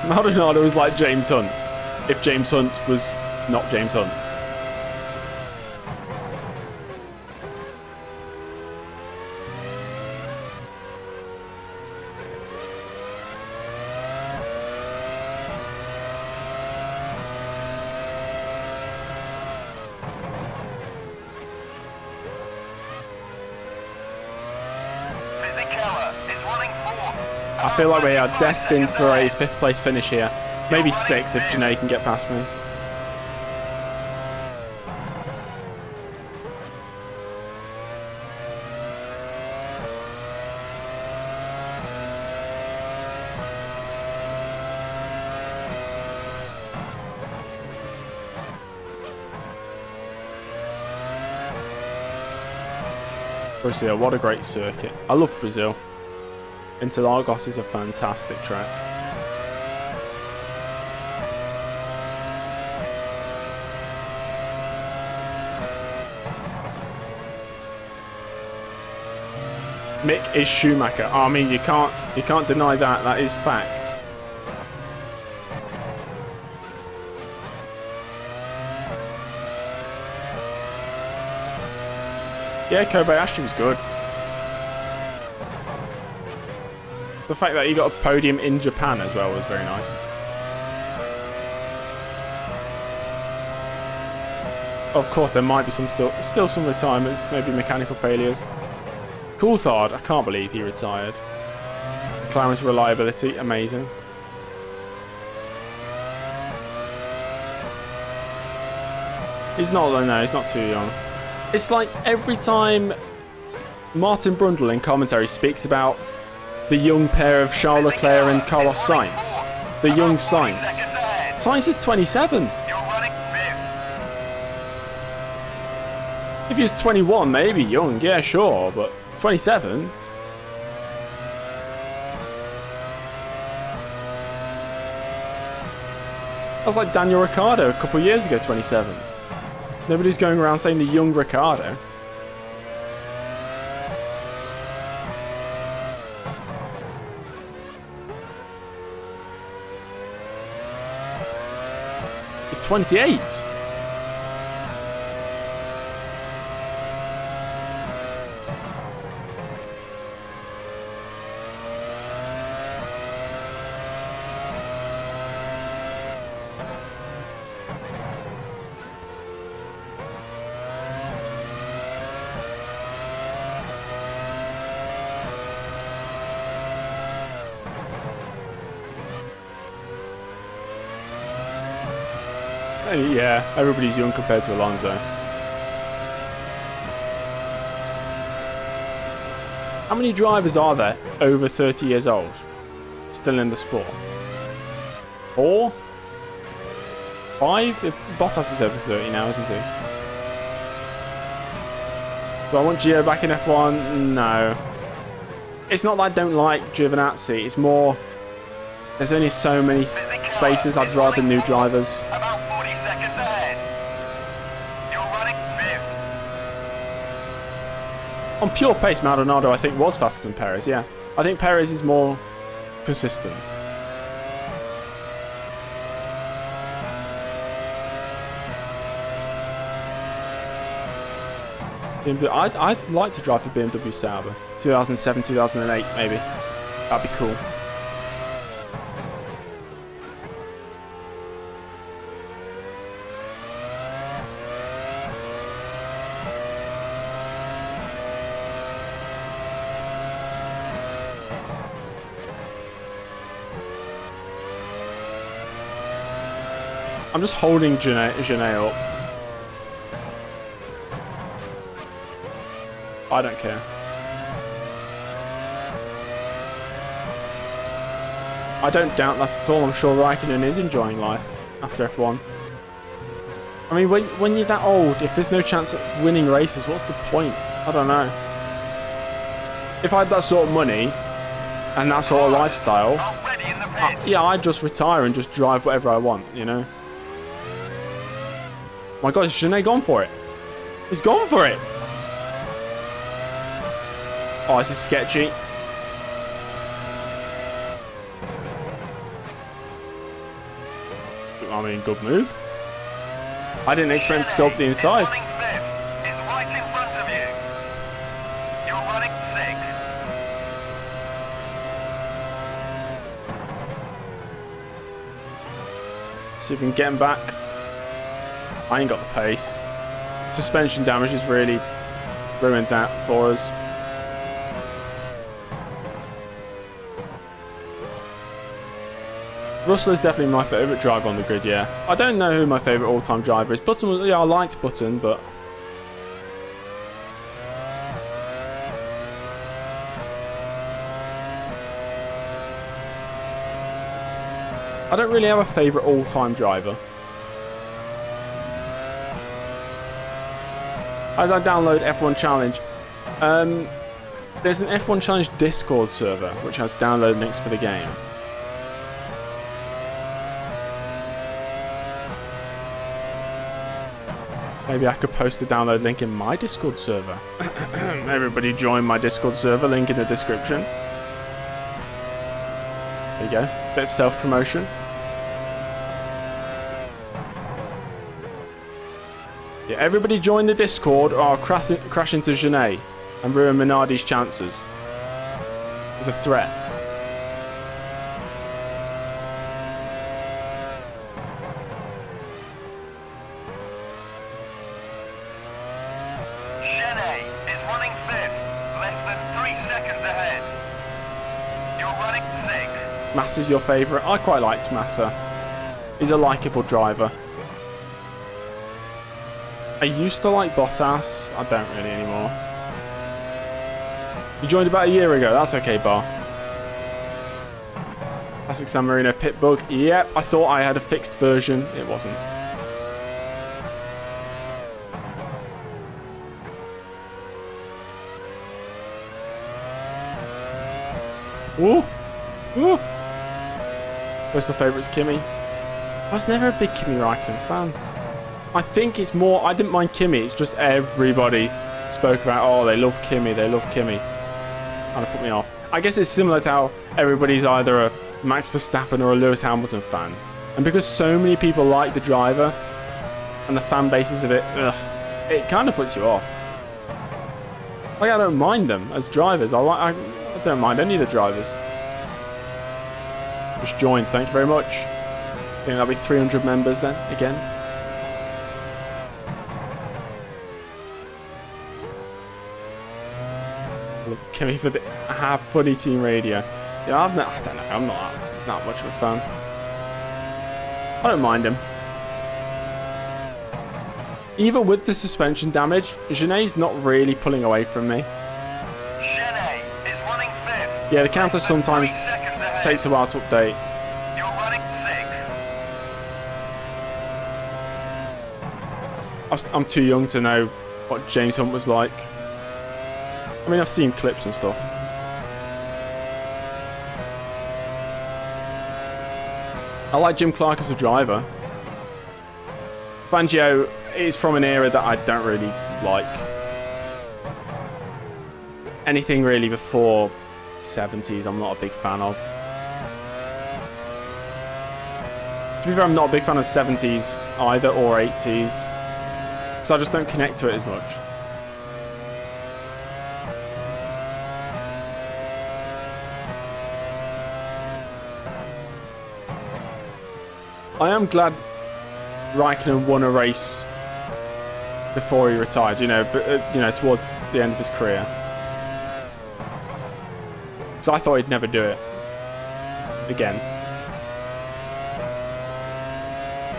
Speaker 1: Maldonado was like James Hunt, if James Hunt was not James Hunt. I feel like we are destined for a 5th place finish here. Maybe 6th if Janae can get past me. Brazil, what a great circuit. I love Brazil. Interlagos is a fantastic track. Mick is Schumacher. I mean, you can't deny that. That is fact. Yeah, Kobayashi was good. The fact that he got a podium in Japan as well was very nice. Of course, there might be still some retirements, maybe mechanical failures. Coulthard, I can't believe he retired. McLaren's reliability, amazing. He's not too young. It's like every time Martin Brundle in commentary speaks about the young pair of Charles Leclerc and Carlos Sainz. The young Sainz. Sainz is 27. If he was 21, maybe young, yeah, sure, but 27? That's like Daniel Ricciardo a couple of years ago, 27. Nobody's going around saying the young Ricciardo. He's 28. Yeah, everybody's young compared to Alonso. How many drivers are there over 30 years old still in the sport? 4? 5? If Bottas is over 30 now, isn't he? Do I want Gio back in F1? No. It's not that I don't like Giovinazzi, it's more there's only so many spaces. I'd rather new drivers. On pure pace, Maldonado, I think, was faster than Perez, yeah. I think Perez is more consistent. BMW, I'd like to drive for BMW Sauber. 2007, 2008, maybe. That'd be cool. I'm just holding Janae up. I don't care. I don't doubt that at all. I'm sure Raikkonen is enjoying life after F1. I mean, when you're that old, if there's no chance at winning races, what's the point? I don't know. If I had that sort of money and that sort of lifestyle, yeah, I'd just retire and just drive whatever I want, you know? My God, is Janae gone for it? He's gone for it! Oh, this is sketchy. I mean, good move. I didn't expect him to go up the inside.
Speaker 3: Right in front of you. You're running 6.
Speaker 1: See if we can get him back. I ain't got the pace. Suspension damage has really ruined that for us. Russell is definitely my favourite driver on the grid, yeah. I don't know who my favourite all-time driver is. Button, yeah, I liked Button, but... I don't really have a favourite all-time driver. As I download F1 Challenge, there's an F1 Challenge Discord server which has download links for the game. Maybe I could post a download link in my Discord server. Everybody join my Discord server, link in the description. There you go, bit of self-promotion. Yeah, everybody join the Discord or I'll crash into Janae and ruin Minardi's chances. There's a threat.
Speaker 3: Janae is running 5th, less than 3 seconds ahead. You're running 6.
Speaker 1: Massa's your favourite? I quite liked Massa. He's a likeable driver. I used to like Bottas. I don't really anymore. You joined about a year ago. That's okay, Bar. Classic San Marino pit bug. Yep, I thought I had a fixed version. It wasn't. Ooh. Ooh. Personal favourite's Kimi. I was never a big Kimi Raikkonen fan. I think it's more, I didn't mind Kimi, it's just everybody spoke about, oh, they love Kimi, they love Kimi. Kind of put me off. I guess it's similar to how everybody's either a Max Verstappen or a Lewis Hamilton fan. And because so many people like the driver and the fan bases of it, it kind of puts you off. Like, I don't mind them as drivers. I don't mind any of the drivers. Just join, thank you very much. I think that'll be 300 members then, again. Love Kimi for the have funny team radio. Yeah, I don't know, I'm not that much of a fan. I don't mind him. Even with the suspension damage, Janae's not really pulling away from me.
Speaker 3: Janae is running 5th.
Speaker 1: Yeah, the counter sometimes takes a while to update.
Speaker 3: You're running 6.
Speaker 1: I'm too young to know what James Hunt was like. I mean, I've seen clips and stuff. I like Jim Clark as a driver. Fangio is from an era that I don't really like. Anything really before 70s, I'm not a big fan of. To be fair, I'm not a big fan of 70s either, or 80s. So I just don't connect to it as much. I am glad Raikkonen won a race before he retired, you know, but towards the end of his career. Because I thought he'd never do it again.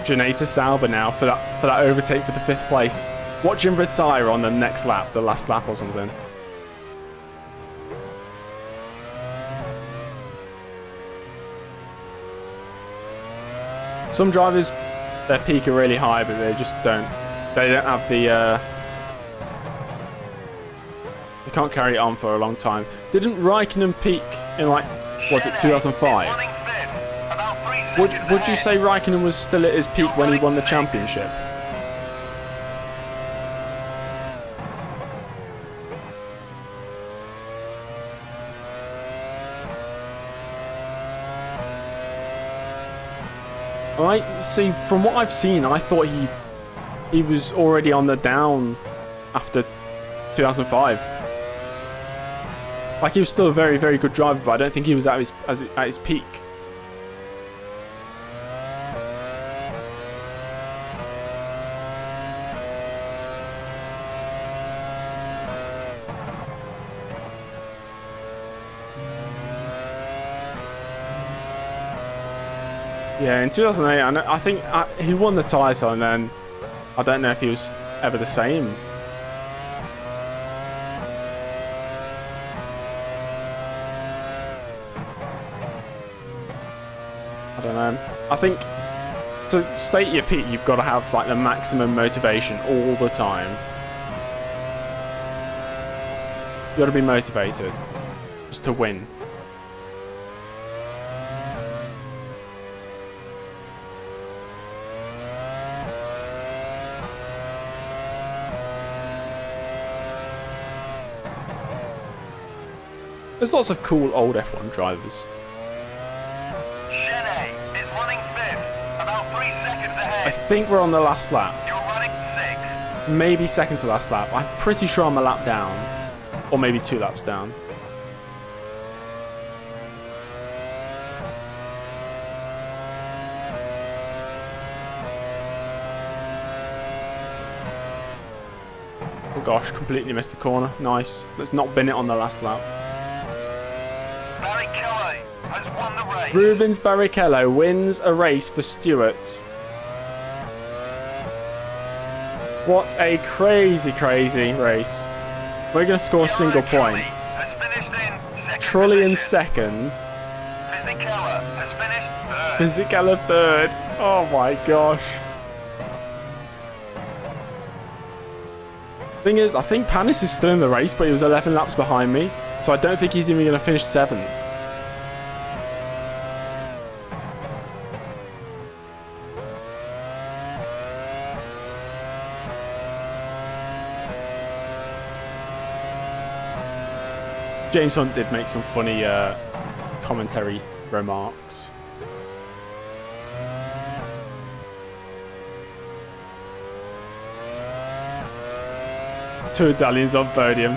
Speaker 1: Janae to Sauber now for that overtake for the 5th place. Watch him retire on the next lap, the last lap or something. Some drivers, their peak are really high, but they just don't. They don't have the. They can't carry it on for a long time. Didn't Raikkonen peak in like, was it 2005? Would you say Raikkonen was still at his peak when he won the championship? I see. From what I've seen, I thought he was already on the down after 2005. Like he was still a very, very good driver, but I don't think he was at his peak. Yeah, in 2008, I think he won the title, and then I don't know if he was ever the same. I don't know. I think to state your peak, you've got to have like the maximum motivation all the time. You've got to be motivated just to win. There's lots of cool old F1 drivers.
Speaker 3: Cheney is running 5th, about 3 seconds ahead.
Speaker 1: I think we're on the last lap.
Speaker 3: You're running 6th.
Speaker 1: Maybe second to last lap. I'm pretty sure I'm a lap down. Or maybe 2 laps down. Oh gosh, completely missed the corner. Nice. Let's not bin it on the last lap.
Speaker 3: Barrichello has won the race.
Speaker 1: Rubens Barrichello wins a race for Stewart. What a crazy, crazy race. We're going to score a single point. Trulli in second.
Speaker 3: Fisichella has finished 3rd.
Speaker 1: Fisichella third. Oh my gosh. Thing is, I think Panis is still in the race, but he was 11 laps behind me. So I don't think he's even going to finish 7th. James Hunt did make some funny commentary remarks. Two Italians on podium.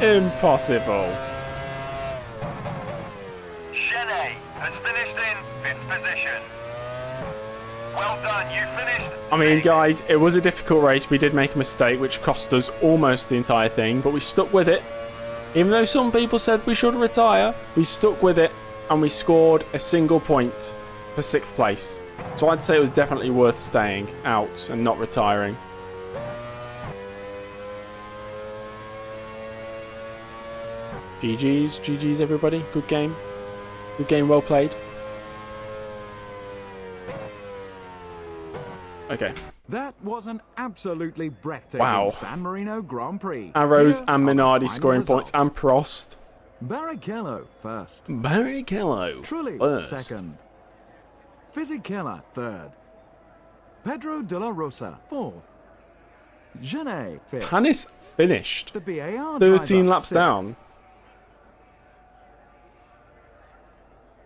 Speaker 1: Impossible.
Speaker 3: Cheney has finished in 5th position. Well done, you finished.
Speaker 1: I mean,
Speaker 3: 6th.
Speaker 1: guys, it was a difficult race. We did make a mistake, which cost us almost the entire thing, but we stuck with it. Even though some people said we should retire, we stuck with it, and we scored a single point for 6th place. So I'd say it was definitely worth staying out and not retiring. GG's everybody. Good game. Good game, well played. Okay.
Speaker 2: That was an absolutely breathtaking
Speaker 1: Wow.
Speaker 2: San Marino Grand Prix.
Speaker 1: Arrows
Speaker 2: Here
Speaker 1: and
Speaker 2: are the
Speaker 1: Minardi
Speaker 2: final
Speaker 1: scoring points,
Speaker 2: results.
Speaker 1: and Prost.
Speaker 2: Barrichello first.
Speaker 1: Barrichello
Speaker 2: Trulli
Speaker 1: first.
Speaker 2: second. Fisichella third. Pedro de la Rosa fourth. Genet fifth.
Speaker 1: Panis finished.
Speaker 2: The BAR
Speaker 1: 13
Speaker 2: driver,
Speaker 1: laps
Speaker 2: sixth.
Speaker 1: down.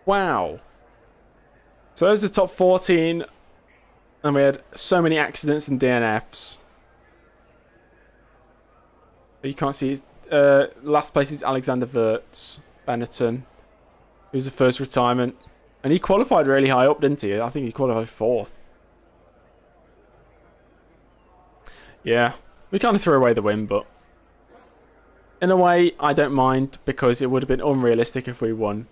Speaker 1: Wow. So those are the top 14. And we had so many accidents and DNFs. You can't see. Last place is Alexander Wirtz, Benetton. It was the first retirement. And he qualified really high up, didn't he? I think he qualified 4th. Yeah, we kind of threw away the win, but in a way, I don't mind because it would have been unrealistic if we won.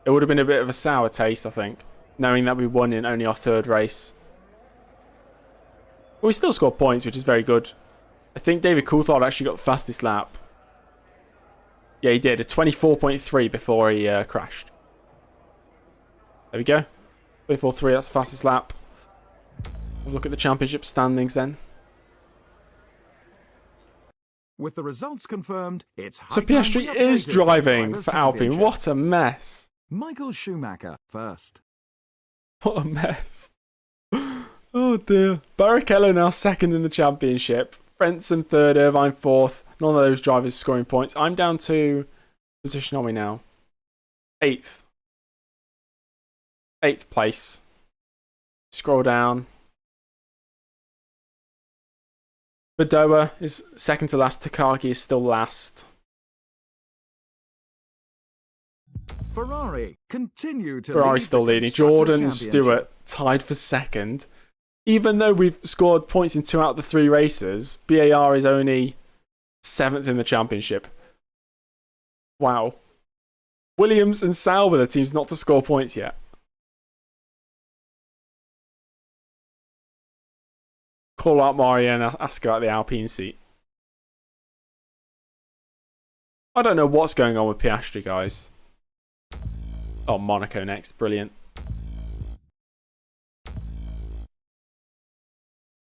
Speaker 1: It would have been a bit of a sour taste, I think, knowing that we won in only our 3rd race. But we still scored points, which is very good. I think David Coulthard actually got the fastest lap. Yeah, he did. A 24.3 before he crashed. There we go. 24.3, that's the fastest lap. We'll look at the championship standings then.
Speaker 2: With the results confirmed, it's
Speaker 1: So
Speaker 2: high time
Speaker 1: Piastri
Speaker 2: we
Speaker 1: is
Speaker 2: updated the
Speaker 1: driving
Speaker 2: Drivers'
Speaker 1: for Alpine.
Speaker 2: Championship.
Speaker 1: What a mess.
Speaker 2: Michael Schumacher first.
Speaker 1: What a mess. Oh dear. Barrichello now 2nd in the championship. Frentzen 3rd, Irvine 4th. None of those drivers scoring points. I'm down to... Position are we now? 8th. 8th place. Scroll down. Badoa is 2nd to last. Takagi is still last.
Speaker 2: Ferrari continue to
Speaker 1: Ferrari's
Speaker 2: lead
Speaker 1: still
Speaker 2: the
Speaker 1: leading.
Speaker 2: Constructors'
Speaker 1: Jordan
Speaker 2: Championship.
Speaker 1: Stewart tied for 2nd. Even though we've scored points in 2 out of the 3 races, BAR is only 7th in the championship. Wow. Williams and Sauber, the teams not to score points yet. Call out Mario and ask about the Alpine seat. I don't know what's going on with Piastri, guys. Oh, Monaco next. Brilliant.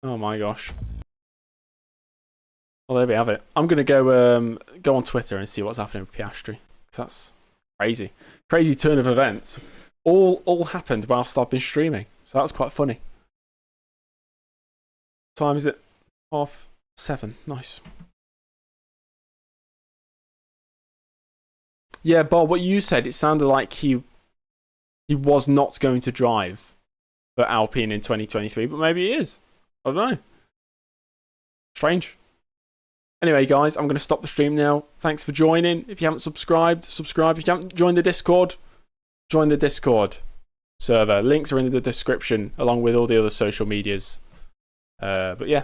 Speaker 1: Oh my gosh. Well, there we have it. I'm going to go on Twitter and see what's happening with Piastri. 'Cause that's crazy. Crazy turn of events. All happened whilst I've been streaming. So that's quite funny. What time is it? 7:30. Nice. Yeah, Bob, what you said, it sounded like he was not going to drive for Alpine in 2023, but maybe he is. I don't know. Strange. Anyway, guys, I'm going to stop the stream now. Thanks for joining. If you haven't subscribed, subscribe. If you haven't joined the Discord, join the Discord server. Links are in the description, along with all the other social medias. But yeah,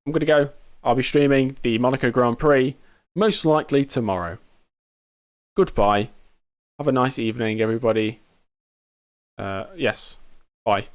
Speaker 1: I'm going to go. I'll be streaming the Monaco Grand Prix, most likely tomorrow. Goodbye. Have a nice evening, everybody. Yes. Bye.